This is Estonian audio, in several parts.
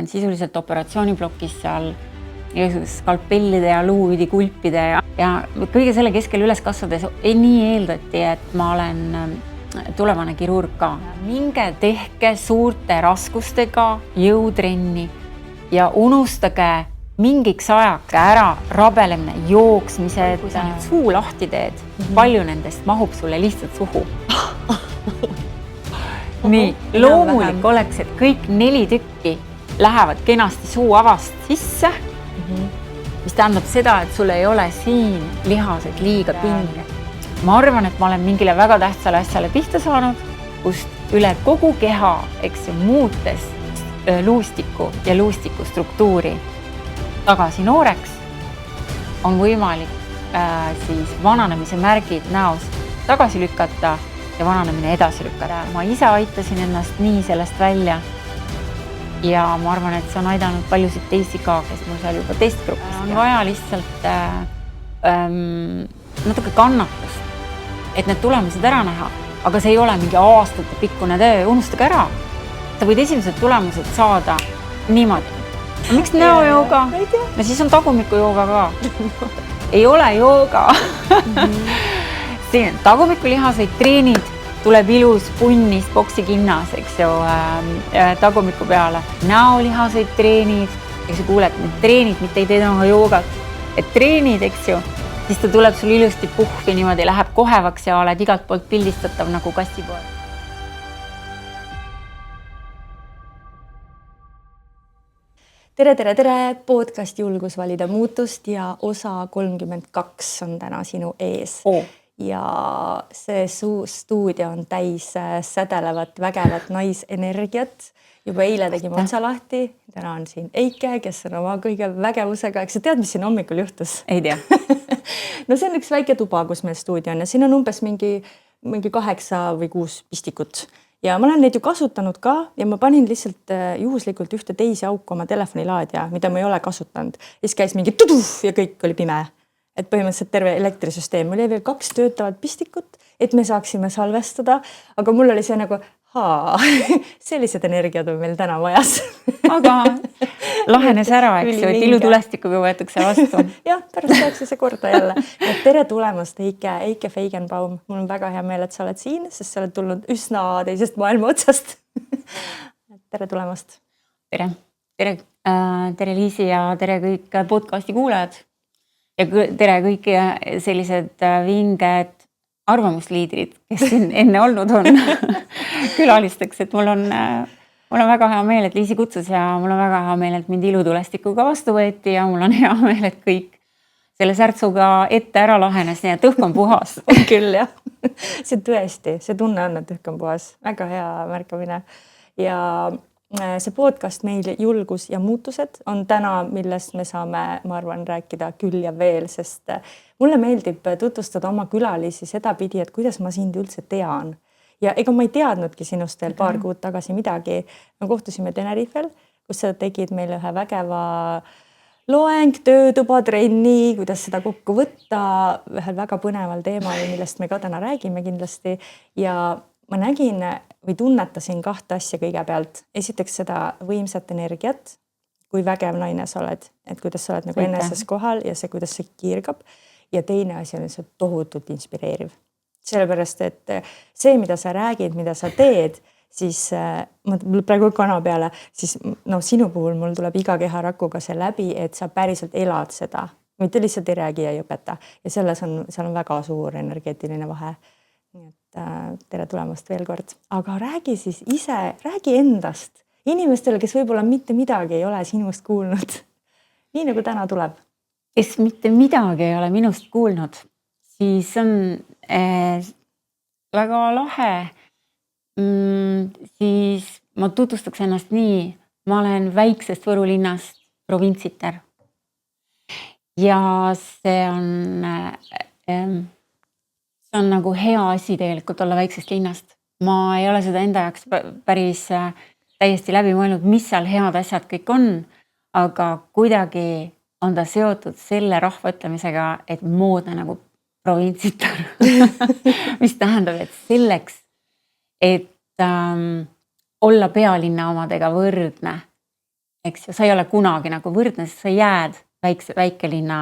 olen sisuliselt operatsiooniplokis seal skalpellide ja luupidi kulpide ja kõige selle keskel üles kasvades nii eeldati, et ma olen tulevane kirurg ka. Minge tehke suurte raskustega jõutrenni ja unustage mingiks ajaks ära rabelemine, jooksmised, kui sa nüüd suu lahti teed, palju nendest mahub sulle lihtsalt suhu. Nii, loomulik oleks, et kõik 4 tükki lähevad kenasti suu avast sisse, mis tähendab seda, et sul ei ole siin lihased liiga pinged. Ma arvan, et ma olen mingile väga tähtsale asjale pihta saanud, kust üle kogu keha, eks ju, muutes luustiku ja luustiku struktuuri tagasi nooreks, on võimalik siis vananemise märgid näos tagasi lükata ja vananemine edasi lükata. Ma ise aitasin ennast nii sellest välja ja ma arvan, et see on aidanud paljusid teisi ka, kes mul seal juba testgrupis. On vaja lihtsalt natuke kannatust, et need tulemused ära näha, aga see ei ole mingi aastate pikkune töö, unustage ära. Sa võid esimesed tulemused saada niimoodi. Miks näojooga? No siis on tagumiku jooga ka. Ei ole jooga. Tagumiku lihaseid treenid, tuleb ilus punnis boksikinnas, eks ju, tagumiku peale. Näolihaseid treenid, eks ju kuuled, need treenid, mitte ei tee tänaga joogat, et treenid, eks ju, siis ta tuleb sul ilusti puhvi niimoodi, läheb kohevaks ja oled igalt poolt pildistatav nagu kastipoel. Tere! Podcast Julgus valida muutust ja osa 32 on täna sinu ees. Ja see stuudio on täis sädelevat, vägevat naisenergiat. Juba eile tegime otsa lahti. Täna on siin Eike, kes on oma kõige vägevusega. Eks sa tead, mis siin hommikul juhtus? Ei tea. No see on üks väike tuba, kus meil stuudio on ja siin on umbes mingi 8 või 6 pistikut. Ja ma olen neid ju kasutanud ka ja ma panin lihtsalt juhuslikult ühte teise auku oma telefonilaadja, mida ma ei ole kasutanud. Ja siis käis mingi tuduf ja kõik oli pime. Et põhimõtteliselt terve elektrisüsteem. Mul oli veel 2 töötavat pistikut, et me saaksime salvestada, aga mul oli see nagu, sellised energiad on meil täna vajas. Aga lahenes ära, eks ju, et ilutulestikuga võetakse vastu. Jah, pärast tehakse see korda jälle. Ja tere tulemast, Eike Feigenbaum. Mul on väga hea meel, et sa oled siin, sest sa oled tulnud üsna teisest maailma otsast. Tere tulemast. Tere Liisi ja tere kõik podcasti kuulajad. Ja tere kõik sellised vinged arvamusliidrid, kes siin enne olnud on külalisteks, et mul on väga hea meel, et Liisi kutsus ja mul on väga hea meel, et mind ilutulestikuga vastu võeti ja mul on hea meel, et kõik selle särtsuga ette ära lahenes, nii et õhk on puhas. Küll jah, see tõesti, see tunne on, et õhk on puhas, väga hea märkamine ja see podcast meil Julgus ja muutused on täna, millest me saame, ma arvan, rääkida küll ja veel, sest mulle meeldib tutvustada oma külalisi sedapidi, et kuidas ma sind üldse tean. Ja ega ma ei teadnudki sinust veel paar kuud tagasi midagi. Me kohtusime Tenerifel, kus sa tegid meile ühe vägeva loeng, töötuba, trenni, kuidas seda kokku võtta ühel väga põneval teemal, millest me ka täna räägime kindlasti. Ja ma nägin või tunnetasin 2 asja kõigepealt. Esiteks seda võimsat energiat, kui vägev naine sa oled, et kuidas sa oled nagu enneses kohal ja see, kuidas see kiirgab. Ja teine asi on see tohutult inspireeriv. Sellepärast, et see, mida sa räägid, mida sa teed, siis ma praegu kana peale, siis sinu puhul mul tuleb iga keharakuga see läbi, et sa päriselt elad seda. Mitte lihtsalt ei räägi ja ei õpeta. Ja seal on väga suur energeetiline vahe. Nii et tere tulemast veel kord. Aga räägi siis ise, räägi endast inimestele, kes võib-olla mitte midagi ei ole sinust kuulnud. Nii nagu täna tuleb. Kes mitte midagi ei ole minust kuulnud, siis on väga lahe. Siis ma tutvustaks ennast nii. Ma olen väiksest Võru linnast provintsiter. Ja see on nagu hea asi tegelikult olla väiksest linnast. Ma ei ole seda enda jaoks päris täiesti läbi mõelnud, mis seal head asjad kõik on, aga kuidagi on ta seotud selle rahva ütlemisega, et moodne nagu provintsitar. Mis tähendab, et selleks, et olla pealinna omadega võrdne, eks ju, sa ei ole kunagi nagu võrdne, sest sa jääd väikelinna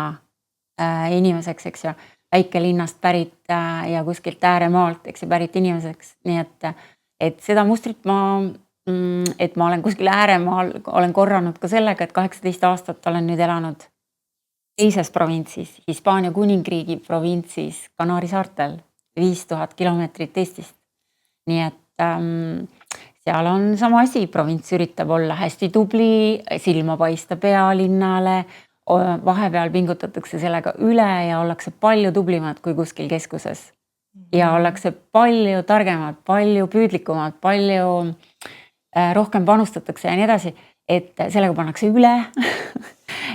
inimeseks, eks ju, väikelinnast pärit ja kuskilt ääremaalt, eks ju, pärit inimeseks. Nii et seda mustrit et ma olen kuskil ääremaal, olen korranud ka sellega, et 18 aastat olen nüüd elanud teises provintsis, Hispaania kuningriigi provintsis Kanaari saartel, 5000 kilomeetrit Eestist. Nii et seal on sama asi, provints üritab olla hästi tubli, silma paista pealinnale, vahepeal pingutatakse sellega üle ja ollakse palju tublimad kui kuskil keskuses. Ja ollakse palju targemad, palju püüdlikumad, palju rohkem panustatakse ja nii edasi, et sellega pannakse üle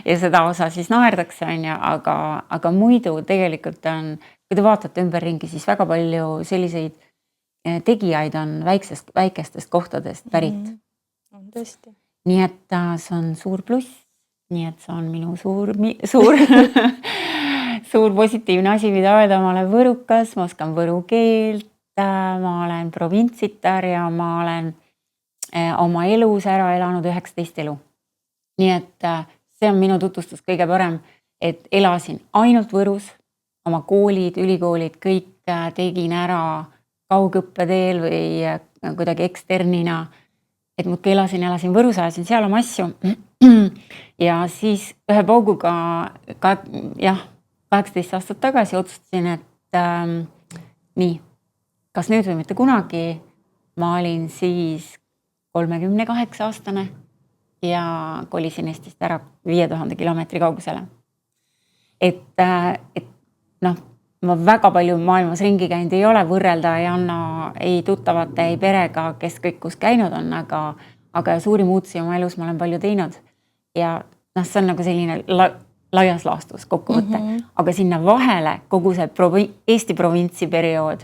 ja seda osa siis naerdakse, aga muidu tegelikult on, kui te vaatate ümberringi, siis väga palju selliseid tegijaid on väikestest kohtadest pärit. On tõesti. Nii et see on suur pluss, nii et see on minu suur suur positiivne asi, mida öelda, ma olen võrukas, ma oskan võru keelt, ma olen provintsitar ja ma olen oma elus ära elanud 19 elu. Nii et see on minu tutvustus kõige parem, et elasin ainult Võrus, oma koolid, ülikoolid, kõik tegin ära kaugõppe teel või kuidagi eksternina, et muudkui elasin Võrus, ajasin seal oma asju ja siis ühe pauguga 18 aastat tagasi otsustasin, et nii, kas nüüd või mitte kunagi, ma olin siis 38 aastane ja kolisin Eestist ära 5000 kilomeetri kaugusele. Et ma väga palju maailmas ringi käinud ei ole, võrrelda ei anna ei tuttavate, ei perega, kes kõik kus käinud on, aga suuri muutusi oma elus ma olen palju teinud. Ja see on nagu selline laias laastus kokkuvõte. Aga sinna vahele kogu see Eesti provintsi periood,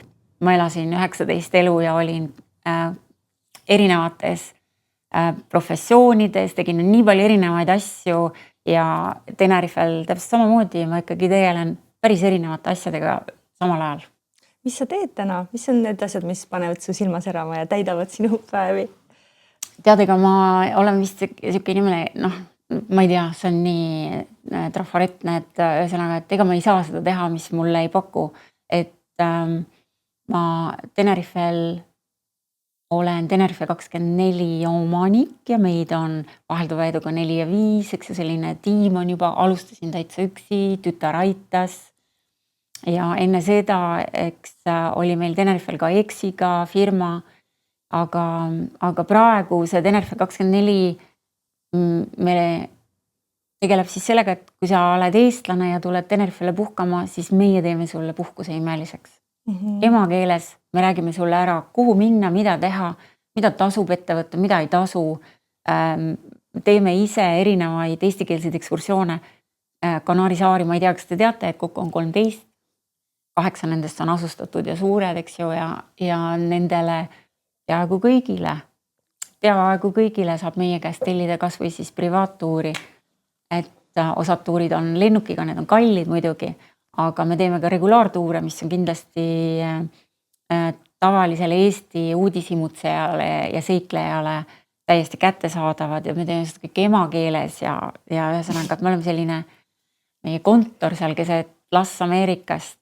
ma elasin 19 elu ja olin erinevates professioonides, tegin nii palju erinevaid asju ja Tenerifel täpselt samamoodi ma ikkagi tegelen päris erinevate asjadega samal ajal. Mis sa teed täna? Mis on need asjad, mis panevad su silma särama ja täidavad sinu päevi? Tead, ega ma olen vist siuke inimene, ma ei tea, see on nii trafaretne, et ühesõnaga, et ega ma ei saa seda teha, mis mulle ei paku. Et ma Tenerifel olen Tenerife 24 omanik ja meid on vahelduva eduga 4 ja 5, eks selline tiim on juba, alustasin täitsa üksi, tütar aitas. Ja enne seda, eks oli meil Tenerifel ka Exiga firma, aga praegu see Tenerife 24 me tegeleb siis sellega, et kui sa oled eestlane ja tuled Tenerifele puhkama, siis meie teeme sulle puhkuse imeliseks. Emakeeles me räägime sulle ära, kuhu minna, mida teha, mida tasub ette võtta, mida ei tasu. Teeme ise erinevaid eestikeelseid ekskursioone. Kanaari saari, ma ei tea, kas te teate, et kokku on 13. 8 nendest on asustatud ja suured, eks ju, ja nendele peaaegu kõigile saab meie käest tellida kas või siis privaattuuri. Et osad tuurid on lennukiga, need on kallid muidugi, aga me teeme ka regulaartuure, mis on kindlasti tavalisele Eesti uudishimutsejale ja seiklejale täiesti kättesaadavad ja me teeme seda kõik emakeeles ja ühesõnaga, et me oleme selline, meie kontor seal keset Las Amerikast,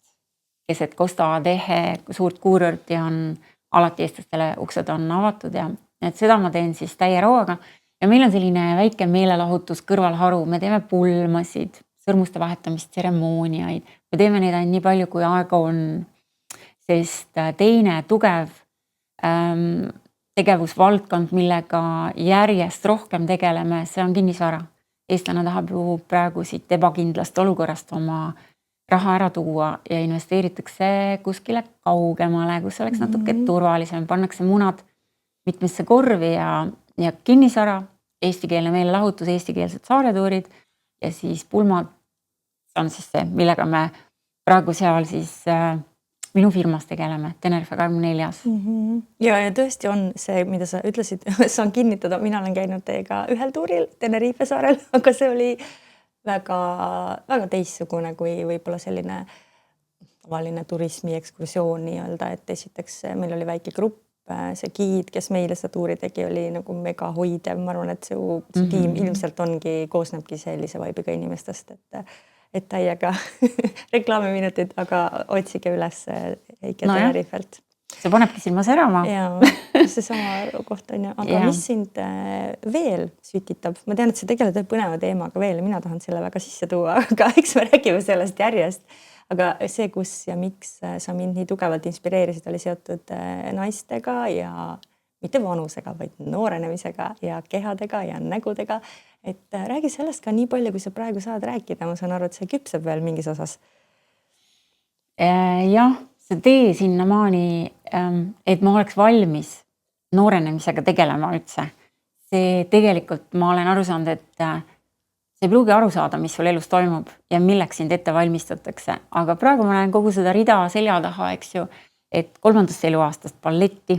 keset Costa Tehe, suurt kuurorti on alati eestlastele uksed on avatud ja et seda ma teen siis täie rauaga ja meil on selline väike meelelahutus kõrvalharu, me teeme pulmasid, sõrmuste vahetamist, tseremooniaid, me teeme neid ainult nii palju, kui aega on, sest teine tugev tegevusvaldkond, millega järjest rohkem tegeleme, see on kinnisvara. Eestlane tahab ju praegu siit ebakindlast olukorrast oma raha ära tuua ja investeeritakse kuskile kaugemale, kus oleks natuke turvalisem, pannakse munad mitmesse korvi ja kinnisvara, eestikeelne meelelahutus, eestikeelsed saaretuurid ja siis pulmad on siis see, millega me praegu seal siis minu firmas tegeleme, Tenerife 24. Ja tõesti on see, mida sa ütlesid, saan kinnitada, mina olen käinud teiega ühel tuuril Tenerife saarel, aga see oli väga, väga teistsugune kui võib-olla selline tavaline turismi ekskursioon nii-öelda, et esiteks meil oli väike grupp see giid, kes meile seda tuuri tegi, oli nagu mega hoidev. Ma arvan, et see tiim ilmselt koosnebki sellise vaibiga inimestest, et täiega reklaamiminutid, aga otsige üles Heike Tenerifelt. See panebki silma särama. Jaa, see sama koht on ju. Aga mis sind veel sütitab? Ma tean, et sa tegeled põneva teemaga veel ja mina tahan selle väga sisse tuua, aga eks me räägime sellest järjest. Aga see, kus ja miks sa mind nii tugevalt inspireerisid, oli seotud naistega ja mitte vanusega, vaid noorenemisega ja kehadega ja nägudega. Et räägi sellest ka nii palju, kui sa praegu saad rääkida. Ma saan aru, et see küpseb veel mingis osas. Jah, see tee sinnamaani, et ma oleks valmis noorenemisega tegelema üldse. See tegelikult ma olen aru saanud, et see ei pruugi aru saada, mis sul elus toimub ja milleks sind ette valmistatakse. Aga praegu ma näen kogu seda rida selja taha, eks ju, et 3. eluaastast balletti.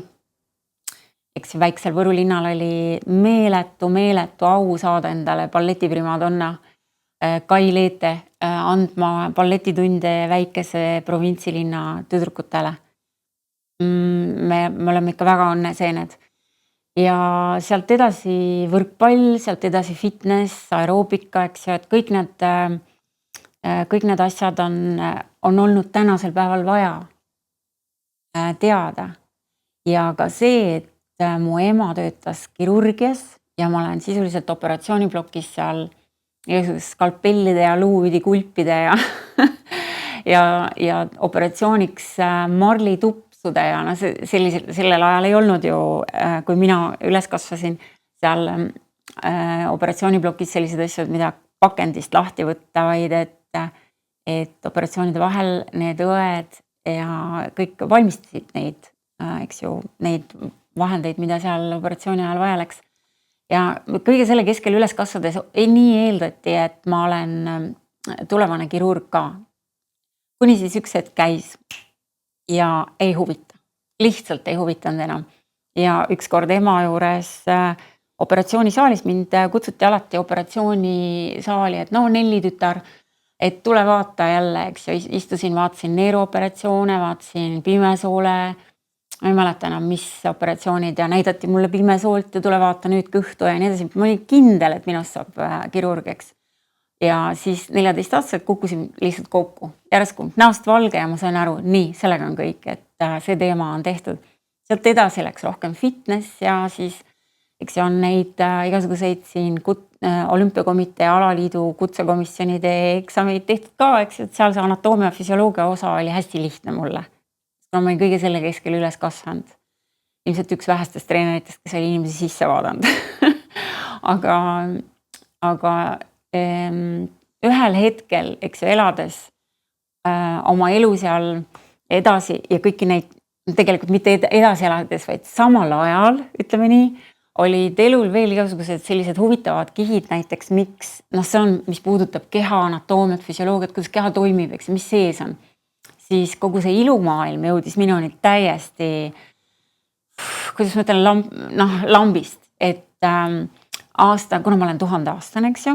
Eks väiksel Võru linnal oli meeletu au saada endale balletiprimadonna Kai Leete andma balletitunde väikese provintsilinna tüdrukutele. Me oleme ikka väga õnneseened. Ja sealt edasi võrkpall, sealt edasi fitness, aeroobika, eks ju, et kõik need asjad on olnud tänasel päeval vaja teada. Ja ka see, et mu ema töötas kirurgias ja ma olen sisuliselt operatsiooniblokis seal skalpellide ja luuüdikulpide ja operatsiooniks marli tupsude ja no sellel ajal ei olnud ju, kui mina üles kasvasin seal operatsiooniblokis sellised asjad, mida pakendist lahti võtta, vaid et operatsioonide vahel need õed ja kõik valmistasid neid, eks ju, neid vahendeid, mida seal operatsiooni ajal vaja läks. Ja kõige selle keskel üles kasvades nii eeldati, et ma olen tulevane kirurg ka. Kuni siis üks hetk käis ja ei huvita. Lihtsalt ei huvitanud enam. Ja üks kord ema juures operatsioonisaalis mind kutsuti alati operatsioonisaali, et no Nelli tütar, et tule vaata jälle, eks ju, istusin, vaatasin neeruoperatsioone, vaatasin pimesoole, ma ei mäleta enam, mis operatsioonid ja näidati mulle pimesoolt ja tule vaata nüüd kõhtu ja nii edasi. Ma olin kindel, et minust saab kirurgiks. Ja siis 14-aastaselt kukkusin lihtsalt kokku. Järsku näost valge ja ma sain aru, nii, sellega on kõik, et see teema on tehtud. Sealt edasi läks rohkem fitness ja siis eks on neid igasuguseid siin olümpiakomitee, alaliidu kutsekomisjonide eksameid tehtud ka, eks, et seal see anatoomia füsioloogia osa oli hästi lihtne mulle. Ma olin kõige selle keskel üles kasvanud. Ilmselt üks vähestest treeneritest, kes oli inimesi sisse vaadanud. aga ühel hetkel, eks ju, elades oma elu seal edasi ja kõiki neid, tegelikult mitte edasi elades, vaid samal ajal, ütleme nii, olid elul veel igasugused sellised huvitavad kihid, näiteks miks, see on, mis puudutab keha, anatoomiat, füsioloogiat, kuidas keha toimib, eks, mis sees on. Siis kogu see ilumaailm jõudis minuni täiesti, kuidas ma ütlen, lambist, et aasta, kuna ma olen 1000-aastane, eks ju,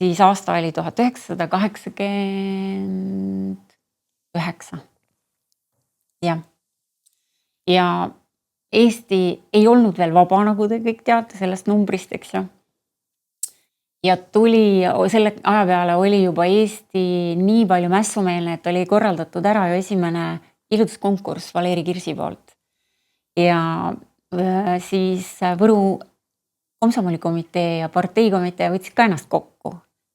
siis aasta oli 1989. Ja Eesti ei olnud veel vaba, nagu te kõik teate sellest numbrist, eks ju. Ja selle aja peale oli juba Eesti nii palju mässumeelne, et oli korraldatud ära ju esimene ilutuskonkurss Valeri Kirsi poolt. Ja siis Võru komsomolikomitee ja parteikomitee võtsid ka ennast kokku.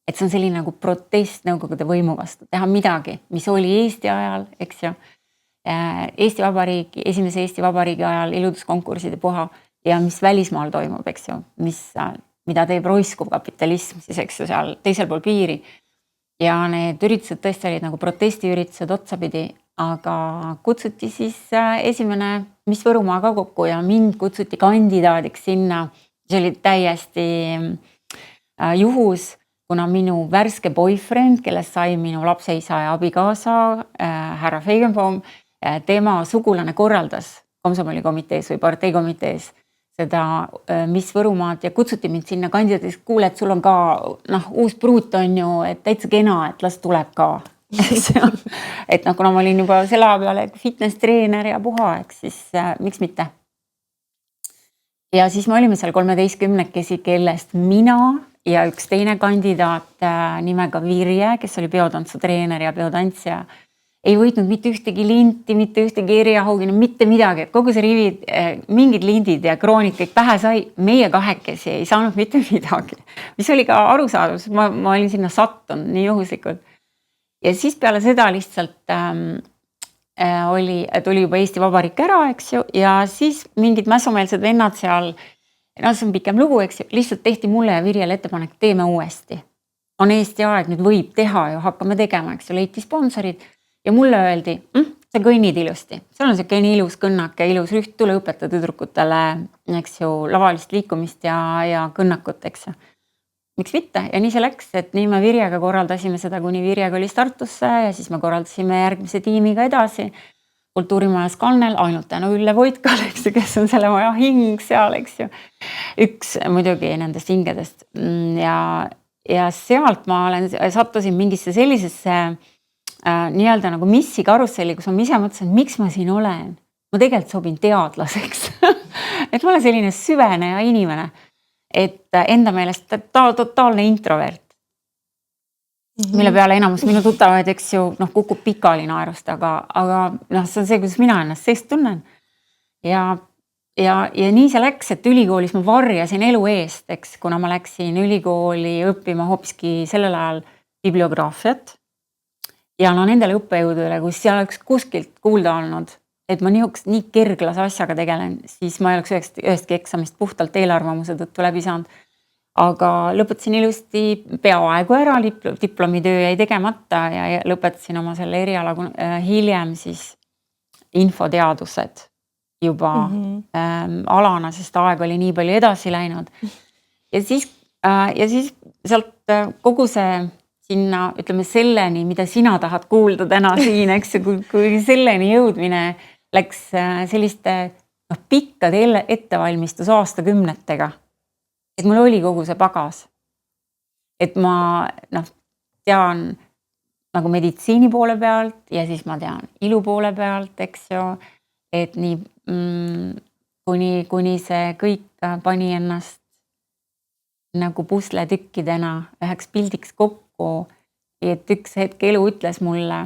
Et see on selline nagu protest nõukogude võimu vastu, teha midagi, mis oli Eesti ajal, eks ju. Eesti Vabariigi, esimese Eesti Vabariigi ajal ilutuskonkurside puha ja mis välismaal toimub, eks ju, mida teeb roiskuv kapitalism, siis eks ju seal teisel pool piiri. Ja need üritused tõesti olid nagu protestiüritused otsapidi, aga kutsuti siis esimene Miss Võrumaa ka kokku ja mind kutsuti kandidaadiks sinna. See oli täiesti juhus, kuna minu värske boyfriend, kellest sai minu lapseisa ja abikaasa, härra Feigenbaum, tema sugulane korraldas komsomolikomitees või parteikomitees seda Miss Võrumaad ja kutsuti mind sinna kandidaadiks, kuule, et sul on ka uus pruut on ju, et täitsa kena, et las tuleb ka. Et kuna ma olin juba selle aja peale fitness treener ja puha, siis miks mitte. ja siis me olime seal 13-kesi, kellest mina ja üks teine kandidaat nimega Virje, kes oli peotantsutreener ja peotantsija, ei võitnud mitte ühtegi linti, mitte ühtegi eriahugi, mitte midagi. Kogu see rivi, mingid lindid ja kroonid kõik pähe sai, meie kahekesi ei saanud mitte midagi. Mis oli ka arusaadus, ma olin sinna sattunud nii juhuslikult. Ja siis peale seda lihtsalt tuli juba Eesti Vabariik ära, eks ju, ja siis mingid mässumeelsed vennad seal, no see on pikem lugu, eks ju, lihtsalt tehti mulle ja Virjele ettepanek, teeme uuesti. On Eesti aeg, nüüd võib teha ja hakkame tegema, eks ju, leiti sponsorid. Ja mulle öeldi, sa kõnnid ilusti, seal on selline ilus kõnnake, ilus rüht, tule õpeta tüdrukutele, eks ju, lavalist liikumist ja kõnnakut, eks ju. Miks mitte? Ja nii see läks, et nii me Virjega korraldasime seda, kuni Virjega oli Tartusse ja siis me korraldasime järgmise tiimiga edasi. Kultuurimajas Kannel, ainult tänu Ülle Voitkale, eks ju, kes on selle maja hing seal, eks ju. Üks muidugi nendest hingedest ja sealt ma sattusin mingisse sellisesse nii-öelda nagu missi karusselli, kus ma ise mõtlesin, miks ma siin olen. Ma tegelikult sobin teadlaseks. Et ma olen selline süveneja inimene, et enda meelest totaalne introvert. Mille peale enamus minu tuttavaid, eks ju, kukub pikali naerust, aga see on see, kuidas mina ennast seest tunnen. Ja nii see läks, et ülikoolis ma varjasin elu eest, eks, kuna ma läksin ülikooli õppima hoopiski sellel ajal bibliograafiat. Ja nendele õppejõududele, kus seal oleks kuskilt kuulda olnud, et ma nii kerglase asjaga tegelen, siis ma ei oleks ühestki eksamist puhtalt eelarvamuse tõttu läbi saanud. Aga lõpetasin ilusti peaaegu ära, diplomitöö jäi tegemata ja lõpetasin oma selle eriala hiljem siis infoteadused juba alana, sest aeg oli nii palju edasi läinud. Ja siis sealt kogu see sinna, ütleme selleni, mida sina tahad kuulda täna siin, eks, kui selleni jõudmine läks selliste pikkade ettevalmistus aastakümnetega. Et mul oli kogu see pagas. Et ma tean nagu meditsiini poole pealt ja siis ma tean ilu poole pealt, eks ju, et nii kuni see kõik pani ennast nagu pusletükkidena üheks pildiks kokku, et üks hetk elu ütles mulle,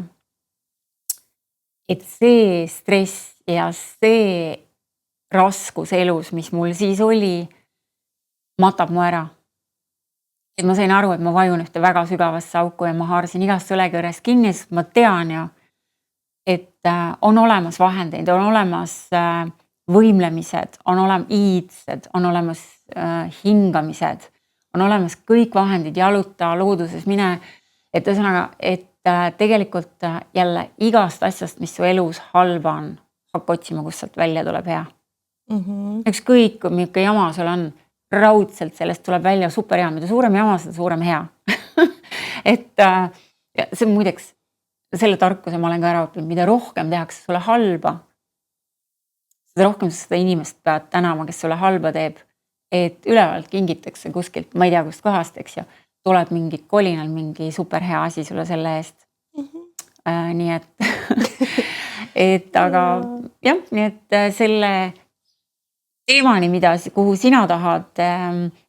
et see stress ja see raskus elus, mis mul siis oli, matab mu ära. Et ma sain aru, et ma vajun ühte väga sügavasse auku ja ma haarsin igast õlekõrres kinni, sest ma tean ju, et on olemas vahendeid, on olemas võimlemised, on olemas iidsed, on olemas hingamised, on olemas kõik vahendid, jaluta, looduses mine, et ühesõnaga, et tegelikult jälle igast asjast, mis su elus halba on, hakka otsima, kus sealt välja tuleb hea. Ükskõik, milline jama sul on, raudselt sellest tuleb välja super hea, mida suurem jama, seda suurem hea. Et see on muideks, selle tarkuse ma olen ka ära õppinud, mida rohkem tehakse sulle halba, seda rohkem seda inimest pead tänama, kes sulle halba teeb. Et ülevalt kingitakse kuskilt, ma ei tea, kust kohast, eks ju, tuleb mingi kolinal mingi super hea asi sulle selle eest. Nii et aga jah, nii et selle teemani, kuhu sina tahad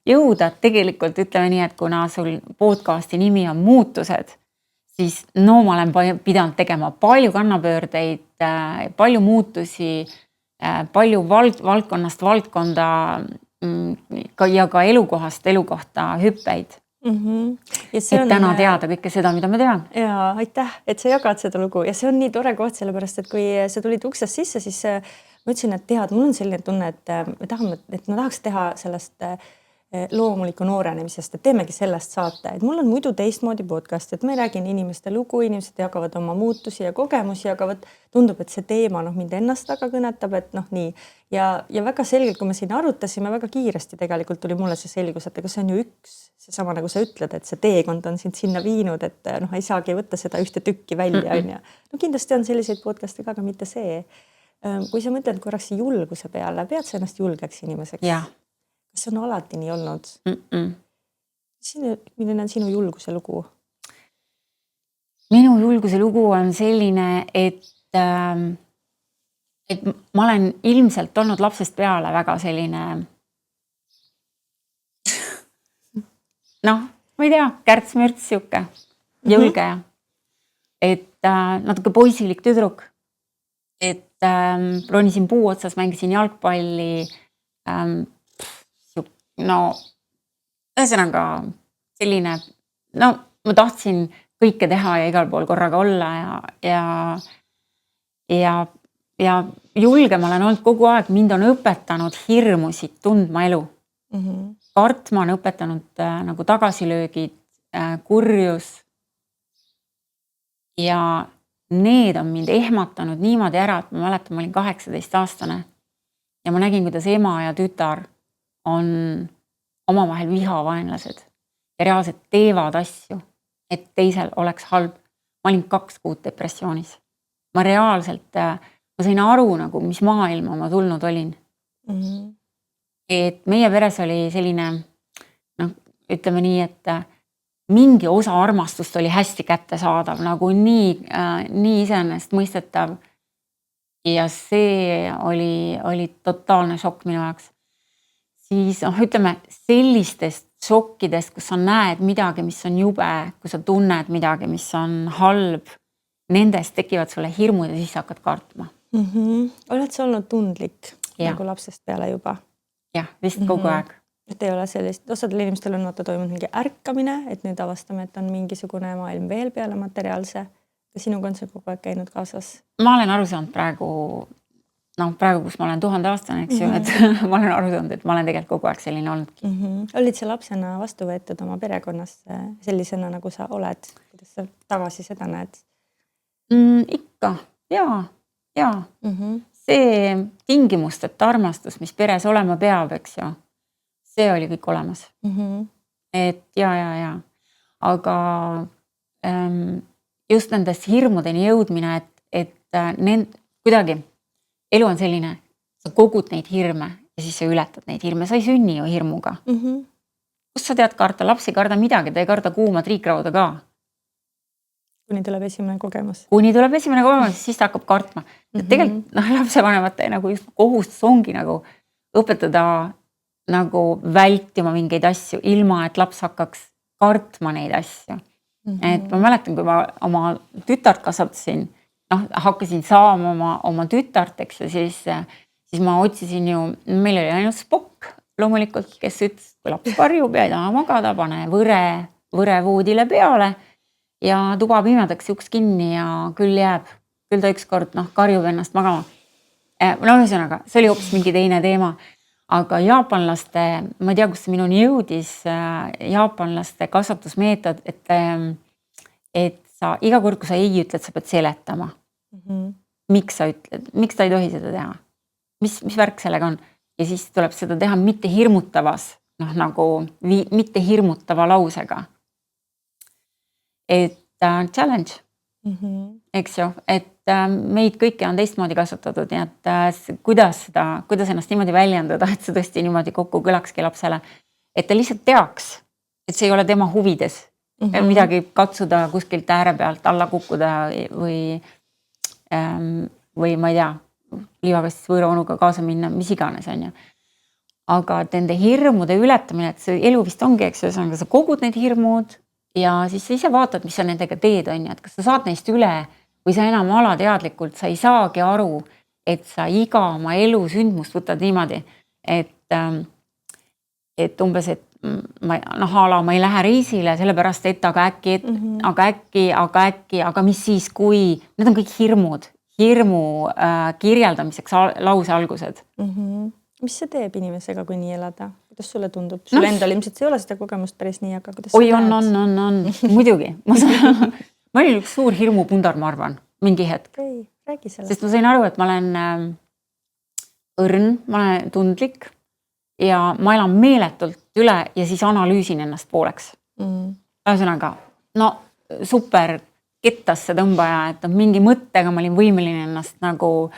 jõuda, tegelikult ütleme nii, et kuna sul podcasti nimi on muutused, siis ma olen pidanud tegema palju kannapöördeid, palju muutusi, palju valdkonnast valdkonda ja ka elukohast elukohta hüppeid. Et täna teada kõike seda, mida ma tean. Ja aitäh, et sa jagad seda lugu ja see on nii tore koht, sellepärast, et kui sa tulid uksest sisse, siis ma ütlesin, et tead, mul on selline tunne, et ma tahaks teha sellest loomuliku noorenemisest, et teemegi sellest saate, et mul on muidu teistmoodi podcast, et ma räägin inimeste lugu, inimesed jagavad oma muutusi ja kogemusi, aga tundub, et see teema mind ennast väga kõnetab, et nii. Ja väga selgelt, kui me siin arutasime, väga kiiresti tegelikult tuli mulle see selgus, et see on ju seesama, nagu sa ütled, et see teekond on sind sinna viinud, et ei saagi võtta seda ühte tükki välja. No kindlasti on selliseid podcasti ka, aga mitte see. Kui sa mõtled korraks julguse peale, pead sa ennast julgeks inimeseks? Jah. Kas see on alati nii olnud? Milline on sinu julguse lugu? Minu julguse lugu on selline, et ma olen ilmselt olnud lapsest peale väga selline noh, ma ei tea, kärts-mürts siuke, julge ja et natuke poisilik tüdruk. Et ronisin puu otsas, mängisin jalgpalli. No, ühesõnaga selline, no ma tahtsin kõike teha ja igal pool korraga olla ja julge ma olen olnud kogu aeg, mind on õpetanud hirmusid tundma elu. Kartma on õpetanud nagu tagasilöögid, kurjus ja need on mind ehmatanud niimoodi ära, et ma mäletan, ma olin 18-aastane ja ma nägin, kuidas ema ja tütar on omavahel vihavaenlased ja reaalselt teevad asju, et teisel oleks halb. Ma olin 2 kuud depressioonis. Ma reaalselt, ma sain aru nagu, mis maailma ma tulnud olin. Et meie peres oli selline, noh, ütleme nii, et mingi osa armastust oli hästi kättesaadav, nagu nii iseenesest mõistetav. Ja see oli totaalne šokk minu jaoks. Siis ütleme sellistest šokkidest, kus sa näed midagi, mis on jube, kui sa tunned midagi, mis on halb, nendest tekivad sulle hirmud ja siis sa hakkad kartma. Oled sa olnud tundlik nagu lapsest peale juba? Jah, vist kogu aeg. Et ei ole sellist, osadel inimestel on toimunud mingi ärkamine, et nüüd avastame, et on mingisugune maailm veel peale materiaalse. Ka sinuga on see kogu aeg käinud kaasas? Ma olen aru saanud praegu, kus ma olen 1000 aastane, eks ju, et ma olen aru saanud, et ma olen tegelikult kogu aeg selline olnudki. Olid sa lapsena vastu võetud oma perekonnas sellisena, nagu sa oled? Kuidas sa tagasi seda näed? Ikka, jaa. See tingimusteta armastus, mis peres olema peab, eks ju. See oli kõik olemas. Et ja. Aga just nendest hirmudeni jõudmine, et kuidagi elu on selline, sa kogud neid hirme ja siis sa ületad neid hirme. Sa ei sünni ju hirmuga. Kus sa tead karta? Laps ei karda midagi, ta ei karda kuuma triikrauda ka. Kuni tuleb esimene kogemus. Siis ta hakkab kartma. Tegelikult lapsevanemate nagu just kohustus ongi nagu õpetada nagu vältima mingeid asju, ilma et laps hakkaks kartma neid asju. Et ma mäletan, kui ma oma tütart kasvatasin, hakkasin saama oma tütart, eks ju, siis ma otsisin ju, meil oli ainult Spock loomulikult, kes ütles, kui laps karjub ja ei taha magada, pane võre voodile peale ja tuba pimedaks juks kinni ja küll ta ükskord karjub ennast magama. Ühesõnaga, see oli hoopis mingi teine teema. Aga jaapanlaste, ma ei tea, kus minuni jõudis jaapanlaste kasvatusmeetod, et sa iga kord, kui sa ei ütled, sa pead seletama. Miks sa ütled? Miks ta ei tohi seda teha? Mis värk sellega on? Ja siis tuleb seda teha mitte hirmutavas, mitte hirmutava lausega. Et challenge, eks ju, et meid kõiki on teistmoodi kasvatatud, nii et kuidas ennast niimoodi väljendada, et see tõesti niimoodi kokku kõlakski lapsele, et ta lihtsalt teaks, et see ei ole tema huvides midagi katsuda kuskilt ääre pealt alla kukkuda või ma ei tea, liivakastis võõra onuga kaasa minna, mis iganes on ju. Aga nende hirmude ületamine, et see elu vist ongi, eks ju, sa kogud need hirmud ja siis sa ise vaatad, mis sa nendega teed on ju, et kas sa saad neist üle või sa enam alateadlikult, sa ei saagi aru, et sa iga oma elu sündmust võtad niimoodi, et umbes, et ma ei lähe reisile sellepärast, et aga äkki, aga mis siis, kui need on kõik hirmu kirjeldamiseks lause algused. Mis see teeb inimesega, kui nii elada? Kuidas sulle tundub? Sul endal ilmselt ei ole seda kogemust päris nii, aga kuidas sa on, muidugi. Ma olin üks suur hirmupundar, ma arvan, mingi hetk. Räägi sellest. Sest ma sain aru, et ma olen õrn, ma olen tundlik ja ma elan meeletult üle ja siis analüüsin ennast pooleks. Ühesõnaga, super kettasse tõmbaja, et mingi mõttega ma olin võimeline ennast nagu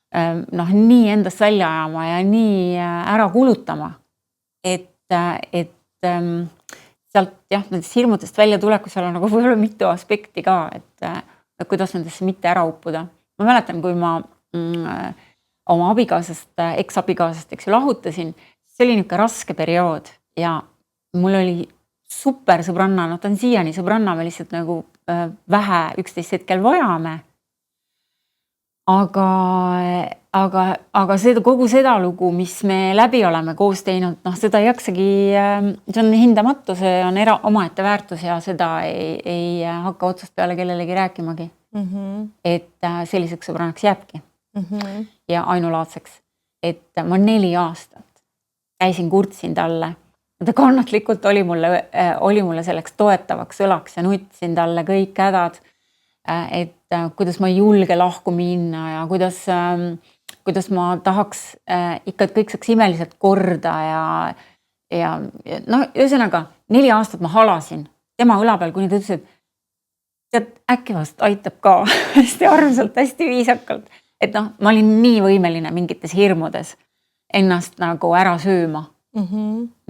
nii endast välja ajama ja nii ära kulutama, et sealt nendest hirmudest välja tuleku, seal on nagu võib-olla mitu aspekti ka, et kuidas nendesse mitte ära uppuda. Ma mäletan, kui ma oma eks-abikaasast lahutasin, see oli niisugune raske periood ja mul oli super sõbranna, ta on siiani sõbranna, me lihtsalt nagu vähe üksteist hetkel vajame. Aga kogu seda lugu, mis me läbi oleme koos teinud, seda ei jaksagi, see on hindamatu, see on omaette väärtus ja seda ei hakka otsast peale kellelegi rääkimagi. Et selliseks sõbrannaks jääbki ja ainulaadseks. Et ma 4 aastat käisin, kurtsin talle. Ta kannatlikult oli mulle selleks toetavaks õlaks ja nutsin talle kõik hädad, et kuidas ma ei julge lahku minna ja kuidas ma tahaks ikka, et kõik saaks imeliselt korda ja ühesõnaga 4 aastat ma halasin tema õla peal, kuni ta ütles, et tead, äkki vast aitab ka hästi armsalt, hästi viisakalt. Et ma olin nii võimeline mingites hirmudes ennast nagu ära sööma,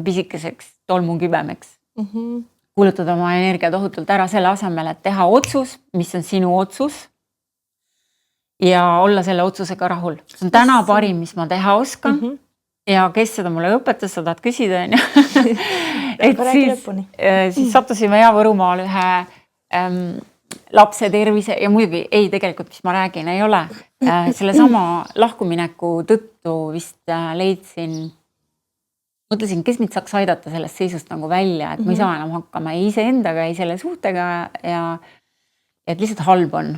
pisikeseks tolmukübemeks. Kuulutada oma energia tohutult ära selle asemel, et teha otsus, mis on sinu otsus ja olla selle otsusega rahul. See on täna parim, mis ma teha oskan ja kes seda mulle õpetas, sa tahad küsida. Et siis sattusime Võrumaal ühe lapse tervise ja muidugi tegelikult, mis ma räägin, ei ole. Selle sama lahkumineku tõttu vist leidsin, mõtlesin, kes mind saaks aidata sellest seisust nagu välja, et ma ei saa enam hakkama ei iseendaga, ei selle suhtega ja et lihtsalt halb on.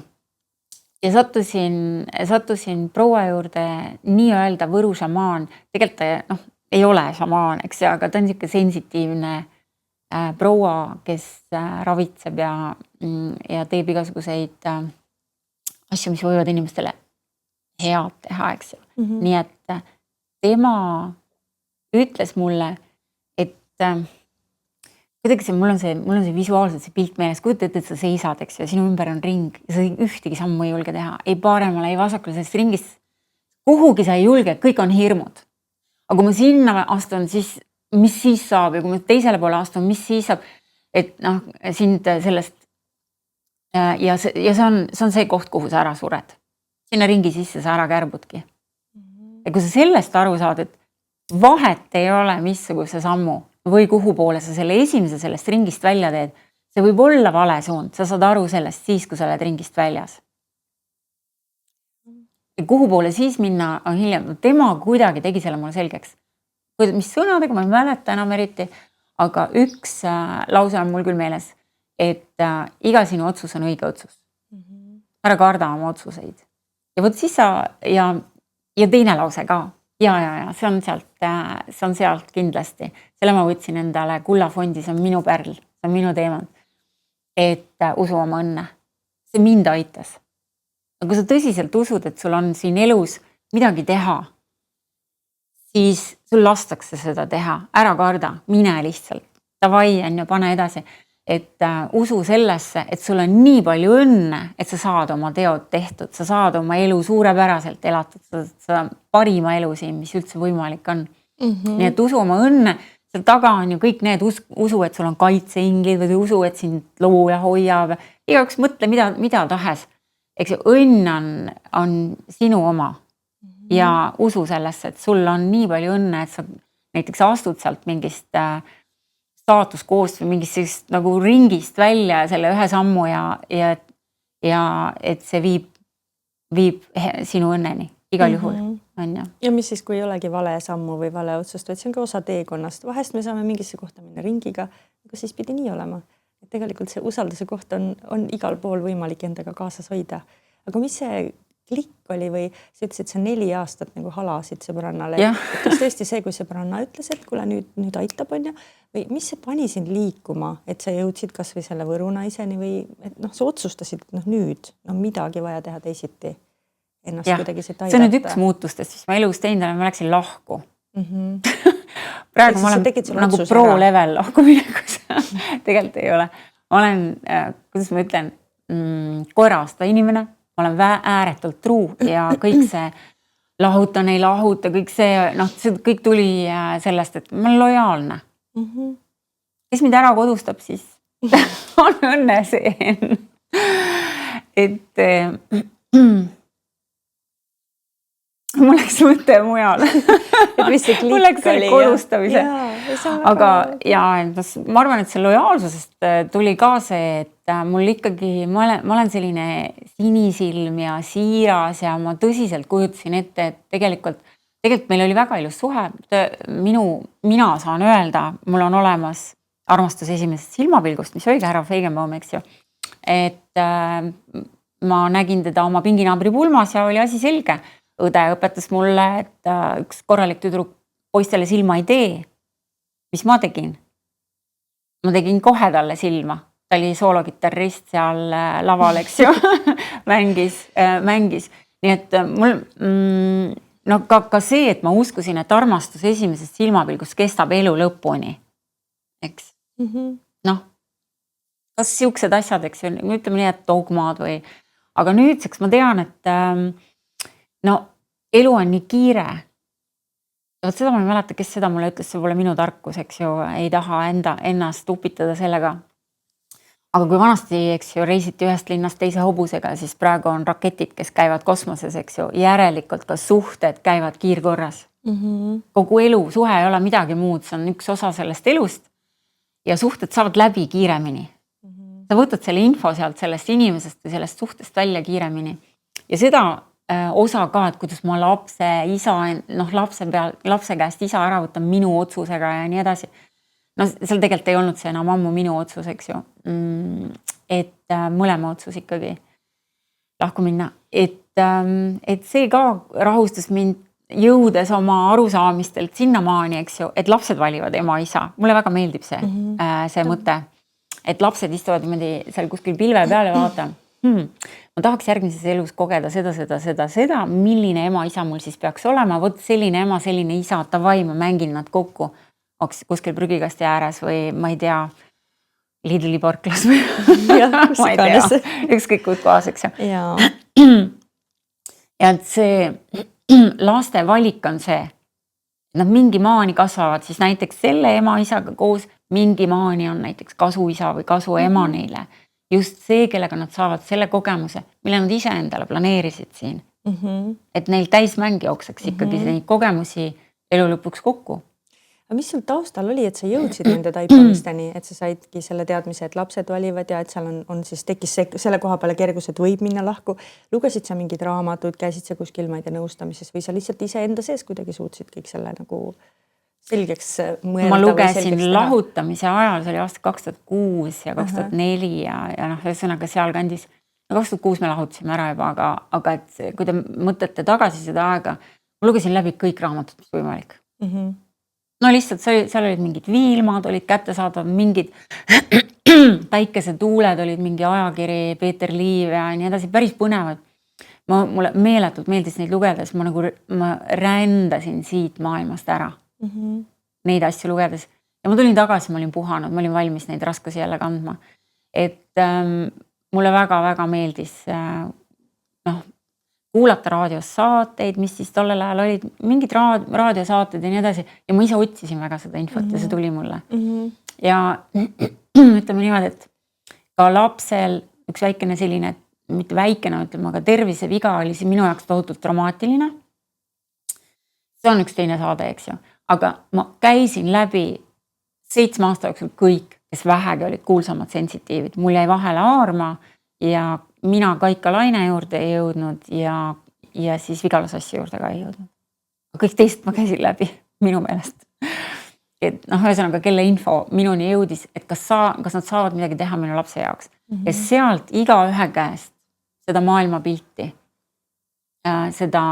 Ja sattusin proua juurde nii-öelda Võru šamaan. Tegelikult ta ei ole šamaan, eks, aga ta on niisugune sensitiivne proua, kes ravitseb ja teeb igasuguseid asju, mis võivad inimestele head teha, eks. Nii et tema ütles mulle, et kuidagi mul on see visuaalselt see pilt meeles, kujuta ette, et sa seisad, eks, ja sinu ümber on ring ja sa ühtegi sammu ei julge teha, ei paremale, ei vasakule, sellest ringist kuhugi sa ei julge, kõik on hirmud. Aga kui ma sinna astun, siis mis siis saab ja kui ma teisele poole astun, mis siis saab, et sind sellest ja see on see koht, kuhu sa ära sured. Sinna ringi sisse sa ära kärbudki. Ja kui sa sellest aru saad, et vahet ei ole missuguse sammu või kuhu poole sa selle esimese sellest ringist välja teed, see võib olla vale suund, sa saad aru sellest siis, kui sa oled ringist väljas. Ja kuhu poole siis minna on hiljem, tema kuidagi tegi selle mulle selgeks. Mis sõnadega, ma ei mäleta enam eriti, aga üks lause on mul küll meeles, et iga sinu otsus on õige otsus. Ära karda oma otsuseid. Ja võt siis ja teine lause ka. Ja, see on sealt kindlasti. Selle ma võtsin endale kullafondi, see on minu pärl, see on minu teema. Et usu oma õnne. See mind aitas. Aga kui sa tõsiselt usud, et sul on siin elus midagi teha, siis sul lastakse seda teha. Ära karda, mine lihtsalt. Tavai, pane edasi. Et usu sellesse, et sul on nii palju õnne, et sa saad oma teod tehtud, sa saad oma elu suurepäraselt elatud, sa parima elu siin, mis üldse võimalik on. Nii et usu oma õnne, seal taga on ju kõik need usu, et sul on kaitseinglid või usu, et sind looja hoiab. Igaüks mõtle, mida tahes. Eks õnn on sinu oma ja usu sellesse, et sul on nii palju õnne, et sa näiteks astud sealt mingist staatuskoost või mingist nagu ringist välja selle ühe sammu ja et see viib sinu õnneni igal juhul. Ja mis siis, kui ei olegi vale sammu või vale otsust, et see on ka osa teekonnast. Vahest me saame mingisse kohta minna ringiga, aga siis pidi nii olema. Et tegelikult see usalduse koht on igal pool võimalik endaga kaasas hoida. Aga mis see klikk oli või sa ütlesid, et sa 4 aastat nagu halasid sõbrannale. Kas tõesti see, kui sõbranna ütles, et kuule nüüd aitab on ja, või mis see pani sind liikuma, et sa jõudsid kas või selle Võru naiseni või et sa otsustasid nüüd midagi vaja teha teisiti ennast kuidagi siit aidata. See on nüüd üks muutustest, mis ma elus teinud olen, ma läksin lahku. Praegu ma olen nagu pro-level lahkuminekus. Tegelikult ei ole. Ma olen, kuidas ma ütlen, koerasta inimene. Ma olen ääretult truu ja kõik see lahuta, ei lahuta, kõik see, see kõik tuli sellest, et ma olen lojaalne. Kes mind ära kodustab, siis on õnneseen. Et mul läks mõte mujal. Mul läks selle kodustamise. aga ja ma arvan, et see lojaalsusest tuli ka see, et mul ikkagi, ma olen selline sinisilm ja siiras ja ma tõsiselt kujutasin ette, et tegelikult meil oli väga ilus suhe. Mina saan öelda, mul on olemas armastus esimesest silmapilgust, mis oligi härra Feigenbaum, eks ju. Et ma nägin teda oma pinginaabri pulmas ja oli asi selge. Õde õpetas mulle, et üks korralik tüdruk poistele silma ei tee. Mis ma tegin? Ma tegin kohe talle silma. Ta oli soolokitarrist seal laval, eks ju, mängis. Nii et mul ka see, et ma uskusin, et armastus esimesest silmapilgust kestab elu lõpuni. Eks? Kas siuksed asjad, eks ju, ütleme nii, et dogmad või... Aga nüüdseks ma tean, et elu on nii kiire. Seda ma ei mäleta, kes seda mulle ütles, see pole minu tarkus, eks ju, ei taha ennast upitada sellega. Aga kui vanasti, eks ju, reisiti ühest linnast teise hobusega, siis praegu on raketid, kes käivad kosmoses, eks ju, järelikult ka suhted käivad kiirkorras. Kogu elu, suhe ei ole midagi muud, see on üks osa sellest elust ja suhted saavad läbi kiiremini. Sa võtad selle info sealt sellest inimesest või sellest suhtest välja kiiremini. Ja seda osa ka, et kuidas ma lapse käest isa ära võtan minu otsusega ja nii edasi. Seal tegelikult ei olnud see enam ammu minu otsus, eks ju. Et mõlema otsus ikkagi lahku minna. Et see ka rahustas mind jõudes oma arusaamistelt sinnamaani, eks ju, et lapsed valivad ema isa. Mulle väga meeldib see mõte. Et lapsed istuvad niimoodi seal kuskil pilve peale vaata. Ma tahaks järgmises elus kogeda seda, milline ema isa mul siis peaks olema. Võt selline ema, selline isa, tavai, ma mängin nad kokku kuskil prügikasti ääres või ma ei tea, Lidli parklas või ma ei tea, ükskõik kuid kohas, eks ju. Ja et see laste valik on see, nad mingi maani kasvavad, siis näiteks selle ema isaga koos mingi maani on näiteks kasuisa või kasu ema neile. Just see, kellega nad saavad selle kogemuse, mille nad ise endale planeerisid siin. Et neil täismäng jookseks ikkagi neid kogemusi elu lõpuks kokku. Aga mis sul taustal oli, et sa jõudsid nende taipamisteni, et sa saidki selle teadmise, et lapsed valivad ja et seal on siis tekkis selle koha peale kergus, et võib minna lahku. Lugesid sa mingid raamatud, käisid sa kuskil, ma ei tea, nõustamises või sa lihtsalt ise enda sees kuidagi suutsid kõik selle nagu selgeks mõelda? Ma lugesin lahutamise ajal, see oli aasta 2006 ja 2004 ja ühesõnaga seal kandis. 2006 me lahutasime ära juba, aga et kui te mõtlete tagasi seda aega, ma lugesin läbi kõik raamatud, mis võimalik. Lihtsalt seal olid mingid viilmad, olid kättesaadavad mingid päikesetuuled, olid mingi ajakiri, Peeter Liiv ja nii edasi, päris põnevad. Mulle meeletult meeldis neid lugedes, ma rändasin siit maailmast ära. Neid asju lugedes. Ja ma tulin tagasi, ma olin puhanud, ma olin valmis neid raskusi jälle kandma. Et mulle väga-väga meeldis kuulata raadios saateid, mis siis tollel ajal olid mingid raadiosaated ja nii edasi. Ja ma ise otsisin väga seda infot ja see tuli mulle. Ja ütleme niimoodi, et ka lapsel üks väikene selline, mitte väikene, ütleme, aga terviseviga oli see minu jaoks tohutult dramaatiline. See on üks teine saade, eks ju. Aga ma käisin läbi 7 aasta jooksul kõik, kes vähegi olid kuulsamad sensitiivid. Mul jäi vahele Aarma ja mina Kaika Laine juurde ei jõudnud ja siis Vigalasassi juurde ka ei jõudnud. Kõik teist ma käisin läbi minu meelest. Et ühesõnaga, kelle info minuni jõudis, et kas nad saavad midagi teha minu lapse jaoks. Ja sealt iga ühe käest seda maailmapilti, seda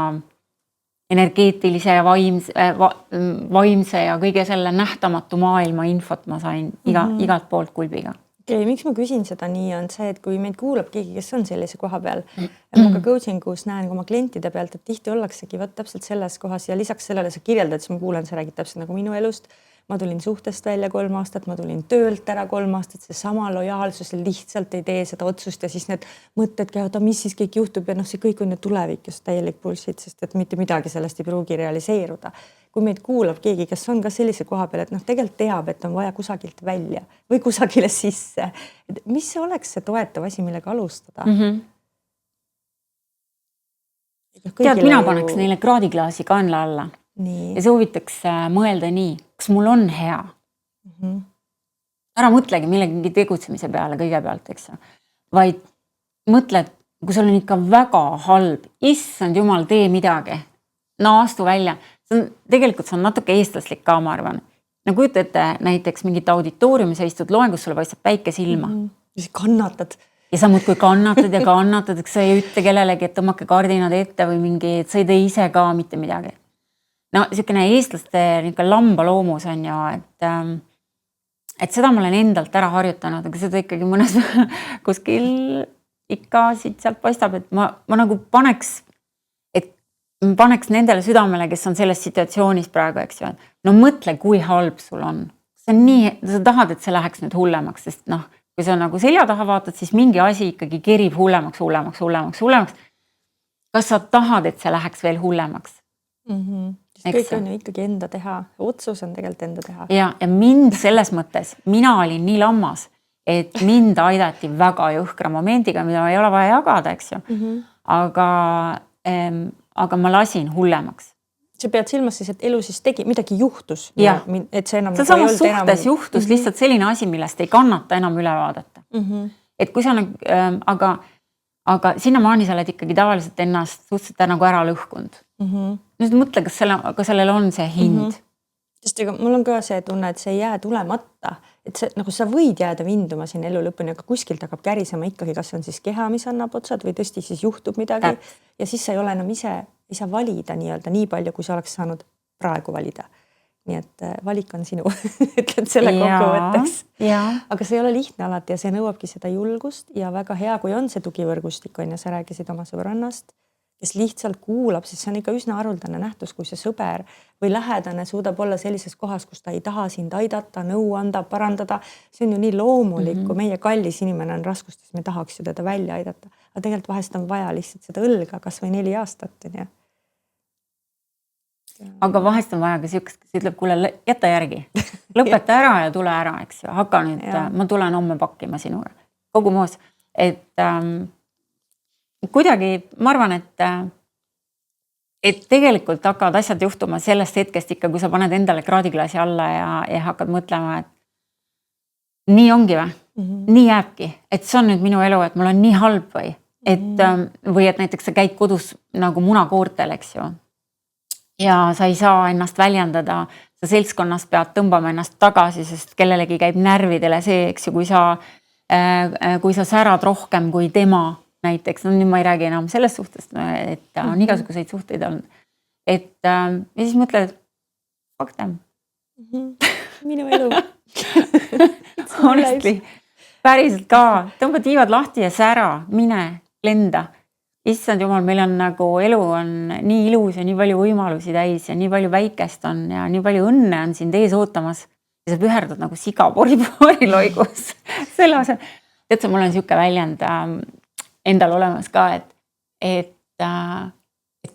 energeetilise ja vaimse ja kõige selle nähtamatu maailma infot ma sain igalt poolt kulbiga. Miks ma küsin seda nii on see, et kui meid kuulab keegi, kes on sellise koha peal, ma ka coachingus näen oma klientide pealt, et tihti ollaksegi täpselt selles kohas ja lisaks sellele sa kirjeldad, siis ma kuulen, sa räägid täpselt nagu minu elust. Ma tulin suhtest välja 3 aastat, ma tulin töölt ära 3 aastat, see sama lojaalsus lihtsalt ei tee seda otsust ja siis need mõtted käivad, mis siis kõik juhtub ja see kõik on ju tulevik, just täielik bullshit, sest et mitte midagi sellest ei pruugi realiseeruda. Kui meid kuulab keegi, kes on ka sellise koha peal, et tegelikult teab, et on vaja kusagilt välja või kusagile sisse. Mis see oleks see toetav asi, millega alustada? Tead, mina paneks neile kraadiklaasi kaenla alla. Nii. ja soovitaks mõelda nii, kas mul on hea. Ära mõtlegi millegi tegutsemise peale kõigepealt, eks ju. Vaid mõtled, kui sul on ikka väga halb, issand jumal, tee midagi. No astu välja. Tegelikult see on natuke eestlaslik ka, ma arvan. No kujuta ette näiteks mingit auditooriumis istud loengus, sulle paistab päike silma. Ja sa kannatad. Ja sa muudkui kannatad ja kannatad, eks sa ei ütle kellelegi, et tõmmake kardinad ette või mingi, et sa ei tee ise ka mitte midagi. No niisugune eestlaste lambaloomus on ju, et seda ma olen endalt ära harjutanud, aga seda ikkagi mõnes kuskil ikka siit sealt paistab, et ma nagu paneks nendele südamele, kes on selles situatsioonis praegu, eks ju. No mõtle, kui halb sul on. See on nii, sa tahad, et see läheks nüüd hullemaks, sest noh, kui sa nagu selja taha vaatad, siis mingi asi ikkagi kerib hullemaks. Kas sa tahad, et see läheks veel hullemaks? Kõik on ju ikkagi enda teha. Otsus on tegelikult enda teha. Ja mind selles mõttes, mina olin nii lammas, et mind aidati väga jõhkra momendiga, mida ei ole vaja jagada, eks ju. Aga ma lasin hullemaks. Sa pead silmas siis, et elu siis tegi, midagi juhtus. Et see enam see samas suhtes juhtus lihtsalt selline asi, millest ei kannata enam üle vaadata. Et kui sa aga sinnamaani sa oled ikkagi tavaliselt ennast suhteliselt nagu ära lõhkunud. Nüüd mõtle, kas sellel on see hind. Sest mul on ka see tunne, et see ei jää tulemata. Et see, nagu sa võid jääda vinduma siin elu lõpuni, aga kuskilt hakkab kärisema ikkagi, kas on siis keha, mis annab otsad või tõesti siis juhtub midagi. Ja siis sa ei ole enam ise, ei saa valida nii palju, kui sa oleks saanud praegu valida. Nii et valik on sinu, ütled selle kokkuvõtteks. Aga see ei ole lihtne alati ja see nõuabki seda julgust ja väga hea, kui on see tugivõrgustik, on ja sa rääkisid oma sõbrannast, kes lihtsalt kuulab, siis see on ikka üsna haruldane nähtus, kui see sõber või lähedane suudab olla sellises kohas, kus ta ei taha sind aidata, nõu anda, parandada. See on ju nii loomulik, kui meie kallis inimene on raskustes, me tahaks ju teda välja aidata. Aga tegelikult vahest on vaja lihtsalt seda õlga, kas või 4 aastat. Ja. Aga vahest on vaja ka siukest, kes ütleb, kuule, jäta järgi. Lõpeta ära ja tule ära, eks ju. Hakka nüüd, ma tulen homme pakkima sinuga. Kogu moos. Et kuidagi, ma arvan, et tegelikult hakkavad asjad juhtuma sellest hetkest ikka, kui sa paned endale kraadiklaasi alla ja hakkad mõtlema, et nii ongi või? Nii jääbki. Et see on nüüd minu elu, et mul on nii halb või? Või et näiteks sa käid kodus nagu munakoortel, eks ju. Ja sa ei saa ennast väljendada, sa seltskonnas pead tõmbama ennast tagasi, sest kellelegi käib närvidele see, eks ju, kui sa särad rohkem kui tema näiteks, no nüüd ma ei räägi enam sellest suhtest, et on igasuguseid suhteid olnud. Ja siis mõtled, fuck them. Minu elu. Honestly, päriselt ka. Tõmba tiivad lahti ja sära, mine, lenda. Issand jumal, meil on nagu elu on nii ilus ja nii palju võimalusi täis ja nii palju väikest on ja nii palju õnne on sind ees ootamas. Ja sa püherdad nagu siga poriloigus. Selle osa. Tead sa, mul on siuke väljend endal olemas ka, et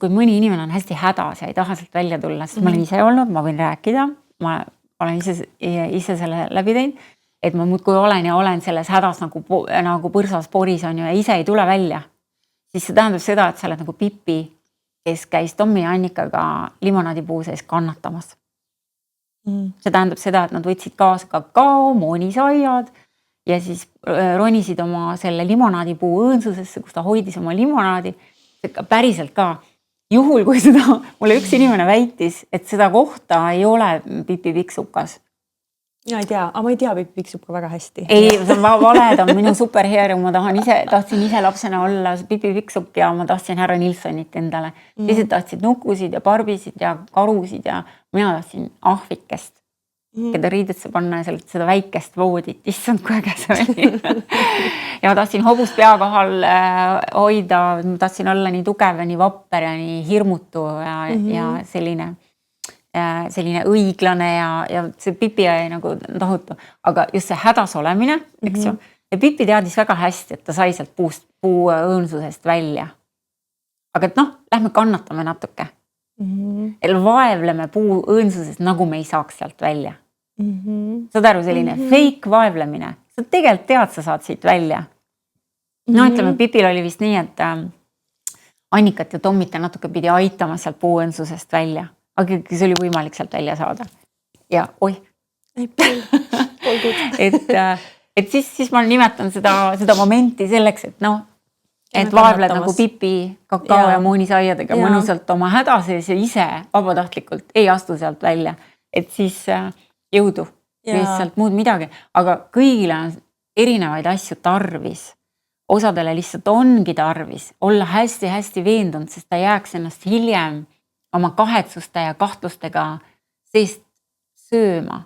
kui mõni inimene on hästi hädas ja ei taha sealt välja tulla, siis ma olen ise olnud, ma võin rääkida, ma olen ise selle läbi teinud, et ma muudkui olen selles hädas nagu põrsas poris on ju ja ise ei tule välja. Siis see tähendab seda, et sa oled nagu Pipi, kes käis Tommi ja Annikaga limonaadipuu sees kannatamas. See tähendab seda, et nad võtsid kaasa kakao, moonisaiad ja siis ronisid oma selle limonaadipuu õõnsusesse, kus ta hoidis oma limonaadi. Päriselt ka. Juhul, kui seda, mulle üks inimene väitis, et seda kohta ei ole Pipi Pikksukas. Ja ei tea, aga ma ei tea Pipi Pikksuka väga hästi. Ei, see on valed, on minu superhero, ma tahtsin ise lapsena olla Pipi Pikksuk ja ma tahtsin härra Nilssonit endale. Teised tahtsid nukusid ja barbisid ja karusid ja mina tahtsin ahvikest. Keda riidesse panna ja seda väikest voodit, issand kui äge see oli. Ja ma tahtsin hobust pea kohal hoida, ma tahtsin olla nii tugev ja nii vapper ja nii hirmutu ja selline õiglane ja see Pipi jäi nagu tohutu. Aga just see hädas olemine, eks ju. Ja Pipi teadis väga hästi, et ta sai sealt puu õõnsusest välja. Aga et lähme kannatame natuke. Vaevleme puu õõnsusest, nagu me ei saaks sealt välja. Saad aru selline fake vaevlemine. Sa tegelikult tead, sa saad siit välja. No ütleme, Pipil oli vist nii, et Annikat ja Tommit natuke pidi aitama sealt puuõnsusest välja. aga ikkagi see oli võimalik sealt välja saada. Ja oih, et siis ma nimetan seda momenti selleks, et noh, et vaevled nagu Pipi kakao ja moonisaiadega mõnusalt oma häda sees ja ise vabatahtlikult ei astu sealt välja. Et siis jõudu, lihtsalt muud midagi. Aga kõigile on erinevaid asju tarvis. Osadele lihtsalt ongi tarvis olla hästi-hästi veendunud, sest ta jääks ennast hiljem oma kahetsuste ja kahtlustega seest sööma.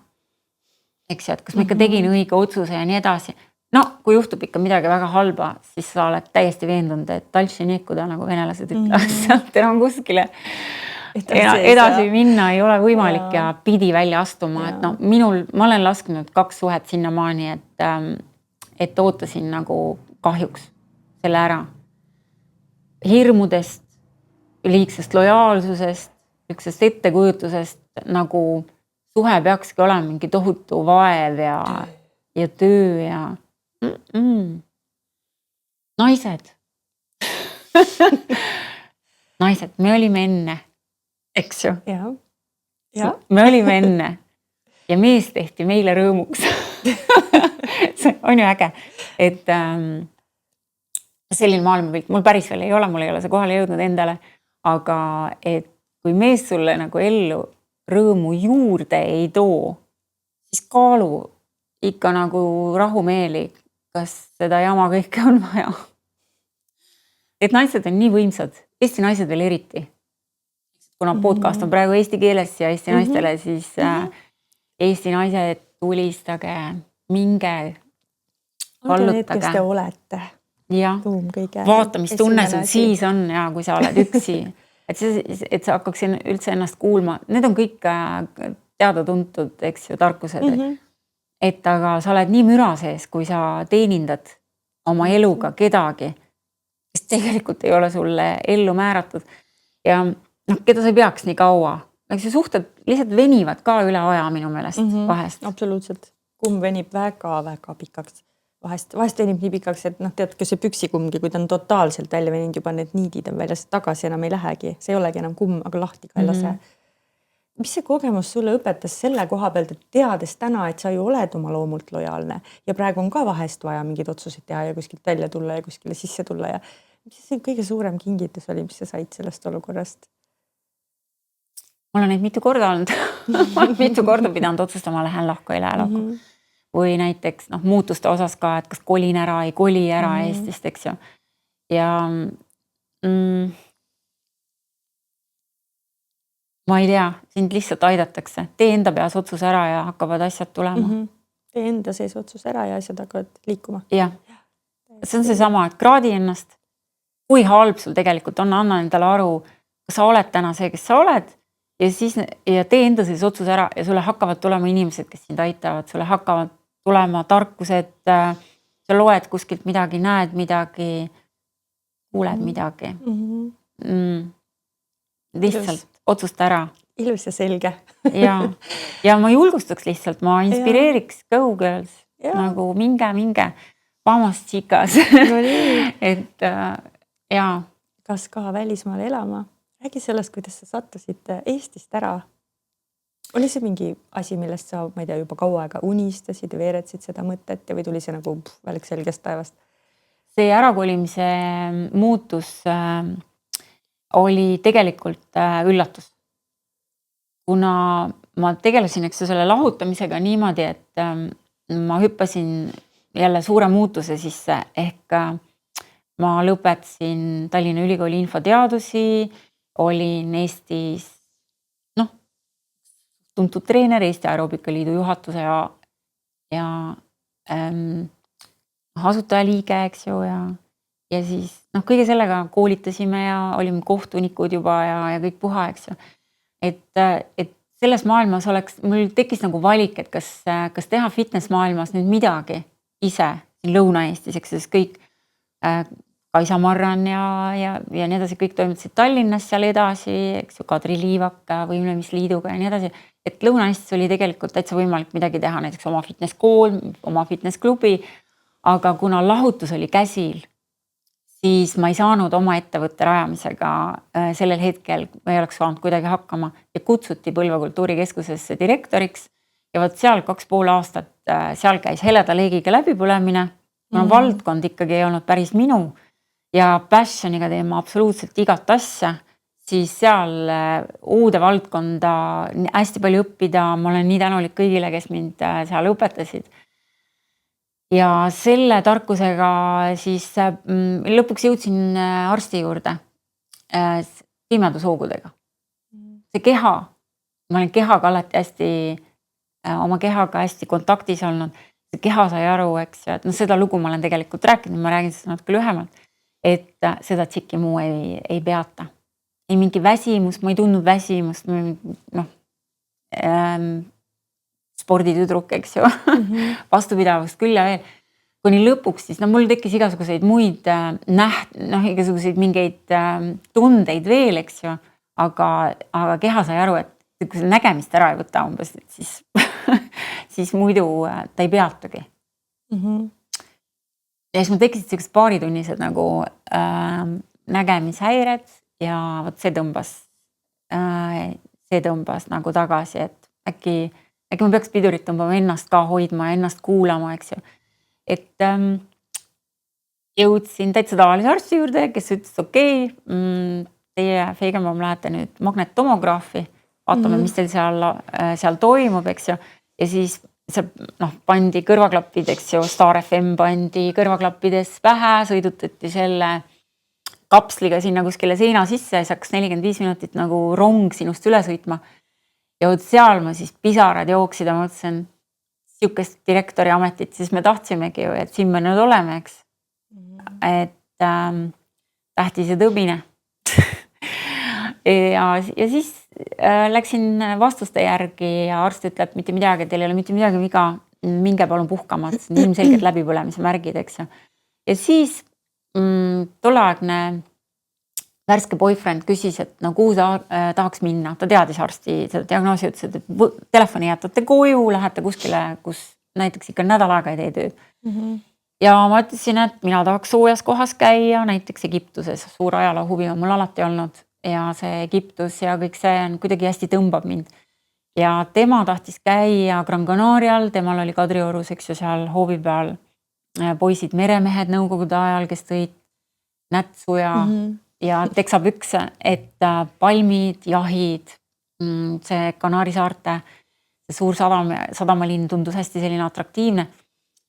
Eks ju, et kas ma ikka tegin õige otsuse ja nii edasi. No, kui juhtub ikka midagi väga halba, siis sa oled täiesti veendunud, et talši niekuda, nagu venelased ütlevad, sealt enam kuskile edasi minna ei ole võimalik ja pidi välja astuma. Et no, ma olen lasknud 2 suhet sinnamaani, et ootasin nagu kahjuks selle ära. Hirmudest, liigsest lojaalsusest, liigsest ettekujutusest, nagu suhe peakski olema mingi tohutu vaev ja töö ja naised. Naised, me olime enne, eks ju? Ja. Me olime enne ja mees tehti meile rõõmuks. See on ju äge, et selline maailmapilt mul päris veel ei ole, mul ei ole see kohale jõudnud endale, aga et kui mees sulle nagu ellu rõõmu juurde ei too, siis kaalu ikka nagu rahumeeli, kas seda jama kõike on vaja. Et naised on nii võimsad, Eesti naised veel eriti. Kuna podcast on praegu eesti keeles ja Eesti naistele, siis Eesti naised tulistage, minge, vallutage. Olge need, kes te olete. Ja, vaatamistunne sul siis on ja kui sa oled üksi. Et sa hakkaks üldse ennast kuulma. Need on kõik teada-tuntud, eks ju, tarkused. Et aga sa oled nii müra sees, kui sa teenindad oma eluga kedagi, kes tegelikult ei ole sulle ellu määratud. Ja keda sa ei peaks nii kaua. Eks see suhted lihtsalt venivad ka üle aja minu meelest vahest. Absoluutselt. Kumm venib väga-väga pikaks. Vahest venib nii pikaks, et teadke see püksikummgi, kui ta on totaalselt välja veninud, juba need niidid on väljas, tagasi enam ei lähegi. See ei olegi enam kumm, aga lahti ka ei lase. Mis see kogemus sulle õpetas selle koha pealt, et teades täna, et sa ju oled oma loomult lojaalne ja praegu on ka vahest vaja mingid otsuseid teha ja kuskilt välja tulla ja kuskile sisse tulla ja mis see kõige suurem kingitus oli, mis sa said sellest olukorrast? Mul on neid mitu korda olnud. Ma olen mitu korda pidanud otsustama, lähen lahku, ei lähe lahku. Või näiteks muutuste osas ka, et kas kolin ära, ei koli ära Eestist, eks ju. Ja ma ei tea, sind lihtsalt aidatakse. Tee enda peas otsus ära ja hakkavad asjad tulema. Tee enda sees otsus ära ja asjad hakkavad liikuma. Jah. See on see sama, et kraadi ennast. Kui halb sul tegelikult on, anna endale aru, kas sa oled täna see, kes sa oled ja tee enda sees otsus ära ja sulle hakkavad tulema inimesed, kes sind aitavad. Sulle hakkavad tulema tarkused, sa loed kuskilt midagi, näed midagi, kuuled midagi. Lihtsalt otsusta ära. Ilus ja selge. ja ma julgustaks lihtsalt, ma inspireeriks go girls, nagu minge, vamos chicas. Et jaa. Kas ka välismaale elama? Räägi sellest, kuidas sa sattusid Eestist ära. Oli see mingi asi, millest sa, ma ei tea, juba kaua aega unistasid ja veeretsid seda mõtet või tuli see nagu välik selgest taevast? See ärakolimise muutus oli tegelikult üllatus. Kuna ma tegelesin selle lahutamisega niimoodi, et ma hüppasin jälle suure muutuse sisse ehk ma lõpetasin Tallinna Ülikooli infoteadusi, olin Eestis tuntud treener, Eesti Aeroobikaliidu juhatuse ja asutajaliige, eks ju, ja siis kõige sellega koolitasime ja olime kohtunikud juba ja kõik puha, eks ju. Et selles maailmas mul tekkis nagu valik, et kas teha fitness maailmas nüüd midagi ise Lõuna-Eestis, eks siis kõik Kaisa Marran ja nii edasi, kõik toimetasid Tallinnas seal edasi, eks ju, Kadri Liivak võimlemisliiduga ja nii edasi. Et Lõuna-Eestis oli tegelikult täitsa võimalik midagi teha, näiteks oma fitnesskool, oma fitnessklubi, aga kuna lahutus oli käsil, siis ma ei saanud oma ettevõtte rajamisega sellel hetkel, ma ei oleks saanud kuidagi hakkama ja kutsuti Põlva kultuurikeskusesse direktoriks ja vot seal 2,5 aastat seal käis heleda leegiga läbipõlemine, kuna valdkond ikkagi ei olnud päris minu ja passioniga teeme absoluutselt igat asja, siis seal uude valdkonda hästi palju õppida, ma olen nii tänulik kõigile, kes mind seal õpetasid. Ja selle tarkusega siis lõpuks jõudsin arsti juurde pimedushoogudega. See keha, ma olen kehaga alati hästi, oma kehaga hästi kontaktis olnud. See keha sai aru, eks, et seda lugu ma olen tegelikult rääkinud, ma räägin seda natuke lühemalt, et seda tšikki muu ei peata. Ei mingi väsimus, ma ei tundnud väsimust, sporditüdruk, eks ju, vastupidavust küll ja veel. Kuni lõpuks siis, mul tekkis igasuguseid muid igasuguseid mingeid tundeid veel, eks ju, aga keha sai aru, et kui see nägemist ära ei võta umbes, et siis muidu ta ei peatugi. Ja siis mul tekkisid sellised paaritunnised nagu nägemishäired ja võt see tõmbas nagu tagasi, et äkki ma peaks pidurit tõmbama ennast ka hoidma ja ennast kuulama, eks ju. Et jõudsin täitsa tavalise arsti juurde, kes ütles, okei, teie Feigenbaum lähete nüüd magnettomograafi, vaatame, mis teil seal toimub, eks ju. Ja siis pandi kõrvaklappid, eks ju, Star FM pandi kõrvaklappides pähe, sõidutati selle kapsliga sinna kuskile seina sisse, siis hakkas 45 minutit nagu rong sinust üle sõitma. Ja seal ma siis pisarad jooksid ja ma mõtlesin, siukest direktori ametit, siis me tahtsimegi ju, et siin me nüüd oleme, eks. Et tähtis ja tõbine. ja siis läksin vastuste järgi ja arst ütleb mitte midagi, teil ei ole mitte midagi viga, minge palun puhkama, ilmselgelt läbipõlemise märgid, eks. Ja siis tolleaegne värske boyfriend küsis, et kuhu sa tahaks minna. Ta teadis arsti seda diagnoosi, ütles, et telefoni jätate koju, lähete kuskile, kus näiteks ikka nädal aega ei tee tööd. Ja ma ütlesin, et mina tahaks soojas kohas käia, näiteks Egiptuses. Suur ajaloo huvi on mul alati olnud ja see Egiptus ja kõik see on kuidagi hästi tõmbab mind. Ja tema tahtis käia Gran Canarial, temal oli Kadriorus, eks ju, seal hoovi peal poisid meremehed nõukogude ajal, kes tõid nätsu ja teksapükse, et palmid, jahid, see Kanaari saarte, see suur sadamalinn tundus hästi selline atraktiivne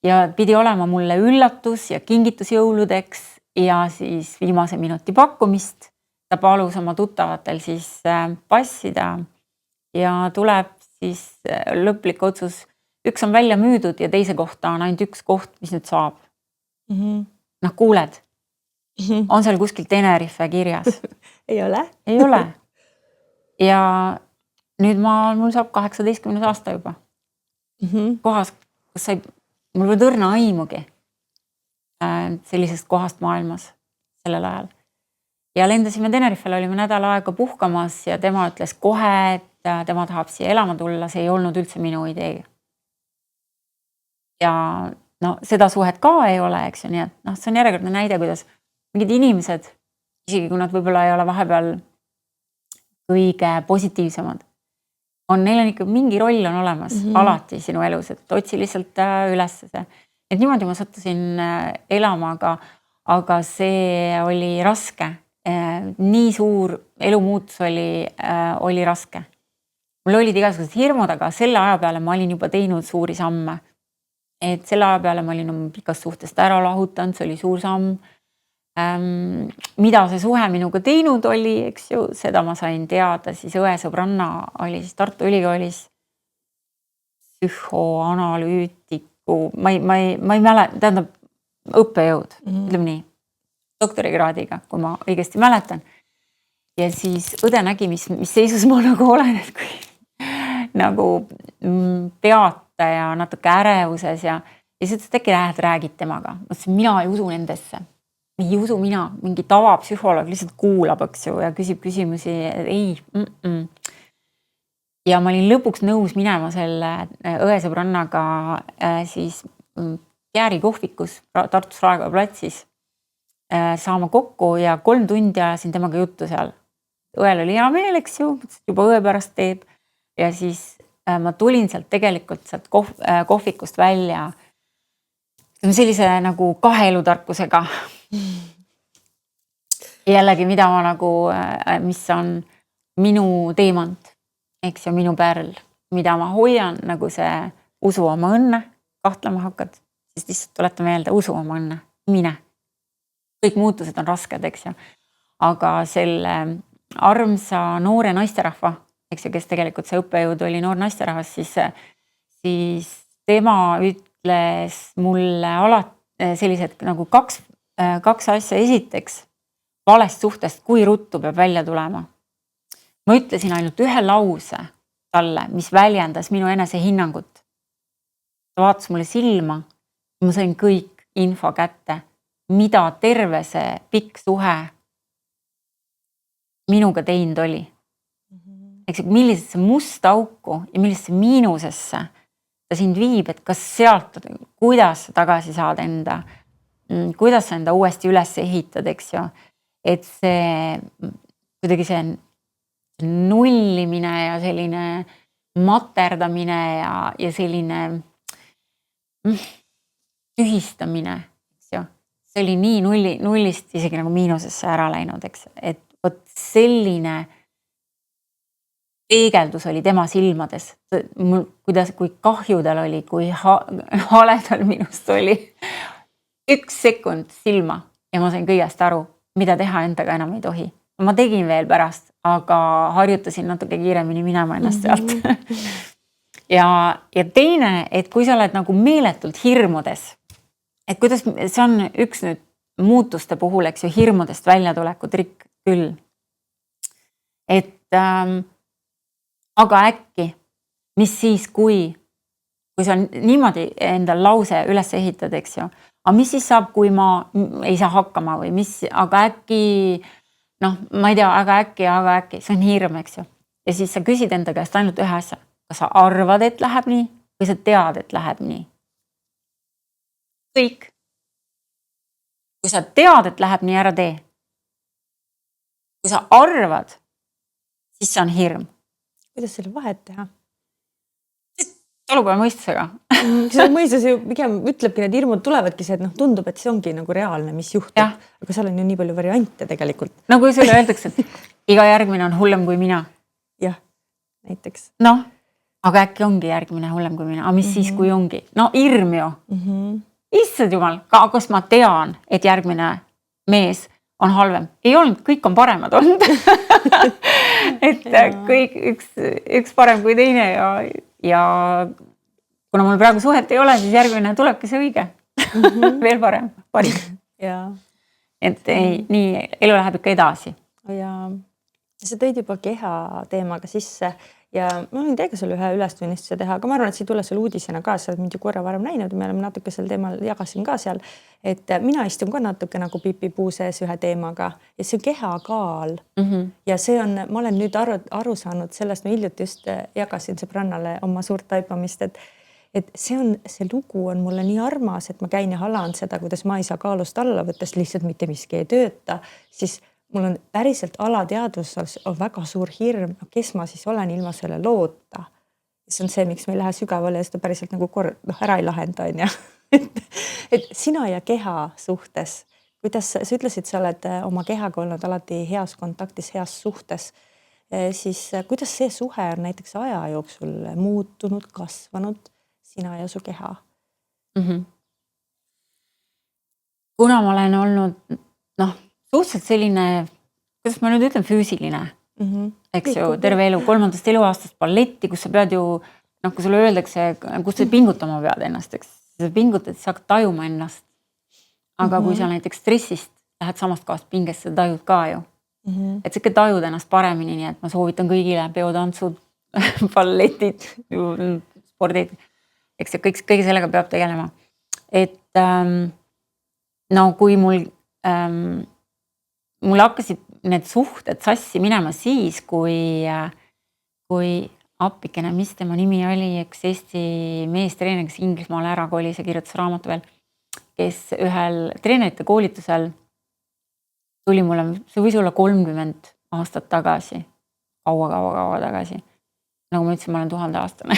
ja pidi olema mulle üllatus ja kingitus jõuludeks ja siis viimase minuti pakkumist. Ta palus oma tuttavatel siis passida ja tuleb siis lõplik otsus. Üks on välja müüdud ja teise kohta on ainult üks koht, mis nüüd saab. Kuuled. On seal kuskil Tenerife kirjas? Ei ole. Ei ole. Ja nüüd mul saab 18. aasta juba. Kohas, kus sai, mul pole tõrna aimugi sellisest kohast maailmas sellel ajal. Ja lendasime Tenerifele, olime nädal aega puhkamas ja tema ütles kohe, et tema tahab siia elama tulla, see ei olnud üldse minu idee. Ja seda suhet ka ei ole, eks ju, nii et see on järjekordne näide, kuidas mingid inimesed, isegi kui nad võib-olla ei ole vahepeal kõige positiivsemad, neil on ikka mingi roll on olemas alati sinu elus, et otsi lihtsalt üles see. Et niimoodi ma sattusin elama, aga see oli raske. Nii suur elumuutus oli raske. Mul olid igasugused hirmud, aga selle aja peale ma olin juba teinud suuri samme. Et selle aja peale ma olin oma pikast suhtest ära lahutanud, see oli suur samm. Mida see suhe minuga teinud oli, eks ju, seda ma sain teada, siis õesõbranna oli siis Tartu Ülikoolis psühhoanalüütiku, ma ei mäleta, tähendab õppejõud, ütleme nii, doktorikraadiga, kui ma õigesti mäletan. Ja siis õde nägi, mis seisus ma nagu olen, et kui nagu peata ja natuke ärevuses ja siis ütles, et äkki räägid temaga. Mina ei usu nendesse. Ei usu mina, mingi tavapsühholoog lihtsalt kuulab, eks ju, ja küsib küsimusi, ei. Ja ma olin lõpuks nõus minema selle õesõbrannaga siis Jääri kohvikus Tartus Raekoja platsis saama kokku ja 3 tundi ajasin temaga juttu seal. Õel oli hea meel, eks ju, juba õe pärast teeb. Ja siis ma tulin sealt tegelikult sealt kohvikust välja sellise nagu 2 elutarkusega. Jällegi, mida ma nagu, mis on minu teemant, eks ju, minu pärl, mida ma hoian, nagu see usu oma õnne, kahtlema hakkad, siis lihtsalt tuleta meelde, usu oma õnne, mine. Kõik muutused on rasked, eks ju. Aga selle armsa noore naisterahva, eks ju, kes tegelikult see õppejõud oli noor naisterahvas, siis tema ütles mulle alati sellised nagu kaks asja. Esiteks, valest suhtest, kui ruttu peab välja tulema. Ma ütlesin ainult ühe lause talle, mis väljendas minu enesehinnangut. Ta vaatas mulle silma, ma sain kõik info kätte, mida terve see pikk suhe minuga teinud oli. Eks millisesse musta auku ja millisesse miinusesse ta sind viib, et kas sealt, kuidas sa tagasi saad enda, kuidas sa enda uuesti üles ehitad, eks ju. Et see kuidagi see nullimine ja selline materdamine ja selline tühistamine, eks ju. See oli nii nullist isegi nagu miinusesse ära läinud, eks. Et võt selline peegeldus oli tema silmades. Kui kahju tal oli, kui hale tal minust oli. 1 sekund silma ja ma sain kõigest aru, mida teha endaga enam ei tohi. Ma tegin veel pärast, aga harjutasin natuke kiiremini minema ennast sealt. Ja teine, et kui sa oled nagu meeletult hirmudes, et kuidas see on üks nüüd muutuste puhul, eks ju, hirmudest väljatuleku trikk küll. Et aga äkki, mis siis, kui sa niimoodi endal lause üles ehitad, eks ju, aga mis siis saab, kui ma ei saa hakkama või mis, aga äkki, ma ei tea, aga äkki, see on hirm, eks ju. Ja siis sa küsid enda käest ainult ühe asja, kas sa arvad, et läheb nii või sa tead, et läheb nii. Kõik. Kui sa tead, et läheb nii, ära tee. Kui sa arvad, siis see on hirm. Kuidas selle vahet teha? Talupoja mõistusega. See mõistus ju pigem ütlebki, need hirmud tulevadki see, et tundub, et see ongi nagu reaalne, mis juhtub. Ja. Aga seal on ju nii palju variante tegelikult. No kui sulle öeldakse, et iga järgmine on hullem kui mina. Jah, näiteks. Noh, aga äkki ongi järgmine hullem kui mina. Aga mis siis, kui ongi? No hirm ju. Issand jumal, kas ma tean, et järgmine mees on halvem? Ei olnud, kõik on paremad olnud. Et kõik üks parem kui teine ja kuna mul praegu suhet ei ole, siis järgmine tulebki see õige. Veel parem, parim. Et nii elu läheb ikka edasi. Ja sa tõid juba keha teemaga sisse ja ma võin teiega selle ühe ülestunnistuse teha, aga ma arvan, et see ei tule selle uudisena ka, sa oled mind ju korra varem näinud, me oleme natuke sel teemal jagasin ka seal, et mina istun ka natuke nagu pipipuus sees ühe teemaga ja see on kehakaal ja see on, ma olen nüüd aru saanud sellest, ma hiljuti just jagasin sõbrannale oma suurt taipamist, et see lugu on mulle nii armas, et ma käin ja halan seda, kuidas ma ei saa kaalust alla võttes, lihtsalt mitte miski ei tööta, siis mul on päriselt alateadvuses on väga suur hirm, kes ma siis olen ilma selle loota. See on see, miks me ei lähe sügavale ja seda päriselt nagu ära ei lahenda, on ja. Et sina ja keha suhtes, kuidas sa ütlesid, sa oled oma kehaga olnud alati heas kontaktis, heas suhtes, siis kuidas see suhe on näiteks aja jooksul muutunud, kasvanud, sina ja su keha? Kuna ma olen olnud, suhteliselt selline, kuidas ma nüüd ütlen, füüsiline, eks ju, terve elu, 3. eluaastast balletti, kus sa pead ju, kui sulle öeldakse, kus sa pingutama pead ennast, eks sa pingutad, siis sa hakkad tajuma ennast. Aga kui sa näiteks stressist lähed samast kohast pingest, sa tajud ka ju. Et sa ikka tajud ennast paremini, nii et ma soovitan kõigile peotantsud, balletid, spordid, eks kõige sellega peab tegelema. Et kui mul hakkasid need suhted sassi minema siis, kui appikene, mis tema nimi oli, eks Eesti meestreener, kes Inglismaale ära kolis ja kirjutas raamatu veel, kes ühel treenerite koolitusel tuli mulle, see võis olla 30 aastat tagasi, kaua tagasi. Nagu ma ütlesin, ma olen 1000-aastane.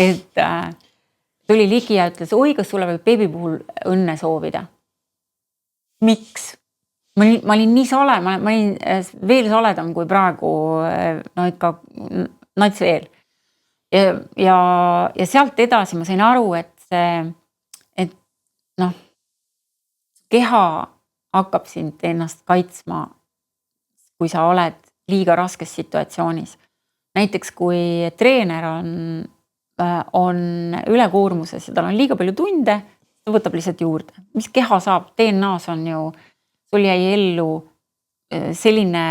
Et tuli ligi ja ütles, oi, kas sulle võib beebi puhul õnne soovida? Miks? Ma olin nii sole, ma olin veel soledam kui praegu, no ikka nats veel. Ja sealt edasi ma sain aru, et keha hakkab sind ennast kaitsma, kui sa oled liiga raskes situatsioonis. Näiteks kui treener on ülekoormuses ja tal on liiga palju tunde, ta võtab lihtsalt juurde. Mis keha saab? DNA-s on ju, sul jäi ellu selline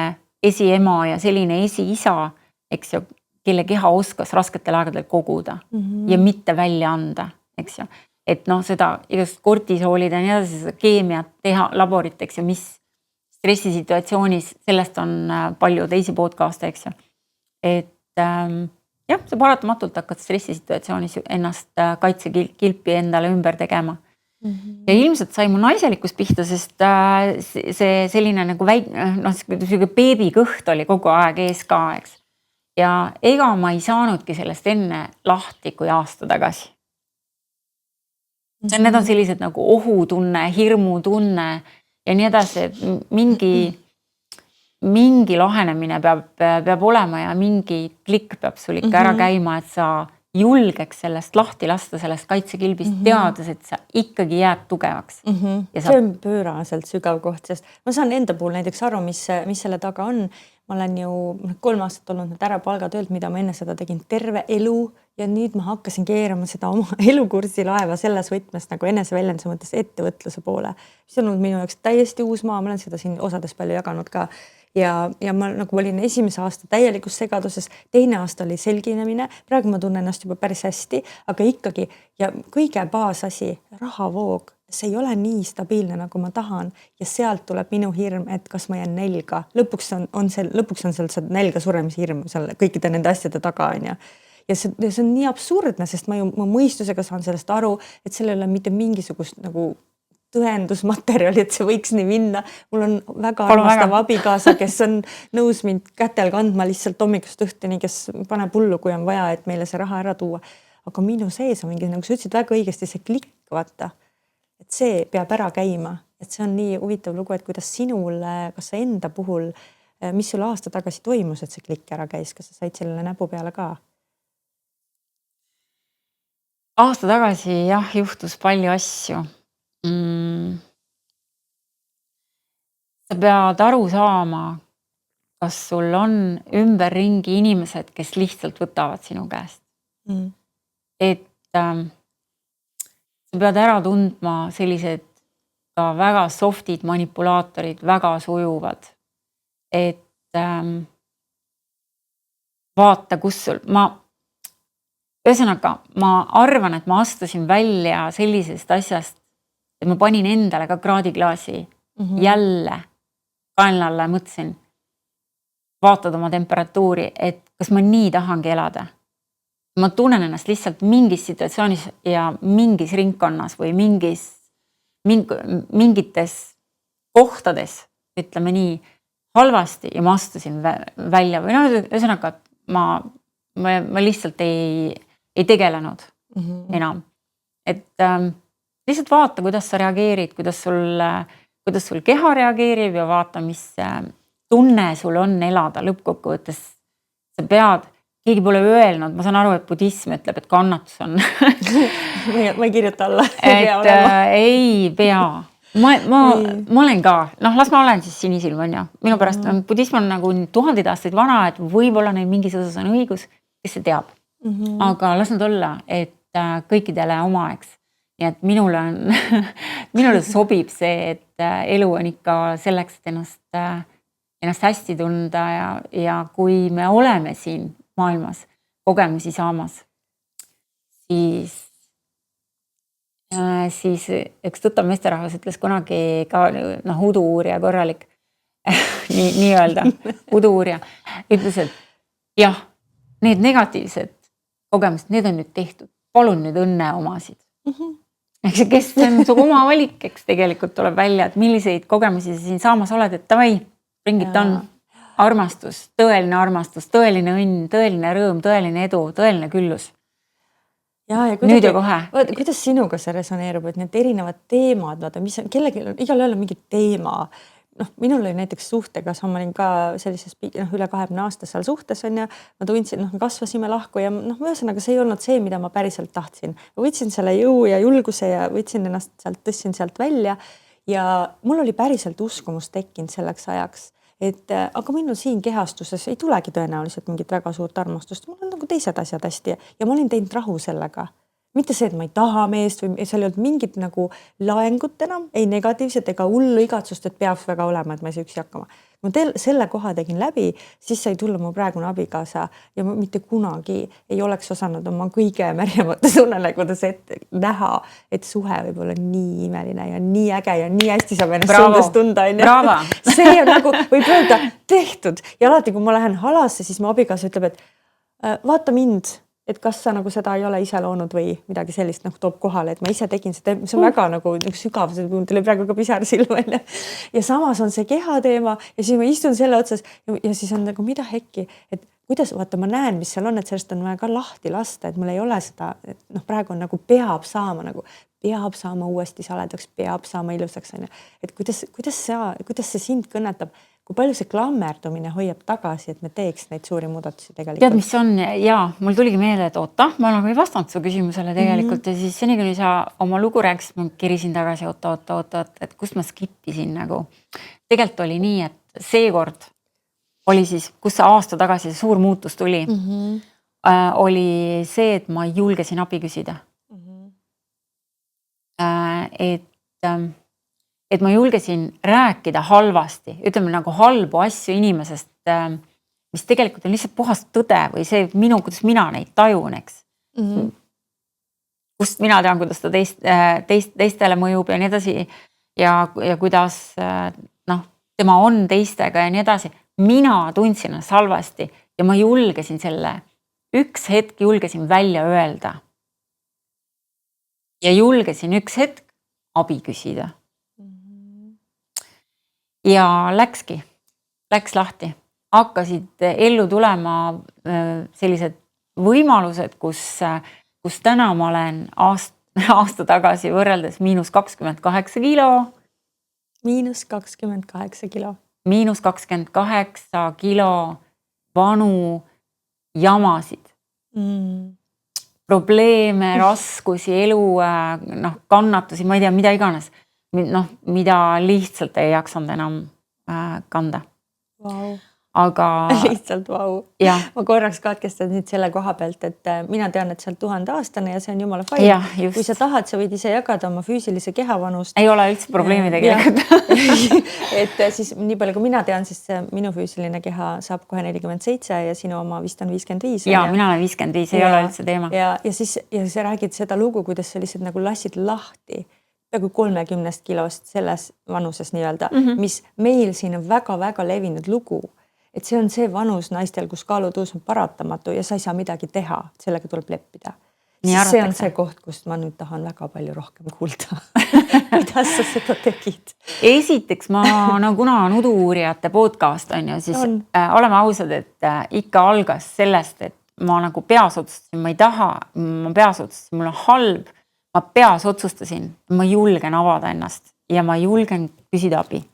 esiema ja selline esiisa, eks ju, kelle keha oskas rasketel aegadel koguda ja mitte välja anda, eks ju. Et seda igast kortisoolid ja nii edasi, seda keemiat teha laborit, eks ju, mis stressisituatsioonis, sellest on palju teisi podcaste, eks ju. Et jah, sa paratamatult hakkad stressisituatsioonis ennast kaitsekilpi endale ümber tegema. Ja ilmselt sai mu naiselikkus pihta, sest see selline nagu selline beebi kõht oli kogu aeg ees ka, eks. Ja ega ma ei saanudki sellest enne lahti kui aasta tagasi. Need on sellised nagu ohutunne, hirmutunne ja nii edasi, et mingi lahenemine peab olema ja mingi klikk peab sul ikka ära käima, et sa julgeks sellest lahti lasta, sellest kaitsekilbist teades, et sa ikkagi jääd tugevaks. See on pööraselt sügav koht, sest ma saan enda puhul näiteks aru, mis selle taga on. Ma olen ju 3 aastat olnud ära palgatöölt, mida ma enne seda tegin terve elu ja nüüd ma hakkasin keerama seda oma elukursi laeva selles võtmes nagu eneseväljenduse mõttes ettevõtluse poole. See on olnud minu jaoks täiesti uus maa, ma olen seda siin osades palju jaganud ka. Ja ma nagu olin esimese aasta täielikus segaduses, teine aasta oli selginemine, praegu ma tunnen ennast juba päris hästi, aga ikkagi ja kõige baasasi, rahavoog, see ei ole nii stabiilne, nagu ma tahan ja sealt tuleb minu hirm, et kas ma jään nälga. Lõpuks on seal nälga suremise hirm kõikide nende asjade taga on ja. Ja see on nii absurdne, sest ma mõistusega saan sellest aru, et sellel ei ole mitte mingisugust nagu tõendusmaterjali, et see võiks nii minna. Mul on väga armastav abikaasa, kes on nõus mind kätel kandma lihtsalt hommikust õhtuni, kes paneb hullu, kui on vaja, et meile see raha ära tuua. Aga minu sees on mingi, nagu sa ütlesid väga õigesti, see klikk, vaata. Et see peab ära käima. Et see on nii huvitav lugu, et kuidas sinul, kas sa enda puhul, mis sul aasta tagasi toimus, et see klikk ära käis, kas sa said sellele näpu peale ka? Aasta tagasi jah, juhtus palju asju. Sa pead aru saama, kas sul on ümberringi inimesed, kes lihtsalt võtavad sinu käest. Et sa pead ära tundma sellised ka väga softid manipulaatorid, väga sujuvad. Et vaata, kus sul... Ühesõnaga, ma arvan, et ma astusin välja sellisest asjast, et ma panin endale ka kraadiklaasi jälle kaenla alla ja mõtlesin, vaatad oma temperatuuri, et kas ma nii tahangi elada. Ma tunnen ennast lihtsalt mingis situatsioonis ja mingis ringkonnas või mingites kohtades, ütleme nii, halvasti ja ma astusin välja. Või ühesõnaga, ma lihtsalt ei tegelenud enam. Et lihtsalt vaata, kuidas sa reageerid, kuidas sul keha reageerib ja vaata, mis tunne sul on elada lõppkokkuvõttes. Sa pead, keegi pole öelnud, ma saan aru, et budism ütleb, et kannatus on. ma ei kirjuta alla. Ei pea. Ma olen ka, las ma olen siis sinisilm on ja. Minu pärast budism on nagu 1000 aastaid vana, et võib-olla neil mingis osas on õigus, kes see teab. Aga las nad olla, et kõikidele omaeks. Nii et minule sobib see, et elu on ikka selleks, et ennast hästi tunda ja kui me oleme siin maailmas kogemusi saamas, siis üks tuttav meesterahvas ütles kunagi ka udu-uurija korralik, nii öelda, udu-uurija, ütles, et jah, need negatiivsed kogemused, need on nüüd tehtud, palun nüüd õnne omasid. kes on su oma valik, eks tegelikult tuleb välja, et milliseid kogemusi sa siin saamas oled, et davai, bring it on. Armastus, tõeline õnn, tõeline rõõm, tõeline edu, tõeline küllus. Nüüd ja kohe. Kuidas sinuga see resoneerub, et need erinevad teemad, vaata, mis on, kellelgi on, igal ühel on mingi teema. Minul oli näiteks suhtega, ma olin ka sellises üle 20 aasta seal suhtes on ja ma tundsin, me kasvasime lahku ja ühesõnaga see ei olnud see, mida ma päriselt tahtsin. Ma võtsin selle jõu ja julguse ja võtsin ennast sealt, tõstsin sealt välja ja mul oli päriselt uskumus tekkinud selleks ajaks, et aga minul siin kehastuses ei tulegi tõenäoliselt mingit väga suurt armastust. Mul on nagu teised asjad hästi ja ma olin teinud rahu sellega. Mitte see, et ma ei taha meest või seal ei olnud mingit nagu laengut enam, ei negatiivset ega hullu igatsust, et peaks väga olema, et ma ei saa üksi hakkama. Kui ma selle koha tegin läbi, siis sai tulla mu praegune abikaasa ja ma mitte kunagi ei oleks osanud oma kõige märjamates unenägudes näha, et suhe võib olla nii imeline ja nii äge ja nii hästi saab ennast sundes tunda. See on nagu, võib öelda, tehtud. Ja alati, kui ma lähen halasse, siis mu abikaasa ütleb, et vaata mind, et kas sa nagu seda ei ole ise loonud või midagi sellist toob kohale, et ma ise tegin seda, see on väga nagu sügav, see tuli praegu ka pisar silma. Ja samas on see keha teema ja siis ma istun selle otsas ja siis on nagu mida hekki, et kuidas, vaata, ma näen, mis seal on, et sellest on vaja ka lahti lasta, et mul ei ole seda, et praegu on nagu peab saama uuesti saledaks, peab saama ilusaks. Et kuidas see sind kõnetab, kui palju see klammerdumine hoiab tagasi, et me teeks neid suuri muudatusi tegelikult? Tead, mis on? Jaa, mul tuligi meele, et oota, ma nagu ei vastanud su küsimusele tegelikult ja siis seni, kui sa oma lugu rääkisid, ma kerisin tagasi, oota, et kust ma skippisin nagu. Tegelikult oli nii, et seekord oli siis, kus see aasta tagasi see suur muutus tuli, oli see, et ma julgesin abi küsida. Et ma julgesin rääkida halvasti, ütleme nagu halbu asju inimesest, mis tegelikult on lihtsalt puhast tõde või see kuidas mina neid tajun, eks. Kust mina tean, kuidas ta teistele mõjub ja nii edasi ja kuidas tema on teistega ja nii edasi. Mina tundsin ennast halvasti ja ma julgesin üks hetk julgesin välja öelda. Ja julgesin üks hetk abi küsida. Ja läks lahti. Hakkasid ellu tulema sellised võimalused, kus täna ma olen aasta tagasi võrreldes -28 kilo. -28 kilo. -28 kilo vanu jamasid. Probleeme, raskusi, elu, kannatusi, ma ei tea, mida iganes. Mida lihtsalt ei jaksanud enam kanda. Wow. Aga lihtsalt vau. Ma korraks katkestan nüüd selle koha pealt, et mina tean, et see on 1000-aastane ja see on jumala fine. Kui sa tahad, sa võid ise jagada oma füüsilise kehavanust. Ei ole üldse probleemi tegelikult. Et siis nii palju, kui mina tean, siis minu füüsiline keha saab kohe 47 ja sinu oma vist on 55. Ja mina olen 55, ei ole üldse teema. Ja sa räägid seda lugu, kuidas sa lihtsalt nagu lassid lahti peaaegu 30 kilost selles vanuses nii-öelda, mis meil siin on väga-väga levinud lugu. Et see on see vanus naistel, kus kaalutõus on paratamatu ja sa ei saa midagi teha, sellega tuleb leppida. See on see koht, kust ma nüüd tahan väga palju rohkem kuulda. Kuidas sa seda tegid? Esiteks ma, kuna on udu-uurijate podcast on ju, siis oleme ausad, et ikka algas sellest, et ma nagu peas otsustasin, ma ei taha, ma peas otsustasin, mul on halb, ma peas otsustasin, ma julgen avada ennast ja ma julgen küsida abi.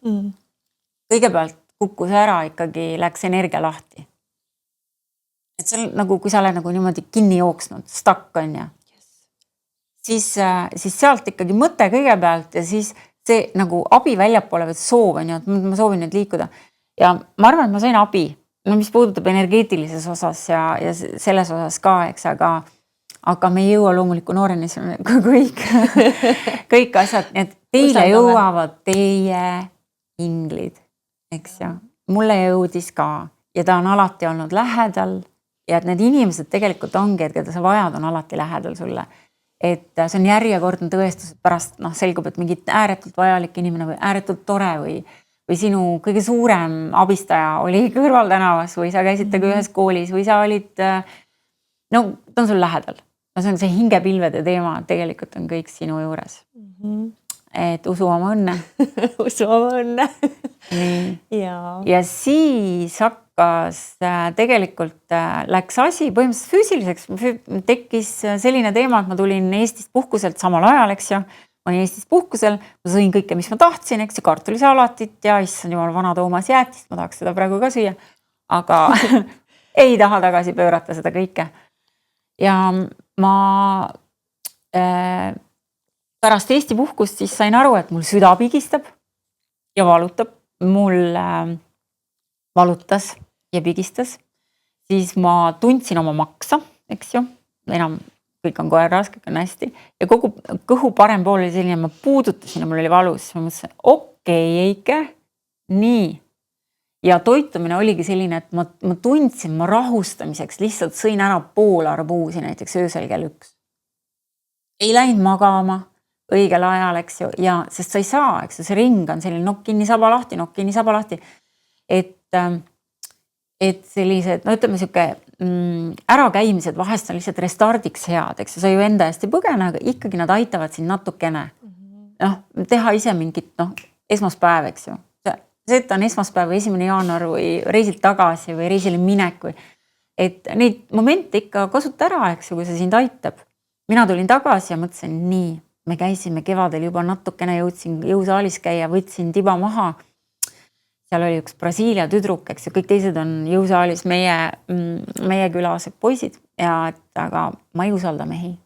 Kõigepealt kukkus ära ikkagi, läks energia lahti. Et see on nagu, kui sa oled nagu niimoodi kinni jooksnud, stuck on ja. Siis sealt ikkagi mõte kõigepealt ja siis see nagu abi väljapoole või soov on ja, et ma soovin nüüd liikuda. Ja ma arvan, et ma sain abi, mis puudutab energeetilises osas ja selles osas ka, eks, aga me ei jõua loomuliku nooreni kõik asjad, et teile jõuavad teie inglid, eks ja. Mulle jõudis ka ja ta on alati olnud lähedal ja et need inimesed tegelikult ongi, et keda sa vajad, on alati lähedal sulle. Et see on järjekordne tõestus, et pärast selgub, et mingit ääretult vajalik inimene või ääretult tore või sinu kõige suurem abistaja oli kõrval tänavas või sa käisid temaga ühes koolis või sa olid, ta on sul lähedal. no see on see hingepilvede teema, tegelikult on kõik sinu juures. Et usu oma õnne. Usu oma õnne. Ja siis hakkas tegelikult läks asi põhimõtteliselt füüsiliseks. Tekkis selline teema, et ma tulin Eestist puhkuselt samal ajal, eks ju. Ma olin Eestis puhkusel, ma sõin kõike, mis ma tahtsin, eks ju, kartulisalatit ja issand jumal vana Toomas jäätist, ma tahaks seda praegu ka süüa. Aga ei taha tagasi pöörata seda kõike. Ja ma pärast Eesti puhkust siis sain aru, et mul süda pigistab ja valutab. Mul valutas ja pigistas. Siis ma tundsin oma maksa, eks ju. Enam kõik on koerras, kõik on hästi. Ja kogu kõhu parem pool oli selline, ma puudutasin ja mul oli valus. Ma mõtlesin, okei, Eike, nii. Ja toitumine oligi selline, et ma tundsin, ma rahustamiseks lihtsalt sõin ära pool arbuusi näiteks öösel kell 1. Ei läinud magama õigel ajal, eks ju, ja sest sa ei saa, eks ju, see ring on selline nokk kinni, saba lahti. Et sellised, no ütleme siuke ärakäimised vahest on lihtsalt restardiks head, eks ju, sa ju enda eest ei põgene, aga ikkagi nad aitavad sind natukene. Teha ise mingit, esmaspäev, eks ju. See, et on esmaspäev 1. jaanuar või reisilt tagasi või reisile minek või, et neid momente ikka kasuta ära, eks ju, kui see sind aitab. Mina tulin tagasi ja mõtlesin, nii, me käisime kevadel juba natukene, jõudsin jõusaalis käia, võtsin tiba maha. Seal oli üks Brasiilia tüdruk, eks ju, kõik teised on jõusaalis meie külased poisid ja aga ma ei usalda mehi.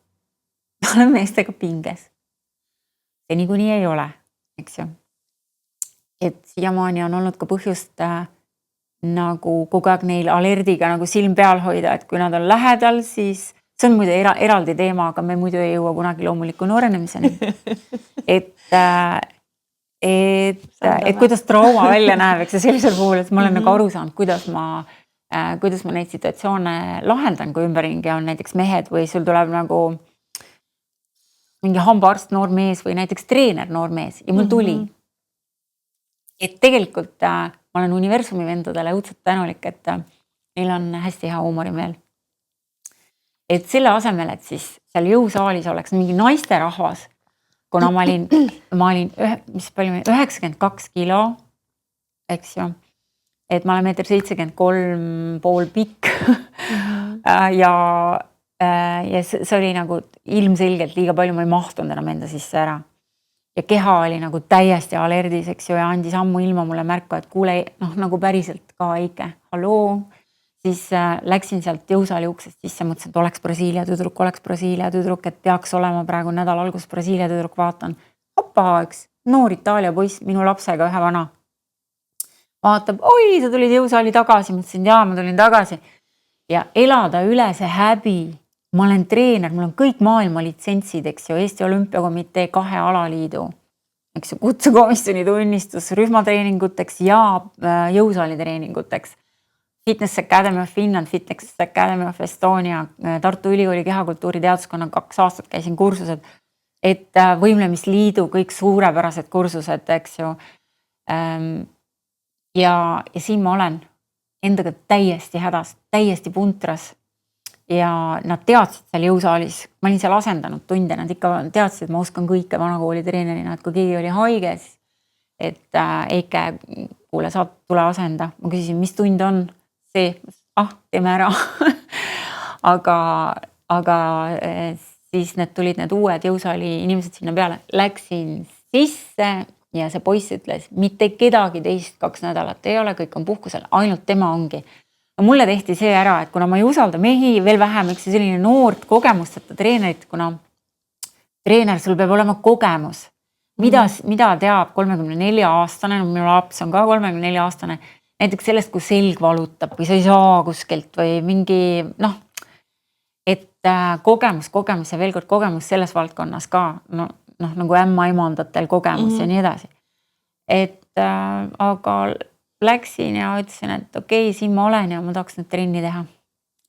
Ma olen meestega pinges. See niikuinii ei ole, eks ju. Et siiamaani on olnud ka põhjust nagu kogu aeg neil alerdiga nagu silm peal hoida, et kui nad on lähedal, siis see on muide eraldi teema, aga me muidu ei jõua kunagi loomuliku noorenemiseni. Et kuidas trauma välja näeb, eks sellisel puhul, et ma olen nagu aru saanud, kuidas ma neid situatsioone lahendan, kui ümberringi on näiteks mehed või sul tuleb nagu mingi hambaarst noor mees või näiteks treener noor mees ja mul tuli. Et tegelikult ma olen universumi vendadele õudselt tänulik, et neil on hästi hea huumorimeel. Et selle asemel, et siis seal jõusaalis oleks mingi naisterahvas, kuna ma olin 92 kilo, eks ju, et ma olen 1,73 pool pikk ja see oli nagu ilmselgelt liiga palju, ma ei mahtunud enam enda sisse ära. Ja keha oli nagu täiesti alerdis, eks ju, ja andis ammu ilma mulle märku, et kuule, nagu päriselt ka Eike, halloo. Siis läksin sealt jõusaali uksest sisse, mõtlesin, et oleks Brasiilia tüdruk, et peaks olema praegu nädal algus Brasiilia tüdruk, vaatan. Hoppa, üks noor Itaalia poiss, minu lapsega ühe vana. Vaatab, oi, sa tulid jõusaali tagasi, mõtlesin, jaa, ma tulin tagasi. Ja elada üle see häbi. Ma olen treener, mul on kõik maailma litsentsid, eks ju, Eesti Olümpiakomitee 2 alaliidu, eks ju, kutsekomisjoni tunnistus rühmatreeninguteks ja jõusaali treeninguteks. Fitness Academy of Finland, Fitness Academy of Estonia, Tartu Ülikooli kehakultuuri teaduskonna 2 aastat käisin kursused, et võimlemisliidu kõik suurepärased kursused, eks ju. Ja siin ma olen endaga täiesti hädas, täiesti puntras. Ja nad teadsid seal jõusaalis, ma olin seal asendanud tunde, nad ikka teadsid, et ma oskan kõike vanakooli treenerina, et kui keegi oli haige, siis, et Eike, kuule, saad tule asenda. Ma küsisin, mis tund on see? Teeme ära. aga siis need tulid need uued jõusaali inimesed sinna peale. Läksin sisse ja see poiss ütles, mitte kedagi teist 2 nädalat ei ole, kõik on puhkusel, ainult tema ongi. Mulle tehti see ära, et kuna ma ei usalda mehi, veel vähem, eks selline noort kogemusteta treenerit, kuna treener, sul peab olema kogemus. Mida teab 34-aastane, minu laps on ka 34-aastane, näiteks sellest, kui selg valutab või sa ei saa kuskilt või mingi, et kogemus ja veel kord kogemus selles valdkonnas ka, nagu ämma-imandatel kogemus ja nii edasi. Et aga läksin ja ütlesin, et okei, siin ma olen ja ma tahaks nüüd trenni teha.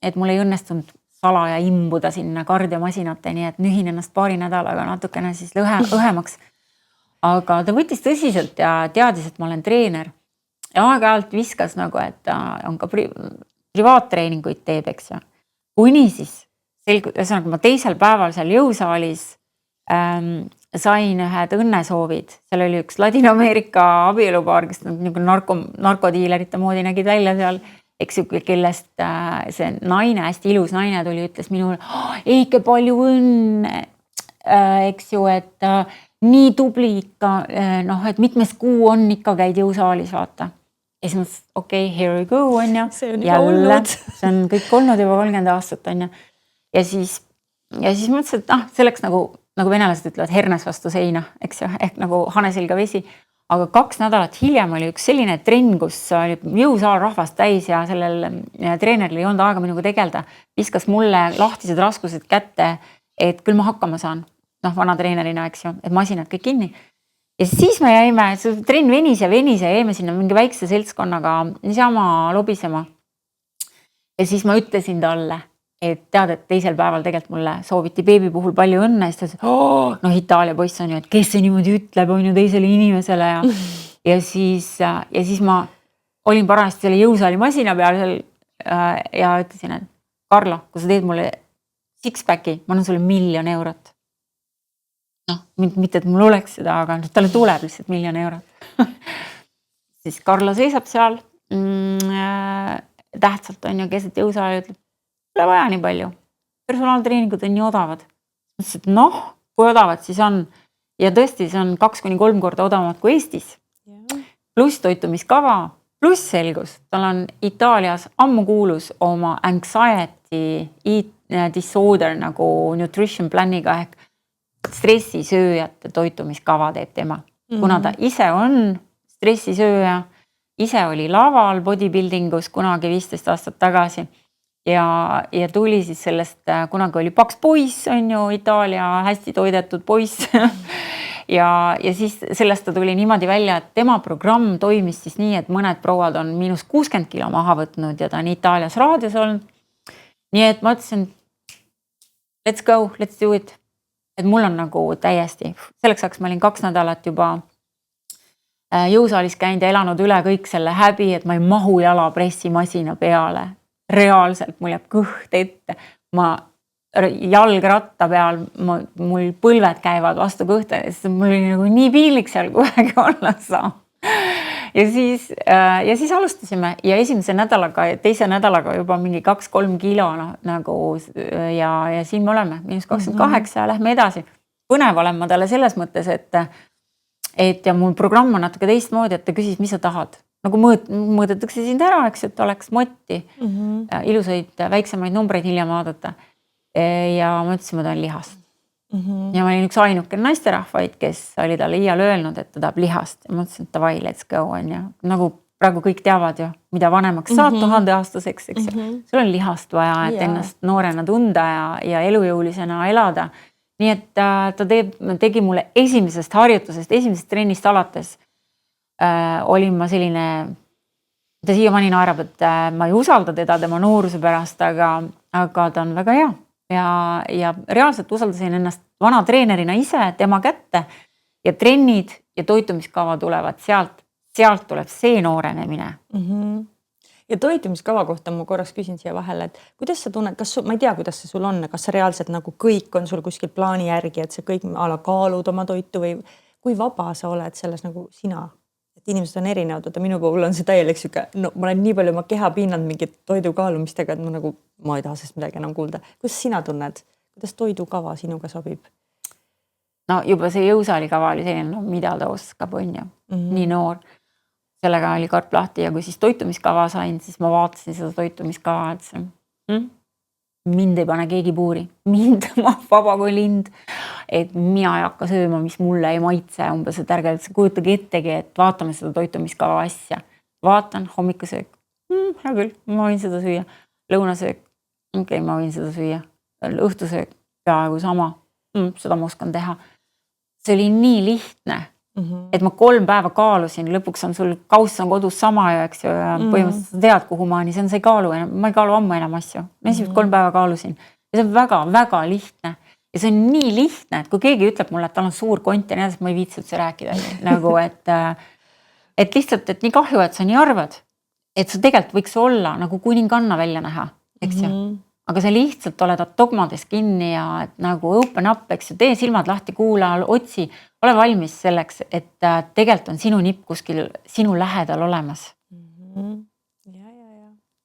Et mul ei õnnestunud salaja imbuda sinna kardiomasinate, nii et nühin ennast 2 nädalaga natukene siis õhemaks. Aga ta võttis tõsiselt ja teadis, et ma olen treener. Ja aeg-ajalt viskas nagu, et ta on ka privaattreeninguid teeb, eks ju. Kuni siis ühesõnaga ma teisel päeval seal jõusaalis sain ühed õnnesoovid. Seal oli üks Ladina-Ameerika abielupaar, kes nagu narkodiilerite moodi nägid välja seal, eks ju, kellest see naine, hästi ilus naine tuli, ütles minule, Eike, palju õnne, eks ju, et nii tubli ikka, et mitmes kuu on ikka käid jõusaalis, vaata. Ja siis mõtlesin, okei, here we go, on ju. See on juba olnud. See on kõik olnud juba 30 aastat, on ju. Ja siis mõtlesin, et selleks nagu venelased ütlevad hernes vastu seina, eks ju, ehk nagu hanesilga vesi. Aga 2 nädalat hiljem oli üks selline trenn, kus oli jõusaal rahvast täis ja sellel treeneril ei olnud aega minuga tegelda. Viskas mulle lahtised raskused kätte, et küll ma hakkama saan. Vana treenerina, eks ju, et masinad kõik kinni. Ja siis me jäime, see trenn venis ja jäime sinna mingi väikse seltskonnaga niisama lobisema. Ja siis ma ütlesin talle, et tead, et teisel päeval tegelikult mulle sooviti beebi puhul palju õnne. Siis ta ütles, Itaalia poiss on ju, et kes see niimoodi ütleb, on ju teisele inimesele. Ja siis ma olin parajasti selle jõusaali masina peal seal ja ütlesin, et Karla, kui sa teed mulle six-packi, ma annan sulle 1 000 000 eurot. Mitte, et mul oleks seda, aga talle tuleb lihtsalt 1 000 000 eurot. Siis Karla seisab seal tähtsalt on ju keset jõusaali ja ütleb, pole vaja nii palju. Personaaltreeningud on nii odavad. Mõtlesin, et kui odavad siis on. Ja tõesti, see on 2-3 korda odavamad kui Eestis. Pluss toitumiskava, pluss selgus. Tal on Itaalias ammu kuulus oma anxiety disorder nagu nutrition planiga ehk stressisööjate toitumiskava teeb tema. Kuna ta ise on stressisööja, ise oli laval bodybuildingus kunagi 15 aastat tagasi ja tuli siis sellest, kunagi oli paks poiss, on ju, Itaalia hästi toidetud poiss ja siis sellest ta tuli niimoodi välja, et tema programm toimis siis nii, et mõned prouad on -60 kilo maha võtnud ja ta on Itaalias raadios olnud. Nii et ma ütlesin, let's go, let's do it. Et mul on nagu täiesti, selleks ajaks ma olin 2 nädalat juba jõusaalis käinud ja elanud üle kõik selle häbi, et ma ei mahu jalapressimasina peale. Reaalselt mul jääb kõht ette. Ma jalgratta peal, mul põlved käivad vastu kõhte, sest mul oli nagu nii piinlik seal kuidagi olla saa. Ja siis alustasime ja esimese nädalaga ja teise nädalaga juba mingi 2-3 kilo nagu ja siin me oleme, -28 ja lähme edasi. Põnev olen ma talle selles mõttes, et ja mul programm on natuke teistmoodi, et ta küsis, mis sa tahad. Nagu mõõdetakse sind ära, eks, et oleks motti, ilusaid väiksemaid numbreid hiljem vaadata. Ja ma ütlesin, ma tahan lihast. Ja ma olin üks ainuke naisterahvaid, kes oli talle iial öelnud, et ta tahab lihast. Ja ma ütlesin, et davai, let's go on ja nagu praegu kõik teavad ju, mida vanemaks saad 1000 aastaseks, eks ju. Sul on lihast vaja, et ennast noorena tunda ja elujõulisena elada. Nii et ta tegi mulle esimesest harjutusest, esimesest trennist alates olin ma selline, ta siiamaani naerab, et ma ei usalda teda tema nooruse pärast, aga ta on väga hea. Ja reaalselt usaldasin ennast vana treenerina ise tema kätte ja trennid ja toitumiskava tulevad sealt tuleb see noorenemine. Ja toitumiskava kohta ma korraks küsin siia vahele, et kuidas sa tunned, ma ei tea, kuidas see sul on, kas reaalselt nagu kõik on sul kuskil plaani järgi, et sa kõik ala kaalud oma toitu või kui vaba sa oled selles nagu sina? Et inimesed on erinevad, et minu puhul on see täielik süke, ma olen nii palju oma keha pinnanud mingit toidukaalumistega, et ma ei taha sest midagi enam kuulda. Kuidas sina tunned? Kuidas toidukava sinuga sobib? No juba see jõusaali kava oli selline, mida ta oskab, on ju, nii noor. Sellega oli karp lahti ja kui siis toitumiskava sain, siis ma vaatasin seda toitumiskava, et mind ei pane keegi puuri. Mind ma vaba kui lind, et mina ei hakka sööma, mis mulle ei maitse umbes, et ärge kujutage ettegi, et vaatame seda toitumiskava asja. Vaatan, hommikusöök. Hea küll, ma võin seda süüa. Lõunasöök. Okei, ma võin seda süüa. Õhtusöök. Peaaegu sama. Seda ma oskan teha. See oli nii lihtne. Et ma 3 päeva kaalusin, lõpuks on sul kauss on kodus sama ja eks põhimõtteliselt sa tead, kuhu maani, see on, sa ei kaalu enam, ma ei kaalu ammu enam asju. Ma esimesed 3 päeva kaalusin ja see on väga, väga lihtne ja see on nii lihtne, et kui keegi ütleb mulle, et tal on suur kont ja nii, et ma ei viitsi üldse rääkida nagu, et lihtsalt, et nii kahju, et sa nii arvad, et sa tegelikult võiks olla nagu kuninganna välja näha, eks ju. aga sa lihtsalt oled dogmades kinni ja et nagu open up, eks ju, tee silmad lahti, kuula, otsi, ole valmis selleks, et tegelikult on sinu nipp kuskil sinu lähedal olemas.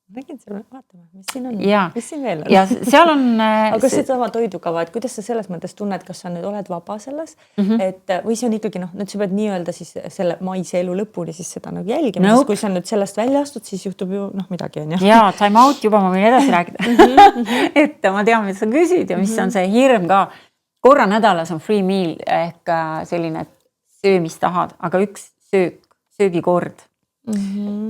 Nägin selle, vaatame, mis siin on, mis siin veel on. Ja seal on... aga see sama toidukava, et kuidas sa selles mõttes tunned, kas sa nüüd oled vaba selles, et või see on ikkagi nüüd sa pead nii-öelda siis selle maise elu lõpuni siis seda nagu jälgima, sest kui sa nüüd sellest välja astud, siis juhtub ju midagi on. Ja time out juba ma võin edasi rääkida. Et ma tean, mis sa küsid ja mis on see hirm ka. Korra nädalas on free meal ehk selline söö, mis tahad, aga üks söögikord.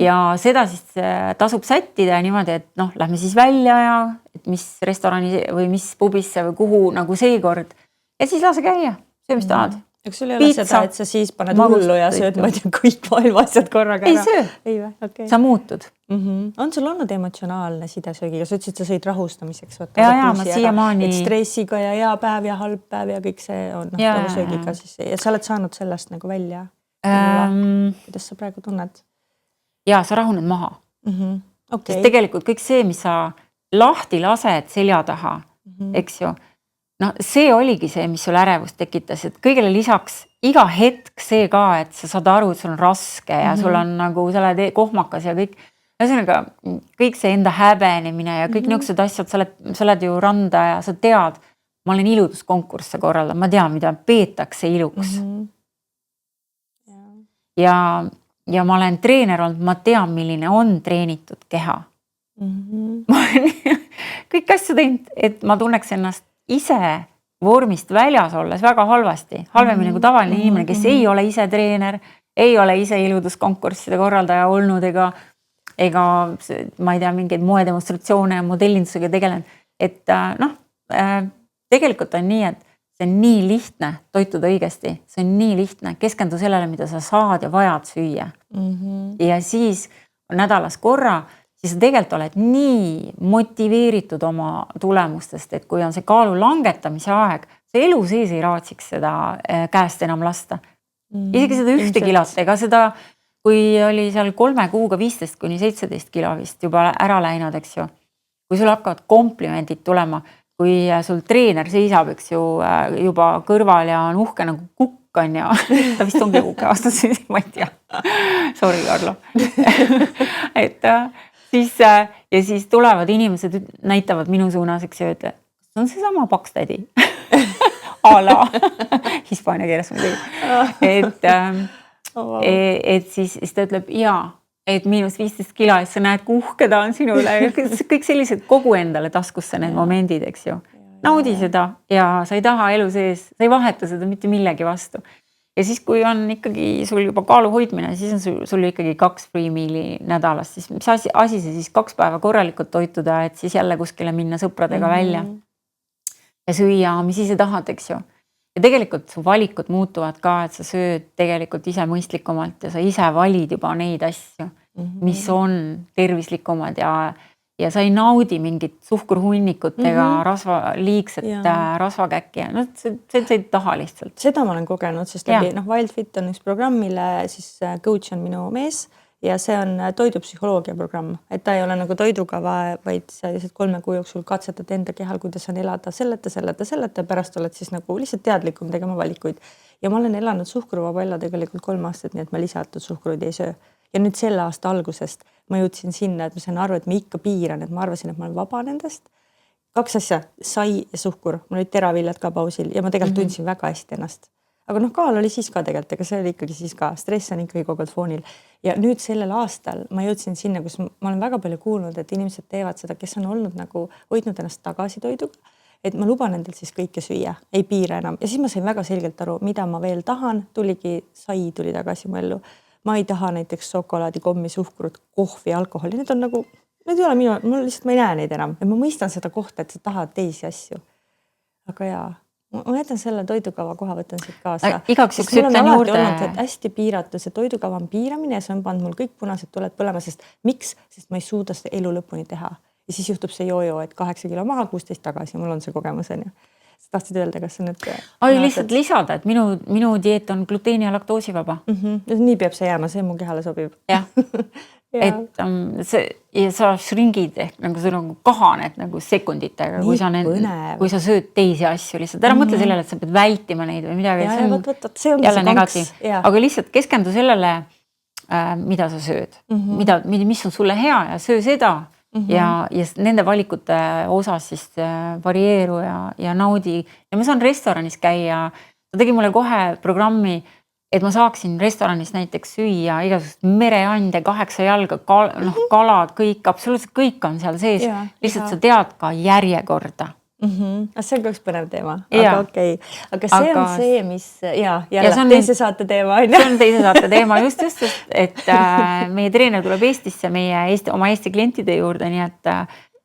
Ja seda siis tasub sättida niimoodi, et lähme siis välja ja et mis restorani või mis pubisse või kuhu nagu seekord. Ja siis lase käia, söö, mis tahad. Eks sul ei ole seda, et sa siis paned hullu ja sööd kõik maailma asjad korraga ära? Ei söö. Ei või? Okay. Sa muutud. On sul olnud emotsionaalne sidesöögiga? Sa ütlesid, sa sõid rahustamiseks. Ja, ma siiamaani... Et stressiga ja hea päev ja halb päev ja kõik see on söögiga siis. Ja sa oled saanud sellest nagu välja. Kuidas sa praegu tunned? Ja sa rahuned maha. Okay. Sest tegelikult kõik see, mis sa lahti lased selja taha, eks ju, see oligi see, mis sul ärevust tekitas, et kõigele lisaks iga hetk see ka, et sa saad aru, et sul on raske ja sul on nagu, sa oled kohmakas ja kõik, ühesõnaga kõik see enda häbenemine ja kõik niisugused asjad, sa oled ju randa ja sa tead, ma olen iluduskonkursse korralda, ma tean, mida peetakse iluks. Ja ma olen treener olnud, ma tean, milline on treenitud keha. Ma olen kõik asju teinud, et ma tunneks ennast ise vormist väljas olles väga halvasti. Halvemini kui tavaline inimene, kes ei ole ise treener, ei ole ise iluduskonkursside korraldaja olnud ega ma ei tea, mingeid moedemonstratsioone ja modellindusega tegelen. Et tegelikult on nii, et see on nii lihtne toituda õigesti. See on nii lihtne. Keskendu sellele, mida sa saad ja vajad süüa. Ja siis nädalas korra, siis sa tegelikult oled nii motiveeritud oma tulemustest, et kui on see kaalu langetamise aeg, see elu sees ei raatsiks seda käest enam lasta. Isegi seda 1 kilot, ega seda, kui oli seal 3 kuuga 15 kuni 17 kilo vist juba ära läinud, eks ju. Kui sul hakkavad komplimendid tulema, kui sul treener seisab, eks ju, juba kõrval ja on uhke nagu kukk on ja ta vist ongi kukk aastas, ma ei tea. Sorry, Karlo. Et siis tulevad inimesed, näitavad minu suunas, eks ju, et see on see sama pakstädi. Ala. Hispaania keeles muidugi. Et siis ta ütleb, et -15 kilo, et sa näed, kui uhke ta on sinule. Kõik sellised kogu endale taskusse need momendid, eks ju. Naudi seda ja sa ei taha elu sees, sa ei vaheta seda mitte millegi vastu. Ja siis, kui on ikkagi sul juba kaalu hoidmine, siis on sul ikkagi 2 free meali nädalas. Siis mis asi see siis 2 päeva korralikult toituda, et siis jälle kuskile minna sõpradega välja ja süüa, mis ise tahad, eks ju. Ja tegelikult su valikud muutuvad ka, et sa sööd tegelikult ise mõistlikumalt ja sa ise valid juba neid asju, mis on tervislikumad ja sa ei naudi mingit suhkurhunnikut ega liigset rasvakäkki. See ei taha lihtsalt. Seda ma olen kogenud, sest WildFit on üks programm, mille siis coach on minu mees ja see on toidupsühholoogia programm. Et ta ei ole nagu toidukava, vaid sa 3 kuu jooksul katsetad enda kehal, kuidas on elada selleta, pärast oled siis nagu lihtsalt teadlikum tegema valikuid. Ja ma olen elanud suhkruvaba elu tegelikult 3 aastat, nii et ma lisatud suhkruid ei söö. Ja nüüd selle aasta algusest ma jõudsin sinna, et ma sain aru, et ma ikka piiran, et ma arvasin, et ma olen vaba nendest. 2 asja, sai ja suhkur. Mul olid teraviljad ka pausil ja ma tegelikult tundsin väga hästi ennast. Aga kaal oli siis ka tegelikult, ega see oli ikkagi siis ka. Stress on ikkagi kogu aeg foonil. Ja nüüd sellel aastal ma jõudsin sinna, kus ma olen väga palju kuulnud, et inimesed teevad seda, kes on olnud nagu hoidnud ennast tagasi toiduga. Et ma luban endal siis kõike süüa, ei piira enam. Ja siis ma sain väga selgelt aru, mida ma veel tahan. Sai tuli tagasi mu ellu. Ma ei taha näiteks šokolaadi, kommi, suhkrut, kohvi, alkoholi. Need on nagu, need ei ole minu, ma ei näe neid enam. Ja ma mõistan seda kohta, et sa tahad teisi asju. Aga ma jätan selle toidukava koha, võtan siit kaasa. Igaks üks ütlen juurde. Et hästi piiratud, see toidukava on piiramine ja see on pannud mul kõik punased tuled põlema, sest miks? Sest ma ei suuda seda elu lõpuni teha. Ja siis juhtub see jojo, et 8 kilo maha, 16 tagasi, mul on see kogemus, on ju. tahtsid öelda, kas sa nüüd... Lihtsalt lisada, et minu dieet on gluteeni ja laktoosivaba. Nii peab see jääma, see mu kehale sobib. Jah, et ja sa shringid ehk nagu sa nagu kahaned nagu sekunditega, kui sa sööd teisi asju lihtsalt. Ära mõtle sellele, et sa pead vältima neid või midagi. See on jälle negatiiv. Aga lihtsalt keskendu sellele, mida sa sööd, mis on sulle hea ja söö seda. Ja nende valikute osas siis varieeru ja naudi. Ja ma saan restoranis käia. Ta tegi mulle kohe programmi, et ma saaksin restoranis näiteks süüa igasugust mereande, 8 jalga, kalad, kõik, absoluutselt kõik on seal sees. Lihtsalt sa tead ka järjekorda. See on ka üks põnev teema, aga okei. Aga see on see, mis jälle teise saate teema. See on teise saate teema, just, et meie treener tuleb Eestisse oma Eesti klientide juurde, nii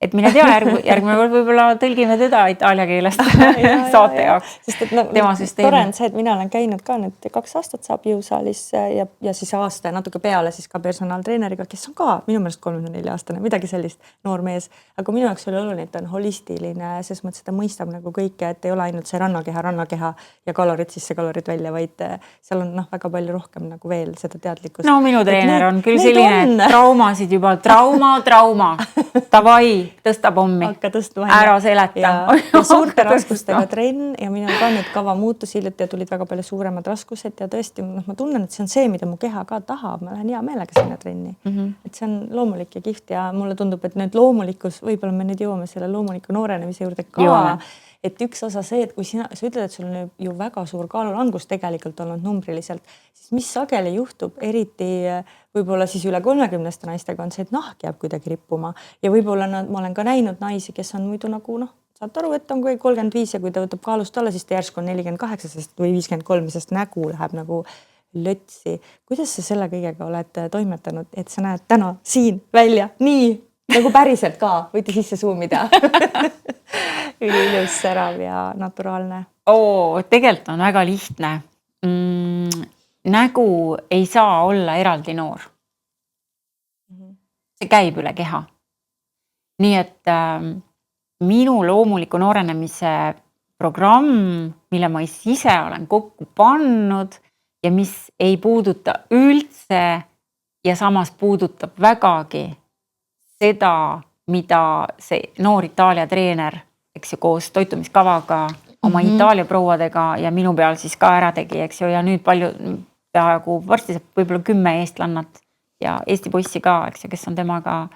et mine tea, järgmine kord võib-olla tõlgime teda itaalia keelest saate jaoks. Sest et tore on see, et mina olen käinud ka nüüd 2 aastat saab jõusaalis ja siis aasta ja natuke peale siis ka personaaltreeneriga, kes on ka minu meelest 34-aastane, midagi sellist noor mees. Aga minu jaoks oli oluline, et ta on holistiline, ses mõttes, et ta mõistab nagu kõike, et ei ole ainult see rannakeha ja kalorid sisse, kalorid välja, vaid seal on väga palju rohkem nagu veel seda teadlikkust. No minu treener on küll selline traumasid juba, trauma, tavai, tõsta pommi, ära seleta. Ja suurte raskustega trenn ja minul ka nüüd kava muutus hiljuti ja tulid väga palju suuremad raskused ja tõesti ma tunnen, et see on see, mida mu keha ka tahab. Ma lähen hea meelega sinna trenni. Et see on loomulik ja kihvt ja mulle tundub, et nüüd loomulikus, võib-olla me nüüd jõuame selle loomuliku noorenemise juurde ka. Et üks osa see, et kui sa ütled, et sul on ju väga suur kaalulangus tegelikult olnud numbriliselt, siis mis sageli juhtub, eriti võib-olla siis üle 30 naistega on see, et nahk jääb kuidagi rippuma. Ja võib-olla ma olen ka näinud naisi, kes on muidu nagu saad aru, et on kui 35 ja kui ta võtab kaalust alla, siis ta järsku on 48 või 53, sest nägu läheb nagu lötsi. Kuidas sa selle kõigega oled toimetanud, et sa näed täna siin välja nii nagu päriselt ka, võite sisse zoomida. Üliilus, särav ja naturaalne. Tegelikult on väga lihtne. Nägu ei saa olla eraldi noor. See käib üle keha. Nii et minu loomuliku noorenemise programm, mille ma ise olen kokku pannud ja mis ei puuduta üldse ja samas puudutab vägagi seda, mida see noor Itaalia treener, eks ju, koos toitumiskavaga oma Itaalia prouadega ja minu peal siis ka ära tegi, eks ju, ja nüüd peaaegu varsti saab võib-olla 10 eestlannat ja Eesti poissi ka, eks ju, kes on temaga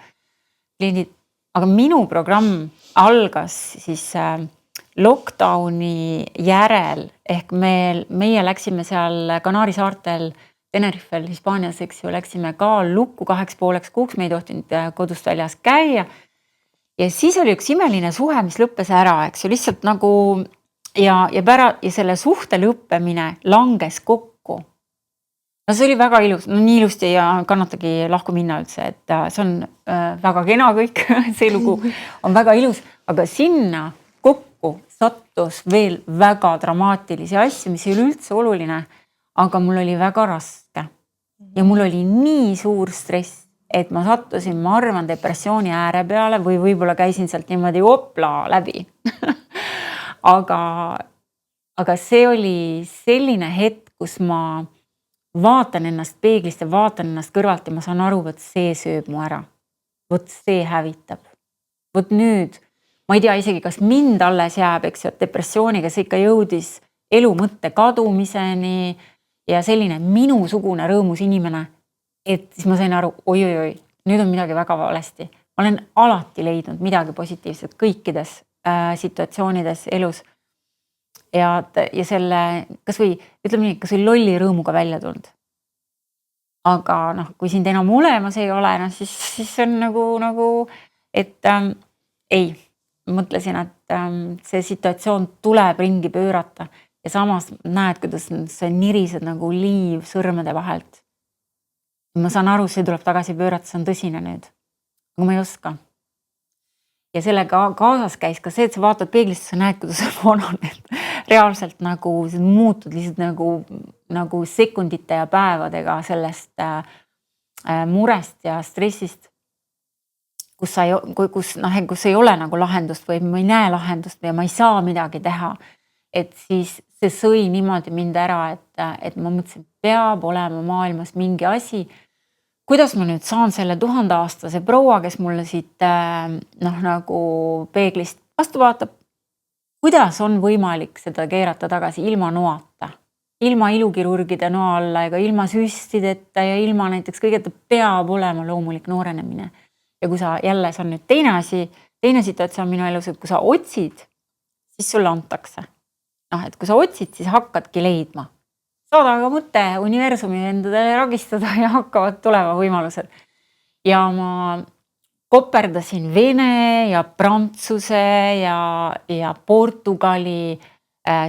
kliendid. Aga minu programm algas siis lockdowni järel ehk meie läksime seal Kanaari saartel Tenerifel, Hispaanias, eks ju, läksime ka lukku 2,5 kuuks, me ei tohtinud kodust väljas käia. Ja siis oli üks imeline suhe, mis lõppes ära, eks ju, lihtsalt nagu ja selle suhte lõppemine langes kokku. No see oli väga ilus, nii ilusti ja kannatagi lahku minna üldse, et see on väga kena kõik, see lugu on väga ilus, aga sinna kokku sattus veel väga dramaatilisi asju, mis ei ole üldse oluline. Aga mul oli väga raske ja mul oli nii suur stress, et ma sattusin, ma arvan, depressiooni ääre peale või võib-olla käisin sealt niimoodi opla läbi. aga see oli selline hetk, kus ma vaatan ennast peeglist ja vaatan ennast kõrvalt ja ma saan aru, võt see sööb mu ära. Võt see hävitab. Võt nüüd, ma ei tea isegi, kas mind alles jääb, eks ju, et depressiooniga see ikka jõudis elu mõtte kadumiseni ja selline minusugune rõõmus inimene, et siis ma sain aru, oi, nüüd on midagi väga valesti. Ma olen alati leidnud midagi positiivset kõikides situatsioonides elus. Ja selle, kas või lolli rõõmuga välja tulnud. Aga kui sind enam olemas ei ole, siis on nagu et ei, mõtlesin, et see situatsioon tuleb ringi pöörata. Ja samas näed, kuidas see nirised nagu liiv sõrmede vahelt. Ma saan aru, see tuleb tagasi pöörata, see on tõsine nüüd. Aga ma ei oska. Ja sellega kaasas käis ka see, et sa vaatad peeglist, sa näed, kuidas sa vananed. Reaalselt nagu muutud lihtsalt nagu sekundite ja päevadega sellest murest ja stressist, kus ei ole nagu lahendust või ma ei näe lahendust või ma ei saa midagi teha. et siis see sõi niimoodi mind ära, et ma mõtlesin, et peab olema maailmas mingi asi, kuidas ma nüüd saan selle 1000-aastase proua, kes mulle siit nagu peeglist vastu vaatab, kuidas on võimalik seda keerata tagasi ilma noata, ilma ilukirurgide noa alla ega ilma süstideta ja ilma näiteks kõigeta peab olema loomulik noorenemine. Ja kui sa jälle, see on nüüd teine situatsioon minu elus, et kui sa otsid, siis sulle antakse. Et kui sa otsid, siis hakkadki leidma. Saada aga mõte universumi endadele ragistada ja hakkavad tulema võimalused. Ja ma koperdasin Vene ja Prantsuse ja Portugali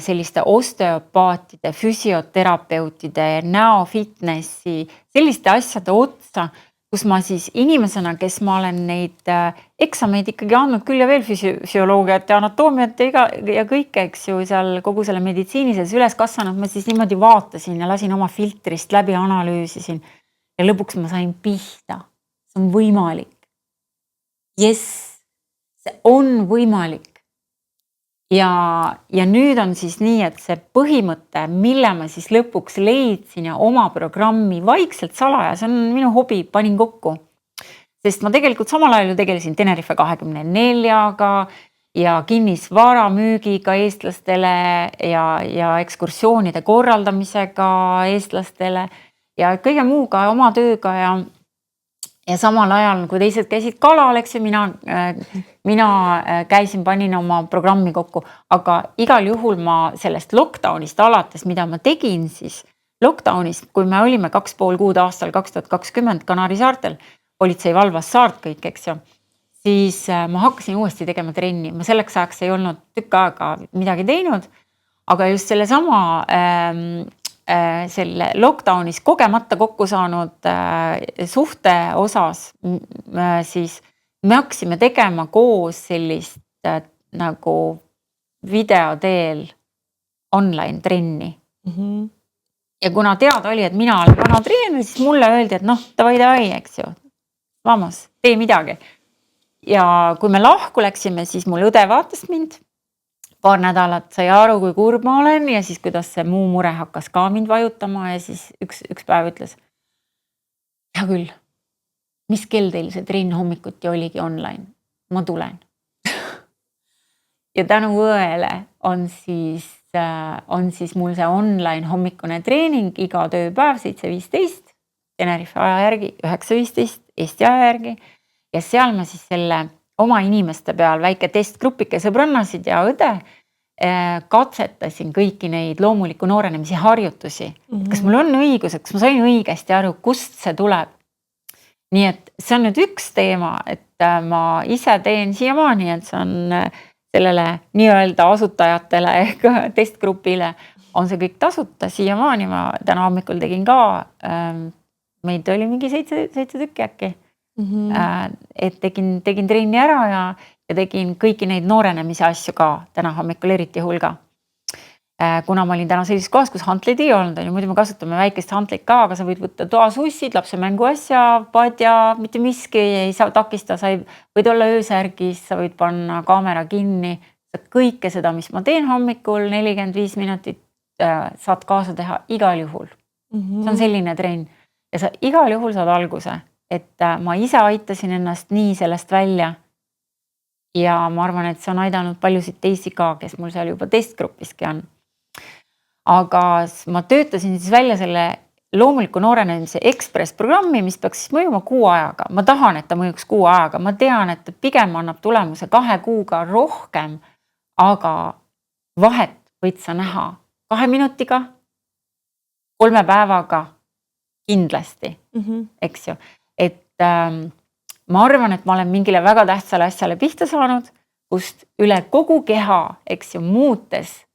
selliste osteopaatide, füsioterapeutide, näofitnessi, selliste asjade otsa, kus ma siis inimesena, kes ma olen neid eksameid ikkagi andnud küll ja veel füsioloogiat ja anatoomiat ja kõike, eks ju, seal kogu selle meditsiinises üles kasvanud, ma siis niimoodi vaatasin ja lasin oma filtrist läbi, analüüsisin ja lõpuks ma sain pihta. See on võimalik. Yes, see on võimalik. Ja nüüd on siis nii, et see põhimõte, mille ma siis lõpuks leidsin ja oma programmi vaikselt salaja, see on minu hobi, panin kokku. Sest ma tegelikult samal ajal tegelesin Tenerife 24-ga ja kinnisvara müügiga eestlastele ja ekskursioonide korraldamisega eestlastele ja kõige muuga oma tööga ja samal ajal, kui teised käisid kalal, eks ju, mina käisin, panin oma programmi kokku, aga igal juhul ma sellest lockdownist alates, mida ma tegin siis lockdownist, kui me olime 2,5 kuud aastal 2020 Kanari saartel, politsei valvas saart kõik, eks ju, siis ma hakkasin uuesti tegema trenni. Ma selleks ajaks ei olnud tükk aega midagi teinud, aga just selle sama selle lockdownis kogemata kokku saanud suhte osas, siis me hakkasime tegema koos sellist nagu video teel online trenni. Ja kuna teada oli, et mina olen vana treener, siis mulle öeldi, et davai, eks ju, vamos, tee midagi. Ja kui me lahku läksime, siis mul õde vaatas mind. Paar nädalat sai aru, kui kurb ma olen ja siis kuidas see muu mure hakkas ka mind vajutama ja siis üks päev ütles, hea küll, mis kell teil see trenn hommikuti oligi online? Ma tulen. Ja tänu õele on siis mul see online hommikune treening iga tööpäev 7.15, Tenerife aja järgi 9.15, Eesti aja järgi ja seal ma siis selle oma inimeste peal väike testgrupike sõbrannasid ja õde katsetasin kõiki neid loomuliku noorenemise harjutusi. Kas mul on õigus, kas ma sain õigesti aru, kust see tuleb? Nii et see on nüüd üks teema, et ma ise teen siiamaani, et see on sellele nii-öelda asutajatele ehk testgrupile on see kõik tasuta siiamaani. Ma täna hommikul tegin ka, meid oli mingi 7 tükki äkki. Et tegin trenni ära ja tegin kõiki neid noorenemise asju ka täna hommikul eriti hulga. Kuna ma olin täna sellises kohas, kus hantleid ei olnud, muidu me kasutame väikest hantleid ka, aga sa võid võtta toasussid, lapse mängu asja, padja, mitte miski ei saa takista, sa võid olla öösärgis, sa võid panna kaamera kinni, kõike seda, mis ma teen hommikul 45 minutit, saad kaasa teha igal juhul. See on selline trenn ja sa igal juhul saad alguse. Et ma ise aitasin ennast nii sellest välja ja ma arvan, et see on aidanud paljusid teisi ka, kes mul seal juba testgruppiski on. Aga ma töötasin siis välja selle loomuliku noorenemise Express programmi, mis peaks siis mõjuma 6 ajaga. Ma tahan, et ta mõjuks 6 ajaga. Ma tean, et pigem annab tulemuse 2 kuuga rohkem, aga vahet võid sa näha 2 minutiga, 3 päevaga kindlasti, eks ju. Et ma arvan, et ma olen mingile väga tähtsale asjale pihta saanud, kust üle kogu keha, eks ju, muutes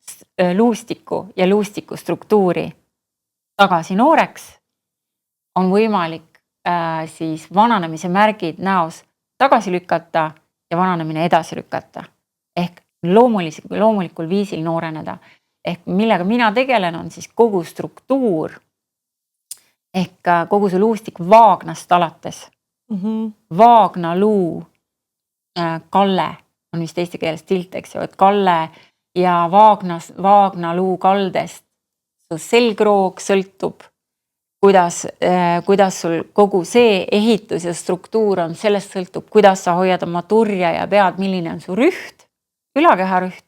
luustiku ja luustiku struktuuri tagasi nooreks, on võimalik siis vananemise märgid näos tagasi lükata ja vananemine edasi lükata. Ehk loomulikul viisil nooreneda. Ehk millega mina tegelen, on siis kogu struktuur, ehk kogu see luustik vaagnast alates. Vaagna luu, kalle on vist eesti keeles tilt, eks ju, et kalle ja vaagnaluu kaldest su selgroog sõltub, kuidas sul kogu see ehitus ja struktuur on, sellest sõltub, kuidas sa hoiad oma turja ja pead, milline on su rüht, ülakeharüht.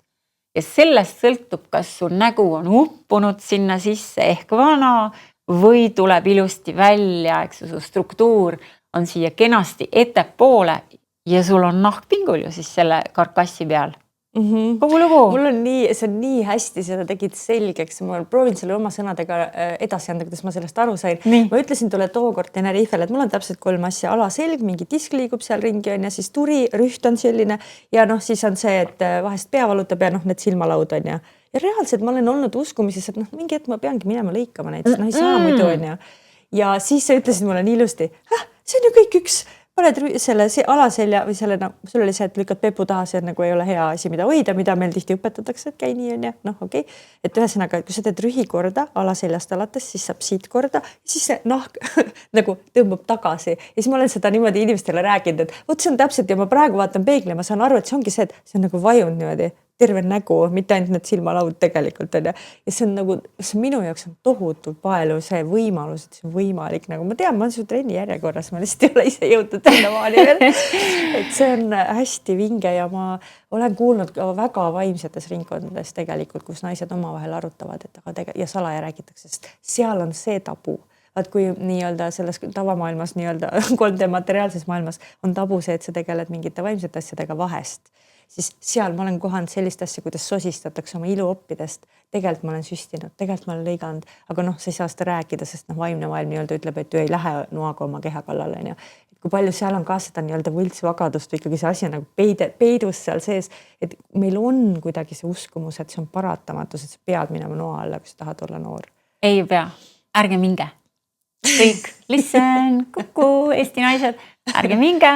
Ja sellest sõltub, kas su nägu on uppunud sinna sisse ehk vana või tuleb ilusti välja, eks su struktuur on siia kenasti ettepoole ja sul on nahkpingul ju siis selle karkassi peal. Kogu lugu. Mul on see on nii hästi, seda tegid selgeks. Ma proovin selle oma sõnadega edasi anda, kuidas ma sellest aru sain. Ma ütlesin tule tookord Tenerifele, et mul on täpselt 3 asja. Alaselg, mingi disk liigub seal ringi on ja siis turi, rüht on selline ja siis on see, et vahest pea valutab ja need silmalaud on ja reaalselt ma olen olnud uskumises, et mingi hetk ma peangi minema lõikama neid, ei saa muidu on ja siis sa ütlesid mulle nii ilusti, see on ju kõik üks. Paned selle alaselja või selle, sul oli see, et lükkad pepu taha, see nagu ei ole hea asi, mida hoida, mida meil tihti õpetatakse, et käi nii on ja okei. Et ühesõnaga, kui sa teed rühi korda alaseljast alates, siis saab siit korda, siis see nahk nagu tõmbab tagasi. Ja siis ma olen seda niimoodi inimestele rääkinud, et võt see on täpselt ja ma praegu vaatan peegli ja ma saan aru, et see ongi see, et see on nagu vajunud niimoodi terve nägu, mitte ainult need silmalaud tegelikult on ja see on nagu, see minu jaoks on tohutult palju see võimalus, et see on võimalik, nagu ma tean, ma olen su trenni järjekorras, ma lihtsalt ei ole ise jõudnud ennamaani veel. Et see on hästi vinge ja ma olen kuulnud ka väga vaimsetes ringkondades tegelikult, kus naised omavahel arutavad, et ja salaja räägitakse, sest seal on see tabu. Vaat kui nii-öelda selles tavamaailmas, nii-öelda 3D materiaalses maailmas on tabu see, et sa tegeled mingite vaimsete asjadega vahest, siis seal ma olen kohanud sellist asja, kuidas sosistatakse oma iluoppidest. Tegelikult ma olen süstinud, tegelikult ma olen lõiganud, aga sa ei saa seda rääkida, sest vaimne maailm nii-öelda ütleb, et ju ei lähe noaga oma keha kallale. Et kui palju seal on ka seda nii-öelda võltsvagadust või ikkagi see asi on nagu peidus seal sees, et meil on kuidagi see uskumus, et see on paratamatus, et sa pead minema noa alla, kui sa tahad olla noor. Ei pea, ärge minge. Kõik, listen, kuku, Eesti naised, ärge minge,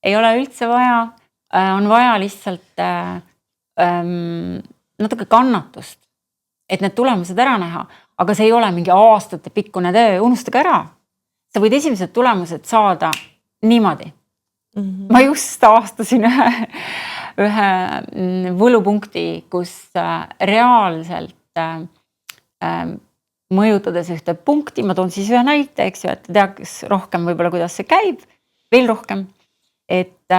ei ole üldse vaja. On vaja lihtsalt natuke kannatust, et need tulemused ära näha, aga see ei ole mingi aastate pikkune töö, unustage ära. Sa võid esimesed tulemused saada niimoodi. Ma just aastasin ühe võlupunkti, kus reaalselt mõjutades ühte punkti, ma toon siis ühe näite, eks ju, et teaks rohkem võib-olla, kuidas see käib, veel rohkem. Et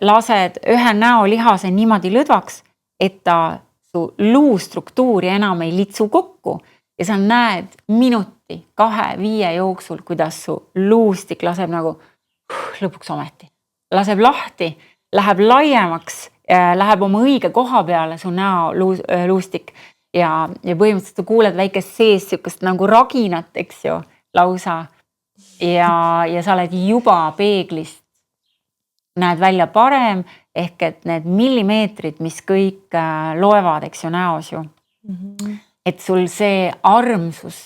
lased ühe näolihase niimoodi lõdvaks, et ta su luustruktuuri enam ei litsu kokku ja sa näed minuti, 2-5 jooksul, kuidas su luustik laseb nagu lõpuks ometi. Laseb lahti, läheb laiemaks, läheb oma õige koha peale su näo luustik ja põhimõtteliselt sa kuuled väikest sees sihukest nagu raginat, eks ju, lausa ja sa oled juba peeglist näed välja parem, ehk et need millimeetrid, mis kõik loevad, eks ju, näos ju. Et sul see armsus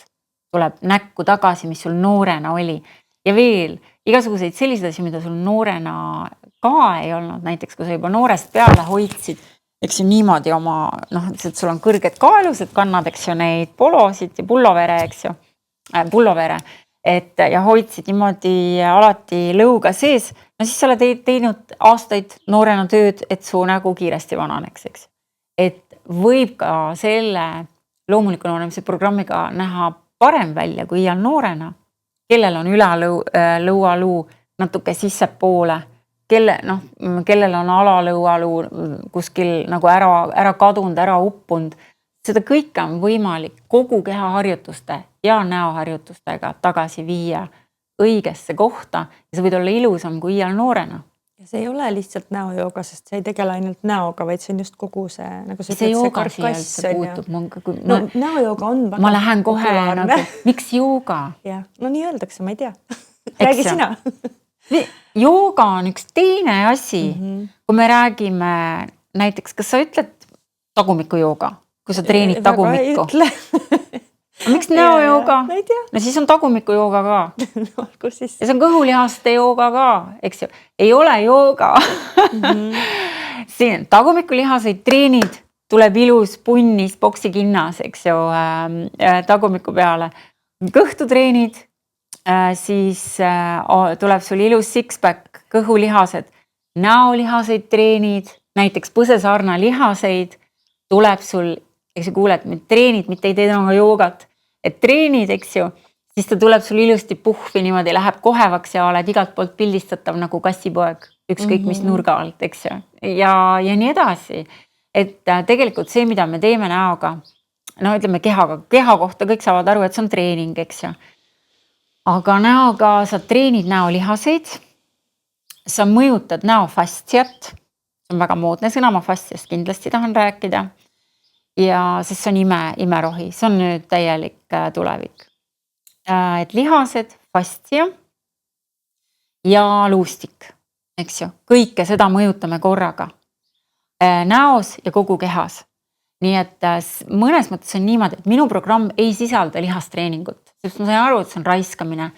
tuleb näkku tagasi, mis sul noorena oli. Ja veel, igasuguseid selliseid asju, mida sul noorena ka ei olnud, näiteks kui sa juba noorest peale hoidsid, eks ju niimoodi oma, et sul on kõrged kaalused, kannad, eks ju, neid polosid ja pullovere, eks ju, pullovere. Ja hoidsid niimoodi alati lõuga sees, siis sa oled teinud aastaid noorena tööd, et su nägu kiiresti vananeks, eks. Et võib ka selle loomuliku nooremise programmiga näha parem välja kui iial noorena, kellel on ülalõualuu natuke sissepoole, kellel on alalõualuu kuskil nagu ära kadunud, ära uppunud. Seda kõike on võimalik kogu kehaharjutuste ja näoharjutustega tagasi viia õigesse kohta ja sa võid olla ilusam kui iial noorena. Ja see ei ole lihtsalt näojooga, sest see ei tegele ainult näoga, vaid see on just kogu see, nagu see jooga siia üldse puutub. Näojooga on väga ma lähen kohe nagu, miks jooga? Ja, nii öeldakse, ma ei tea. Räägi sina. Jooga on üks teine asi, kui me räägime näiteks, kas sa ütled tagumiku jooga? Kui sa treenid tagumikku. Miks näojooga? No siis on tagumiku jooga ka. Ja see on kõhulihaste jooga ka, eks ju. Ei ole jooga. Siin tagumikulihaseid treenid, tuleb ilus punnis, boksikinnas, eks ju, tagumiku peale. Kõhtu treenid, siis tuleb sul ilus six-pack, kõhulihased, näolihaseid treenid, näiteks põsesarna lihaseid, tuleb sul, eks sa kuuled, treenid, mitte ei tee temaga joogat, et treenid, eks ju, siis ta tuleb sul ilusti puhvi niimoodi, läheb kohevaks ja oled igalt poolt pildistatav nagu kassipoeg, ükskõik mis nurga alt, eks ju, ja nii edasi. Et tegelikult see, mida me teeme näoga, no ütleme keha kohta kõik saavad aru, et see on treening, eks ju. Aga näoga sa treenid näolihaseid, sa mõjutad näofastsiat, see on väga moodne sõna, ma fastsiast kindlasti tahan rääkida. Ja sest see on imerohi, see on nüüd täielik tulevik. Et lihased, fastsia ja luustik, eks ju, kõike seda mõjutame korraga. Näos ja kogu kehas. Nii et mõnes mõttes on niimoodi, et minu programm ei sisalda lihastreeningut, sest ma sain aru, et see on raiskamine.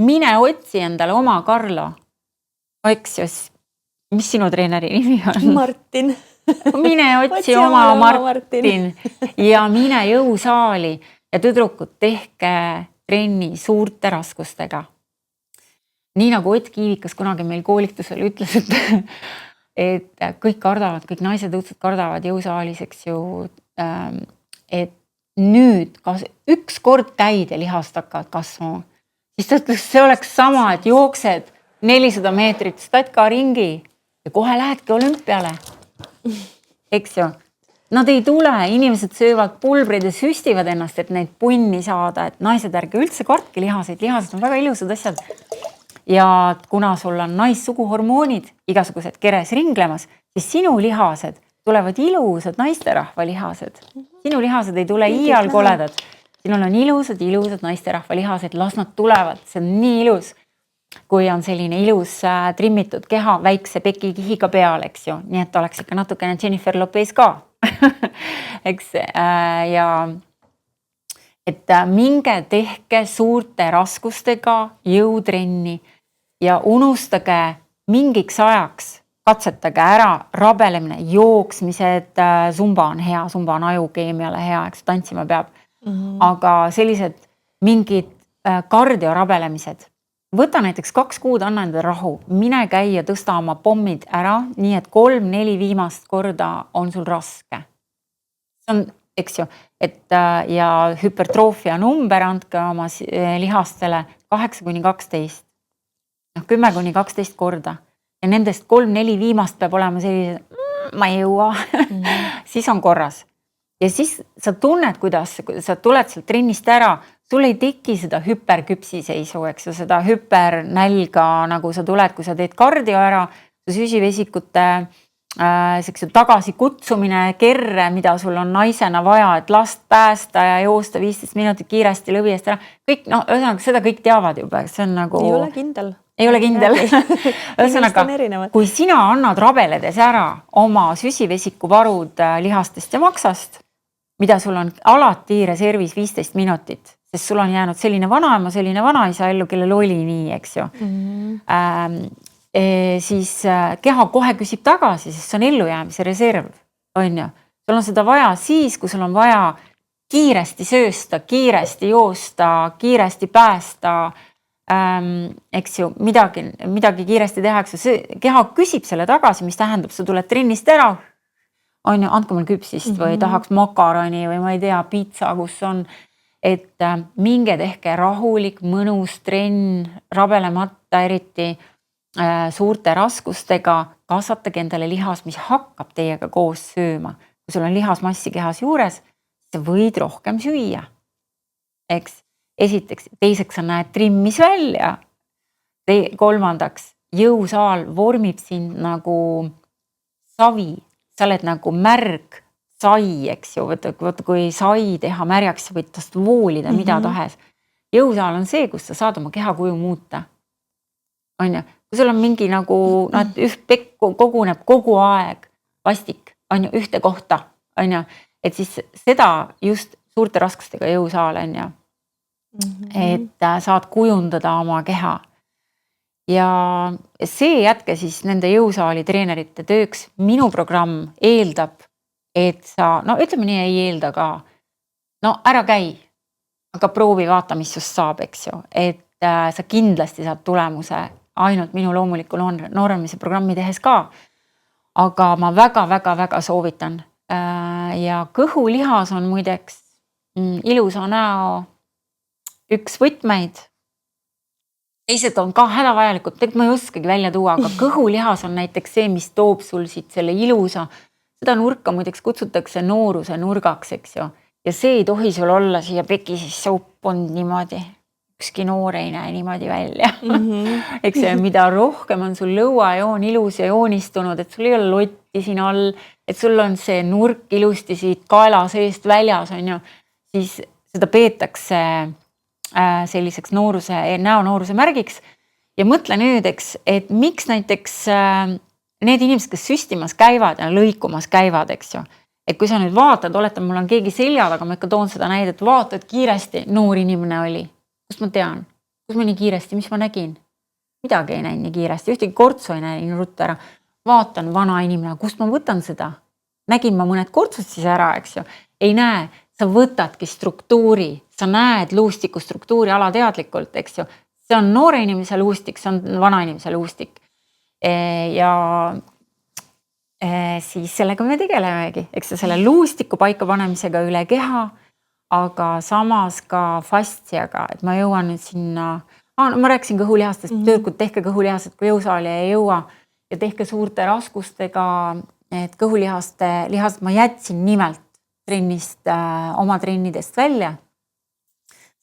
Mine otsi endale oma Karlo. Eks ju, mis sinu treeneri nimi on? Martin. Mine otsi oma Martin ja mine jõusaali ja tüdrukud tehke trenni suurte raskustega. Nii nagu Ott Kiivikas kunagi meil koolitusel ütles, et kõik kardavad, kõik naised õudselt kardavad jõusaalis, eks ju, et nüüd üks kord käid ja lihast hakkavad kasvama. Siis ta ütles, see oleks sama, et jooksed 400 meetrit statka ringi ja kohe lähedki olümpiale. Eks ju, nad ei tule, inimesed söövad pulbrid ja süstivad ennast, et neid punni saada, et naised ärge üldse kartki lihased on väga ilusad asjad. Ja kuna sul on naissuguhormoonid, igasugused keres ringlemas, siis sinu lihased tulevad ilusad naisterahva lihased. Sinu lihased ei tule iial koledad. Sinul on ilusad naisterahva lihased, las nad tulevad, see on nii ilus. Kui on selline ilus trimmitud keha väikse pekikihiga peal, eks ju, nii et oleks ikka natukene Jennifer Lopez ka. Eks, ja et minge tehke suurte raskustega jõutrenni ja unustage mingiks ajaks, katsetage ära rabelemine, jooksmised, zumba on hea, zumba on ajukeemiale hea, eks tantsima peab. Aga sellised mingid kardiorabelemised. Võta näiteks 2 kuud, anna enda rahu, mine käi ja tõsta oma pommid ära, nii et 3-4 viimast korda on sul raske. See on, eks ju, et ja hüpertroofia number andke oma lihastele 8-12, 10-12 korda. Ja nendest 3-4 viimast peab olema sellised, ma ei jõua, siis on korras. Ja siis sa tunned, kuidas sa tuled sealt trennist ära, sul ei teki seda hüperküpsiseisu, eks ju, seda hüpernälga, nagu sa tuled, kui sa teed kardio ära, süsivesikute tagasi kutsumine, kerre, mida sul on naisena vaja, et last päästa ja joosta 15 minutit kiiresti lõvi eest ära. Kõik, ühesõnaga, seda kõik teavad juba, see on nagu... Ei ole kindel. Ei ole kindel. Ühesõnaga, kui sina annad rabeledes ära oma süsivesikuvarud lihastest ja maksast, mida sul on alati reservis 15 minutit, sest sul on jäänud selline vanaema, selline vanaisa ellu, kellel oli nii, eks ju. Siis keha kohe küsib tagasi, sest see on ellujäämise reserv, on ju. Sul on seda vaja siis, kui sul on vaja kiiresti söösta, kiiresti joosta, kiiresti päästa, eks ju, midagi kiiresti tehakse. Keha küsib selle tagasi, mis tähendab, sa tuled trennist ära, on ju, andke mul küpsist või tahaks makaroni või ma ei tea, pitsa, kus on, et minge tehke rahulik, mõnus trenn, rabelemata eriti suurte raskustega, kasvatage endale lihas, mis hakkab teiega koos sööma. Kui sul on lihasmassi kehas juures, sa võid rohkem süüa. Eks, esiteks, teiseks sa näed trimmis välja. Kolmandaks, jõusaal vormib sind nagu savi. Sa oled nagu märg sai, eks ju, võtta kui sai teha märjaks, sa võid tast voolida mida tahes. Jõusaal on see, kus sa saad oma kehakuju muuta. On ju, kui sul on mingi nagu, üht pekku koguneb kogu aeg vastik, on ju, ühte kohta, on ju, et siis seda just suurte raskustega jõusaal on ju, et saad kujundada oma keha. Ja see jätke siis nende jõusaali treenerite tööks. Minu programm eeldab, et sa, ütleme nii, ei eelda ka. Ära käi, aga proovi vaata, mis just saab, eks ju. Et sa kindlasti saad tulemuse ainult minu loomuliku nooremise programmi tehes ka. Aga ma väga soovitan Ja kõhulihas on muideks ilusa näo üks võtmeid. Teised on ka hädavajalikud, tegelikult ma ei oskagi välja tuua, aga kõhulihas on näiteks see, mis toob sul siit selle ilusa. Seda nurka muideks kutsutakse nooruse nurgaks, eks ju. Ja see ei tohi sul olla siia peki sisse uppunud niimoodi. Ükski noor ei näe niimoodi välja. Eks see, mida rohkem on sul lõuajoon ilus ja joonistunud, et sul ei ole lotti siin all, et sul on see nurk ilusti siit kaela seest väljas, on ju, siis seda peetakse selliseks näonooruse märgiks. Ja mõtle nüüd, eks, et miks näiteks need inimesed, kes süstimas käivad ja lõikumas käivad, eks ju. Et kui sa nüüd vaatad, oletan, mul on keegi seljad, aga ma ikka toon seda näidet, vaatad kiiresti, noor inimene oli. Kust ma tean? Kus ma nii kiiresti, mis ma nägin? Midagi ei näinud nii kiiresti, ühtegi kortsu ei näinud nii ruttu ära. Vaatan vana inimene, kust ma võtan seda? Nägin ma mõned kortsud siis ära, eks ju. Ei näe, sa võtadki struktuuri, sa näed luustiku struktuuri alateadlikult, eks ju. See on noore inimese luustik, see on vana inimese luustik. Ja siis sellega me tegelemegi, eks selle luustiku paika panemisega üle keha, aga samas ka fastsiaga, et ma jõuan nüüd sinna, ma rääkisin kõhulihastest, töökud tehke kõhulihased, kui jõusaali ei jõua ja tehke suurte raskustega, et kõhulihased ma jätsin nimelt trennist, oma trennidest välja,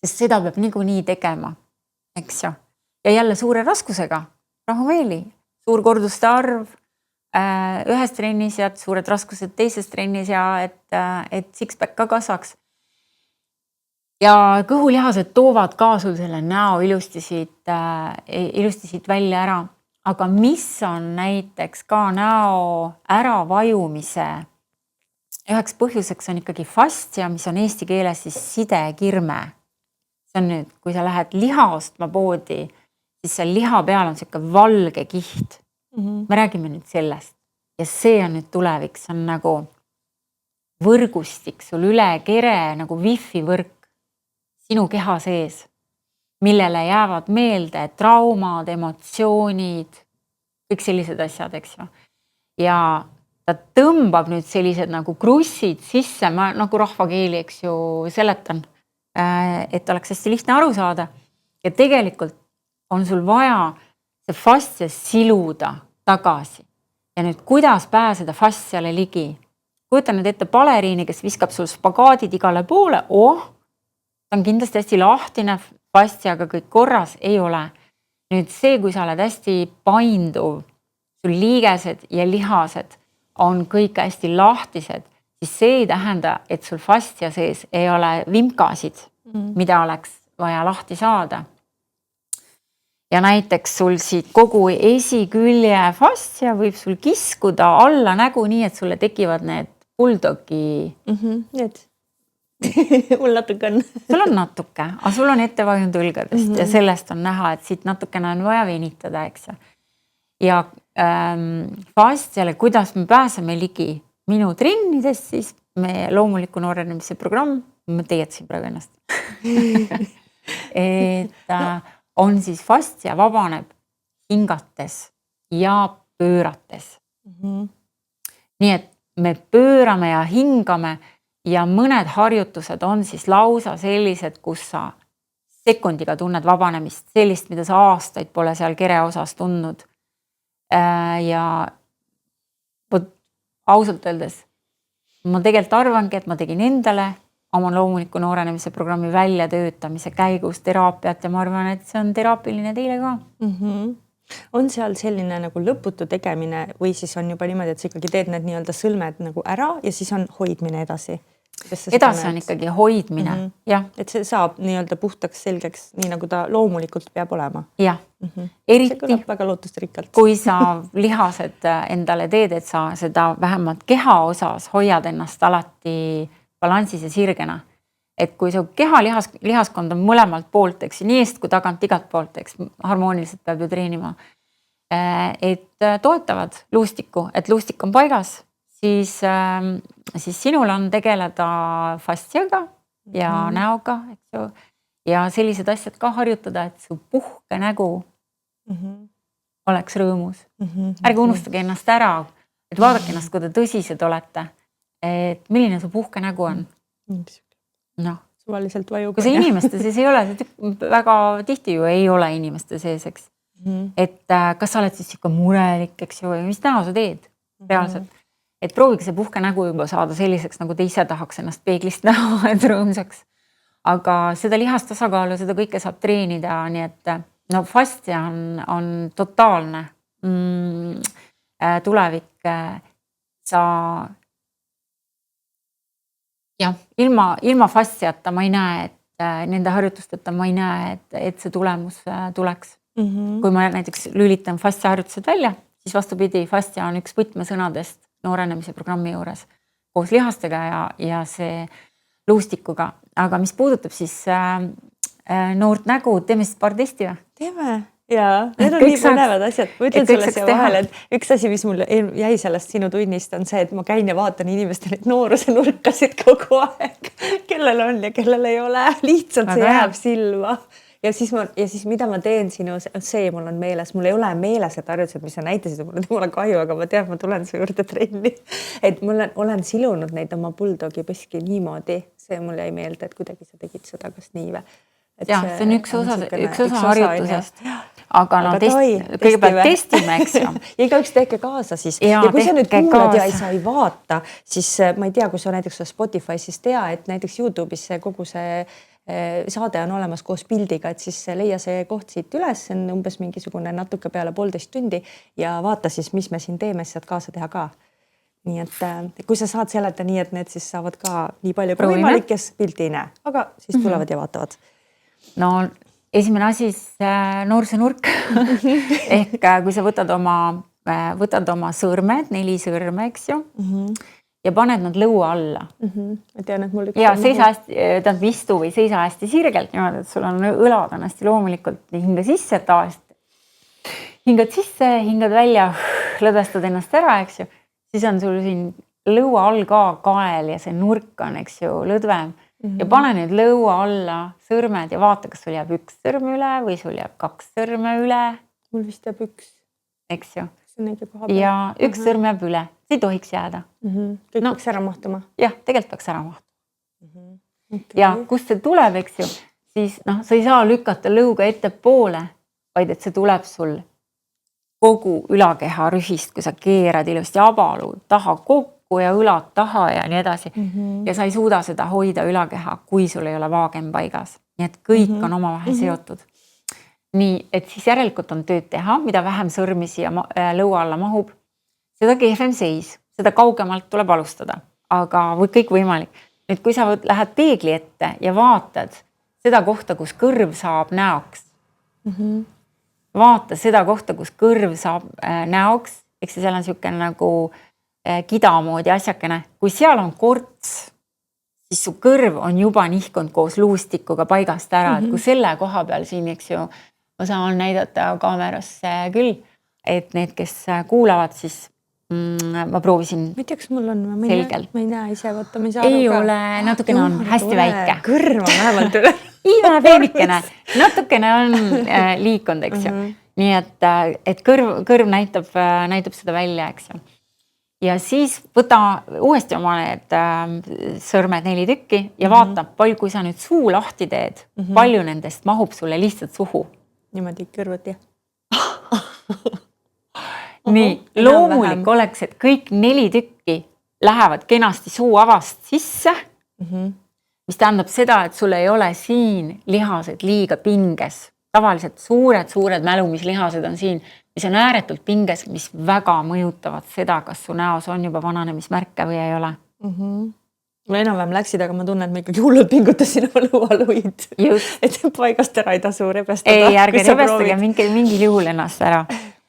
sest seda peab niikuinii tegema, eks ju. Ja jälle suure raskusega, rahumeeli, suur korduste arv, ühes trennis ja suured raskused teises trennis ja et six-pack ka kasvaks. Ja kõhulihased toovad ka sul selle näo ilusti siit välja ära. Aga mis on näiteks ka näo äravajumise üheks põhjuseks on ikkagi fastia, mis on eesti keeles siis sidekirme. See on nüüd, kui sa lähed lihaostma poodi, siis seal liha peal on selline valge kiht. Me räägime nüüd sellest. Ja see on nüüd tulevik, see on nagu võrgustik sul üle kere, nagu wifi võrk sinu keha sees, millele jäävad meelde traumad, emotsioonid, kõik sellised asjad, eks ju. Ja ta tõmbab nüüd sellised nagu krussid sisse, ma nagu rahvakeeli, eks ju, seletan, et oleks hästi lihtne aru saada. Ja tegelikult on sul vaja see fastia siluda tagasi. Ja nüüd, kuidas pääseda fastsiale ligi? Kujuta nüüd ette baleriini, kes viskab sul spagaadid igale poole. Ta on kindlasti hästi lahtine, fastsiaga kõik korras ei ole. Nüüd see, kui sa oled hästi painduv, sul liigesed ja lihased on kõik hästi lahtised, siis see ei tähenda, et sul fastia sees ei ole vimkasid, mida oleks vaja lahti saada. Ja näiteks sul siit kogu esikülje fastia võib sul kiskuda alla nägu nii, et sulle tekivad need bulldogi. Need. Mul natuke on. Sul on natuke, aga sul on ettevajund õlgadest ja sellest on näha, et siit natukene on vaja venitada, eks. Ja fastiale, kuidas me pääseme ligi minu trennidest, siis me loomuliku noorenemise programm, ma teetsin praegu ennast. Et on siis fastia vabaneb hingates ja pöörates. Nii et me pöörame ja hingame ja mõned harjutused on siis lausa sellised, kus sa sekundiga tunned vabanemist, sellist, mida sa aastaid pole seal kere osas tundnud. Ja ausalt öeldes, ma tegelikult arvangi, et ma tegin endale oma loomuliku noorenemise programmi väljatöötamise käigus teraapiat ja ma arvan, et see on teraapiline teile ka. On seal selline nagu lõputu tegemine või siis on juba niimoodi, et sa ikkagi teed need nii-öelda sõlmed nagu ära ja siis on hoidmine edasi? Edasi on ikkagi hoidmine, jah. Et see saab nii-öelda puhtaks selgeks, nii nagu ta loomulikult peab olema. Jah, eriti see kõlab väga lootusturikkalt. Kui sa lihased endale teed, et sa seda vähemalt keha osas hoiad ennast alati balansis ja sirgena. Et kui su keha lihaskond on mõlemalt poolt, eks, nii eest kui tagant igalt poolt, eks, harmooniliselt peab ju treenima, et toetavad luustikku, et luustik on paigas, siis sinul on tegeleda fastsiaga ja näoga, eks ju, ja sellised asjad ka harjutada, et su puhke nägu oleks rõõmus. Ärge unustage ennast ära, et vaadake ennast, kui te tõsised olete. et milline su puhkenägu on. Noh, suvaliselt vajuga. kui see inimeste sees ei ole, väga tihti ju ei ole inimeste sees, eks. Et kas sa oled siis ikka murelik, eks ju, mis näo sa teed reaalselt. Et proovige see puhkenägu juba saada selliseks, nagu te ise tahaks ennast peeglist näha, et rõõmsaks. Aga seda lihastasakaalu, seda kõike saab treenida, nii et no fastia on totaalne tulevik. Sa jah, ilma fastiata ma ei näe, et nende harjutusteta ma ei näe, et see tulemus tuleks. Kui ma näiteks lülitan fastia harjutused välja, siis vastupidi, fastia on üks võtmesõnadest noorenemise programmi juures koos lihastega ja see luustikuga. Aga mis puudutab siis noort nägu, teeme siis paar testi või? Teeme. Jaa, need on nii põnevad asjad. Ma ütlen sulle siia vahele, et üks asi, mis mul jäi sellest sinu tunnist, on see, et ma käin ja vaatan inimestel neid nooruse nurkasid kogu aeg, kellel on ja kellel ei ole. Lihtsalt see jääb silma. Ja siis mida ma teen sinu, see mul on meeles. Mul ei ole meeles, et harjutused, mis sa näitasid, mul on kahju, aga ma tean, ma tulen su juurde trenni. Et olen silunud neid oma bulldogi põski niimoodi. See mul jäi meelde, et kuidagi sa tegid seda kas nii või. Ja, see on üks osa harjutusest. Aga no kõigepealt testime, eks ju. Ja igaüks tehke kaasa siis. Ja kui sa nüüd kuulad ja sa ei vaata, siis ma ei tea, kui sa näiteks Spotify, siis tea, et näiteks YouTube'is kogu see saade on olemas koos pildiga, et siis leia see koht siit üles, see on umbes mingisugune natuke peale 1,5 tundi ja vaata siis, mis me siin teeme, siis saad kaasa teha ka. Nii et kui sa saad seleta nii, et need siis saavad ka nii palju kui võimalik, kes pildi ei näe, aga siis tulevad ja vaatavad. No esimene asi noorsõnurk ehk kui sa võtad oma sõrmed, 4 sõrme, eks ju, ja paned nad lõua alla. Ma tean, et mul ja seisa hästi, istu või seisa hästi sirgelt niimoodi, et sul on õlad on hästi loomulikult, hinga sisse tavaliselt. Hingad sisse, hingad välja, lõdvestad ennast ära, eks ju. Siis on sul siin lõua all ka kael ja see nurk on, eks ju, lõdvem. Ja pane nüüd lõua alla sõrmed ja vaata, kas sul jääb 1 sõrm üle või sul jääb 2 sõrme üle. Mul vist jääb 1. Eks ju. Ja 1 sõrm jääb üle. See ei tohiks jääda. Kõik peaks ära mahtuma. Jah, tegelikult peaks ära mahtuma. Ja kust see tuleb, eks ju, siis sa ei saa lükata lõuga ette poole, vaid et see tuleb sul kogu ülakeha rühist, kui sa keerad ilusti abalu taha kokku ja õlad taha ja nii edasi. Ja sa ei suuda seda hoida ülakeha, kui sul ei ole vaagen paigas. Nii et kõik on omavahel seotud. Nii, et siis järelikult on tööd teha, mida vähem sõrmisi ja lõua alla mahub. Seda kehvem seis, seda kaugemalt tuleb alustada, aga kõik võimalik. Nüüd, kui sa lähed peegli ette ja vaatad seda kohta, kus kõrv saab näoks, vaata seda kohta, kus kõrv saab näoks, eks seal on niisugune nagu kidamoodi asjakene. Kui seal on korts, siis su kõrv on juba nihkunud koos luustikuga paigast ära, et kui selle koha peal siin, eks ju, ma saan näidata kaamerasse küll, et need, kes kuulavad, siis ma proovisin ma ei tea, kas mul on, selgelt. Ma ei näe ise, võtta, ma ei saa aru ka. Ei ole, natukene on hästi väike. Kõrv on vähemalt üle. Iivane peenikene, natukene on liikunud, eks ju. Nii et kõrv näitab seda välja, eks ju. Ja siis võta uuesti oma need sõrmed 4 tükki ja vaata, kui sa nüüd suu lahti teed, palju nendest mahub sulle lihtsalt suhu. Niimoodi kõrvuti. Nii, loomulik oleks, et kõik 4 tükki lähevad kenasti suu avast sisse, mis tähendab seda, et sul ei ole siin lihased liiga pinges. Tavaliselt suured mälumislihased on siin, mis on ääretult pinges, mis väga mõjutavad seda, kas su näos on juba vananemismärke või ei ole. Mul enam-vähem läksid, aga ma tunnen, et ma ikkagi hullult pingutasin oma lõualuid. Et paigast ära ei tasu rebestada. Ei, ärge rebestage mingil juhul ennast ära.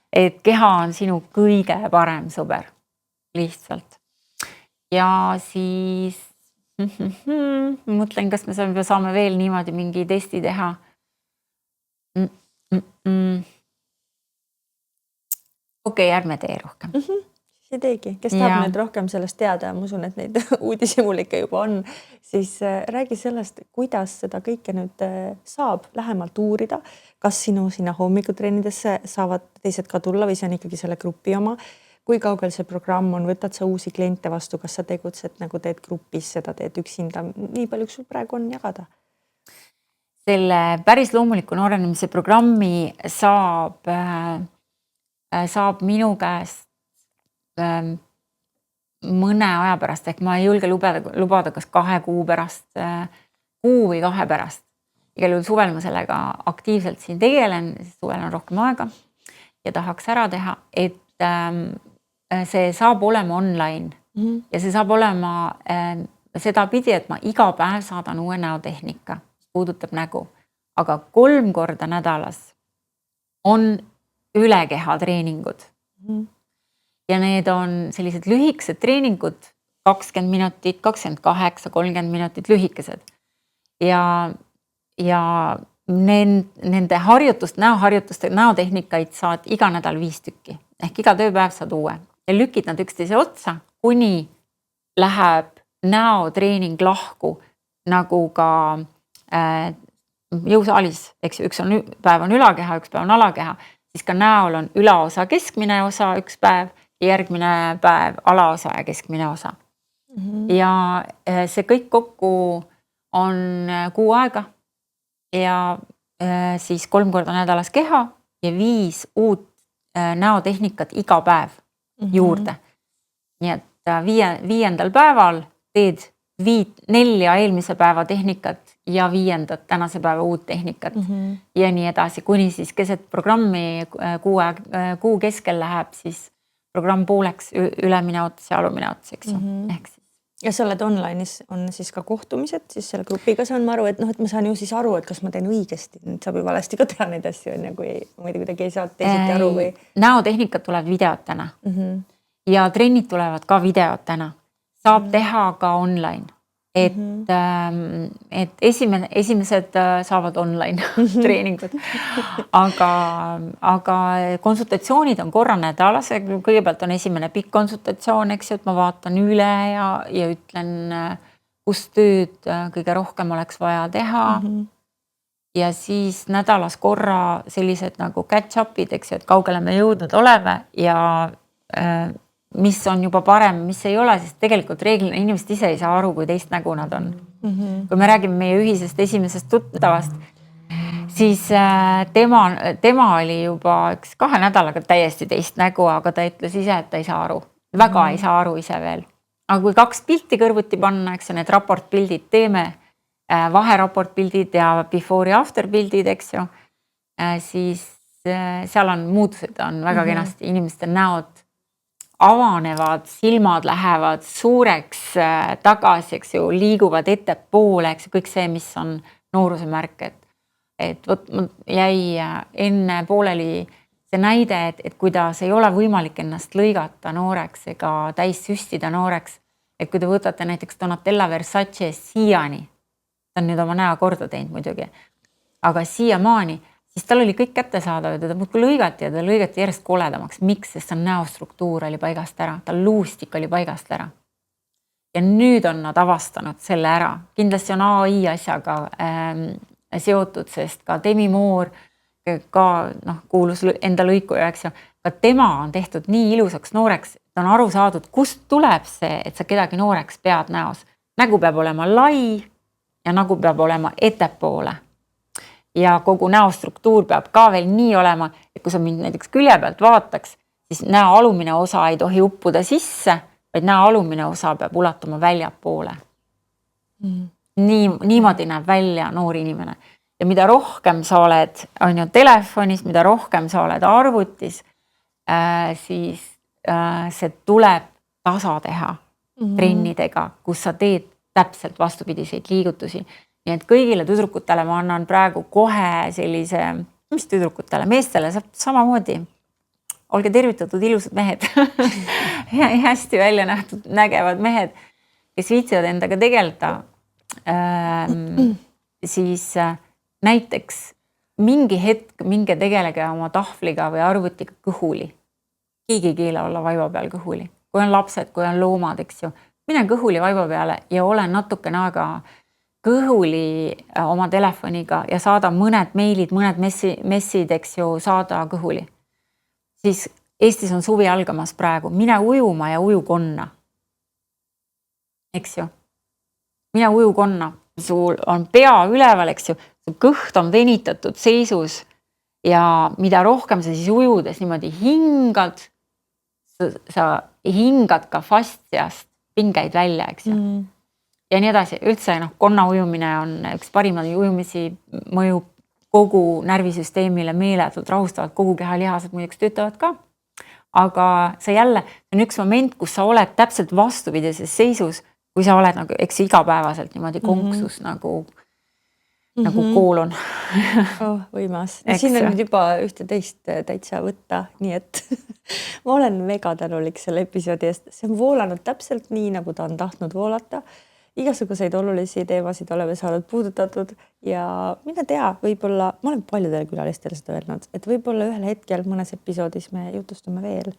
Et keha on sinu kõige parem sõber. Lihtsalt. Ja siis mõtlen, kas me saame veel niimoodi mingi testi teha. Okei, ärme tee rohkem. See teegi. Kes tahab nüüd rohkem sellest teada, ma usun, et neid uudisi mul ikka juba on, siis räägi sellest, kuidas seda kõike nüüd saab lähemalt uurida. Kas sinu sinna hommikutrennidesse saavad teised ka tulla või see on ikkagi selle grupi oma? kui kaugel see programm on, võtad sa uusi kliente vastu, kas sa tegutsed nagu teed grupis, seda teed üksinda, nii palju, kui sul praegu on jagada? Selle päris loomuliku noorenemise programmi saab minu käest mõne aja pärast, ehk ma ei julge lubada kas 2 kuu pärast, kuu või 2 pärast. Igal juhul suvel ma sellega aktiivselt siin tegelen, siis suvel on rohkem aega ja tahaks ära teha, et see saab olema online ja see saab olema sedapidi, et ma iga päev saadan uue näotehnika, mis puudutab nägu, aga 3 korda nädalas on ülekeha treeningud. Ja need on sellised lühikesed treeningud, 20 minutit, 28, 30 minutit lühikesed. Ja nende näoharjutuste, näotehnikaid saad iga nädal 5 tükki. Ehk iga tööpäev saad uue. Ja lükid nad üksteise otsa, kuni läheb näotreening lahku, nagu ka jõusaalis. Eks üks päev on ülakeha, üks päev on alakeha. Siis ka näol on ülaosa, keskmine osa üks päev ja järgmine päev alaosa ja keskmine osa. Ja see kõik kokku on 6 aega ja siis 3 korda nädalas keha ja 5 uut näotehnikat iga päev juurde. Nii et 5. päeval teed 4 eelmise päeva tehnikat ja 5. tänase päeva uut tehnikat ja nii edasi, kuni siis keset programmi kuu keskel läheb siis programm pooleks ülemine ots ja alumine ots, eks ju. Ehk siis. Ja sa oled online'is, on siis ka kohtumised siis selle grupiga, saan ma aru, et et ma saan ju siis aru, et kas ma teen õigesti, nüüd saab ju valesti ka teha neid asju, kui muidu kuidagi ei saa teisiti aru või. Näotehnikad tulevad videod täna ja trennid tulevad ka videod täna. Saab teha ka online, et esimesed saavad online treeningud, aga konsultatsioonid on korra nädalas, kõigepealt on esimene pikk konsultatsioon, eks ju, et ma vaatan üle ja ütlen, kus tööd kõige rohkem oleks vaja teha ja siis nädalas korra sellised nagu catch-up'id, eks ju, et kaugele me jõudnud oleme ja mis on juba parem, mis ei ole, sest tegelikult reeglina inimesed ise ei saa aru, kui teist nägu nad on. Kui me räägime meie ühisest esimesest tuttavast, siis tema oli juba 2 nädalaga täiesti teist nägu, aga ta ütles ise, et ta ei saa aru. Väga ei saa aru ise veel. Aga kui 2 pilti kõrvuti panna, eks ju, need raportpildid teeme, vaheraportpildid ja before ja after pildid, eks ju, siis seal on muutused, on väga kenasti, inimeste näod avanevad, silmad lähevad suureks tagasi, eks ju, liiguvad ettepoole, eks ju, kõik see, mis on nooruse märk, et jäi enne pooleli see näide, et kuidas ei ole võimalik ennast lõigata nooreks ega täis süstida nooreks, et kui te võtate näiteks Donatella Versace siiani, ta on nüüd oma näo korda teinud muidugi, aga siiamaani, siis tal oli kõik kättesaadav ja teda muudkui lõigati ja ta lõigati järjest koledamaks. Miks? Sest on näostruktuur oli paigast ära, tal luustik oli paigast ära. Ja nüüd on nad avastanud selle ära. Kindlasti on AI asjaga seotud, sest ka Demi Moore ka kuulus enda lõikuja, eks ju. Ka tema on tehtud nii ilusaks nooreks, et on aru saadud, kust tuleb see, et sa kedagi nooreks pead näos. Nägu peab olema lai ja nägu peab olema ettepoole. Ja kogu näostruktuur peab ka veel nii olema, et kui sa mind näiteks külje pealt vaataks, siis näo alumine osa ei tohi uppuda sisse, vaid näo alumine osa peab ulatuma väljapoole. Niimoodi näeb välja noor inimene. Ja mida rohkem sa oled on ju telefonis, mida rohkem sa oled arvutis, siis see tuleb tasa teha trennidega, kus sa teed täpselt vastupidiseid liigutusi. Nii et kõigile tüdrukutele ma annan praegu kohe sellise, mis tüdrukutele, meestele saab samamoodi. Olge tervitatud ilusad mehed, hästi välja nägevad mehed, kes viitsivad endaga tegeleda. Siis näiteks mingi hetk minge tegelege oma tahvliga või arvutiga kõhuli. Keegi ei keela olla vaiba peal kõhuli. Kui on lapsed, kui on loomad, eks ju. Mine kõhuli vaiba peale ja ole natukene aega kõhuli oma telefoniga ja saada mõned meilid, mõned messid, eks ju, saada kõhuli. Siis Eestis on suvi algamas praegu, mine ujuma ja ujukonna. Eks ju? Mine ujukonna, sul on pea üleval, eks ju, su kõht on venitatud seisus ja mida rohkem sa siis ujudes niimoodi hingad, sa hingad ka fastsiast pingeid välja, eks ju. Ja nii edasi, üldse konna ujumine on üks parimad ujumisi, mõjub kogu närvisüsteemile meeletult, rahustavad kogu kehalihased, muideks töötavad ka. Aga see jälle on üks moment, kus sa oled täpselt vastupidises seisus, kui sa oled nagu, eks igapäevaselt niimoodi konksus nagu koolon. Võimas. Siin on nüüd juba ühte teist täitsa võtta, nii et ma olen mega tänulik selle episoodi eest. See on voolanud täpselt nii, nagu ta on tahtnud voolata. Igasuguseid olulisi teemasid oleme saanud puudutatud ja mina tea, võib-olla, ma olen paljudele külalistele seda öelnud, et võib-olla ühel hetkel mõnes episoodis me jutustame veel.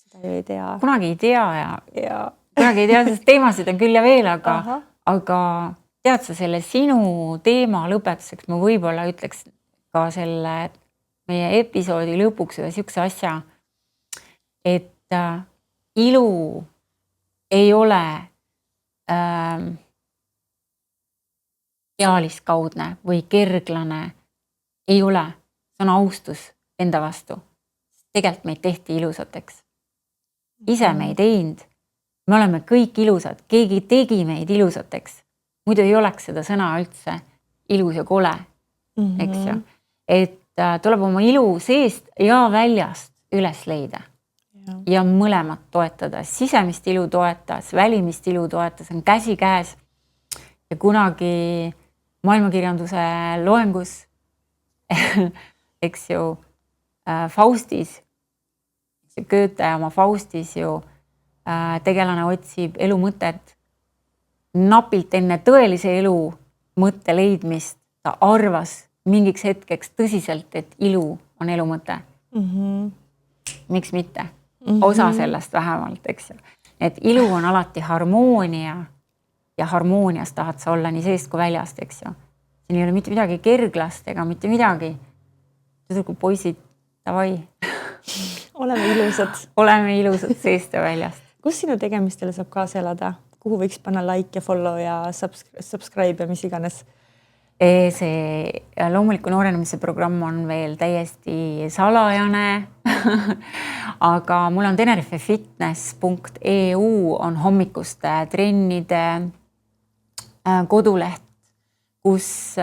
Seda ju ei tea. Kunagi ei tea ja kunagi ei tea, sest teemasid on küll ja veel, aga tead sa selle sinu teema lõpetuseks, ma võib-olla ütleks ka selle meie episoodi lõpuks ühe sihukese asja, et ilu ei ole ealiskaudne või kerglane, ei ole. See on austus enda vastu. Tegelikult meid tehti ilusateks. Ise me ei teinud. Me oleme kõik ilusad. Keegi tegi meid ilusateks. Muidu ei oleks seda sõna üldse ilus ja kole. Eks ju? Et tuleb oma ilu seest ja väljast üles leida. Ja mõlemat toetada, sisemist ilu toetas, välimist ilu toetas, on käsi käes. Ja kunagi maailmakirjanduse loengus, eks ju, Faustis, Goethe oma Faustis ju tegelane otsib elu mõtet. Napilt enne tõelise elu mõtte leidmist ta arvas mingiks hetkeks tõsiselt, et ilu on elu mõte. Miks mitte? Osa sellest vähemalt, eks ju. Et ilu on alati harmoonia ja harmoonias tahad sa olla nii seest kui väljast, eks ju. Siin ei ole mitte midagi kerglast ega mitte midagi. Tüdrukud poisid, davai. Oleme ilusad. Oleme ilusad seest ja väljast. Kus sinu tegemistele saab kaasa elada? Kuhu võiks panna like ja follow ja subscribe ja mis iganes? See loomuliku noorenemise programm on veel täiesti salajane, aga mul on tenerifefitness.eu on hommikuste trennide koduleht, kus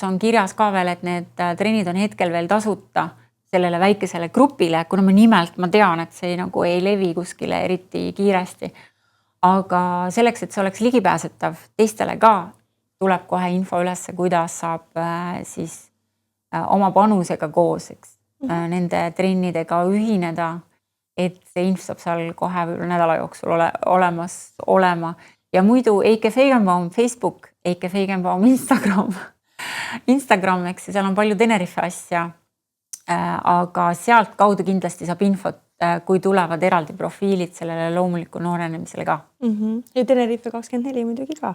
on kirjas ka veel, et need trennid on hetkel veel tasuta sellele väikesele grupile, kuna ma tean, et see nagu ei levi kuskile eriti kiiresti. Aga selleks, et see oleks ligipääsetav teistele ka, tuleb kohe info ülesse, kuidas saab siis oma panusega koos, eks, nende trennidega ühineda, et see info saab seal kohe nädala jooksul olemas olema. Ja muidu Eike Feigenbaum Facebook, Eike Feigenbaum Instagram, eks, seal on palju Tenerife asja, aga sealt kaudu kindlasti saab infot, kui tulevad eraldi profiilid sellele loomuliku noorenemisele ka. Ja Tenerife 24 muidugi ka.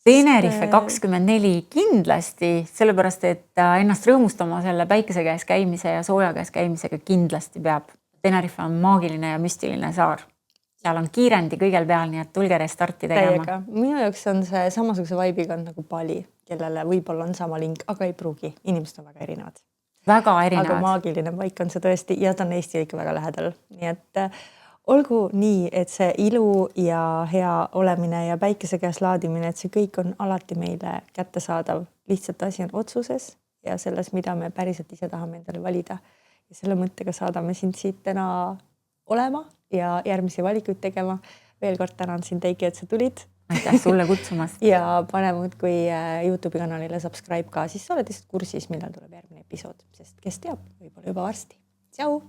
Tenerife 24 kindlasti, sellepärast, et ennast rõõmustama selle päikese käes käimise ja sooja käes käimisega kindlasti peab. Tenerife on maagiline ja müstiline saar. Seal on kiirendi kõigel peal, nii et tulge restarti tegema. Minu jaoks on see samasuguse vaibiga nagu Bali, kellele võib-olla on sama link, aga ei pruugi. Inimesed on väga erinevad. Väga erinevad. Aga maagiline paik on see tõesti ja ta on Eesti ikka väga lähedal. Nii et olgu nii, et see ilu ja hea olemine ja päikese käes laadimine, et see kõik on alati meile kättesaadav. Lihtsalt asi on otsuses ja selles, mida me päriselt ise tahame endale valida. Ja selle mõttega saadame sind siit täna olema ja järgmisi valikuid tegema. Veel kord tänan sind, Eiki, et sa tulid. Aitäh sulle kutsumast. Ja panemud, kui YouTube'i kanalile subscribe ka, siis sa oled lihtsalt kursis, millal tuleb järgmine episood. Sest kes teab, võib-olla juba varsti. Tšau!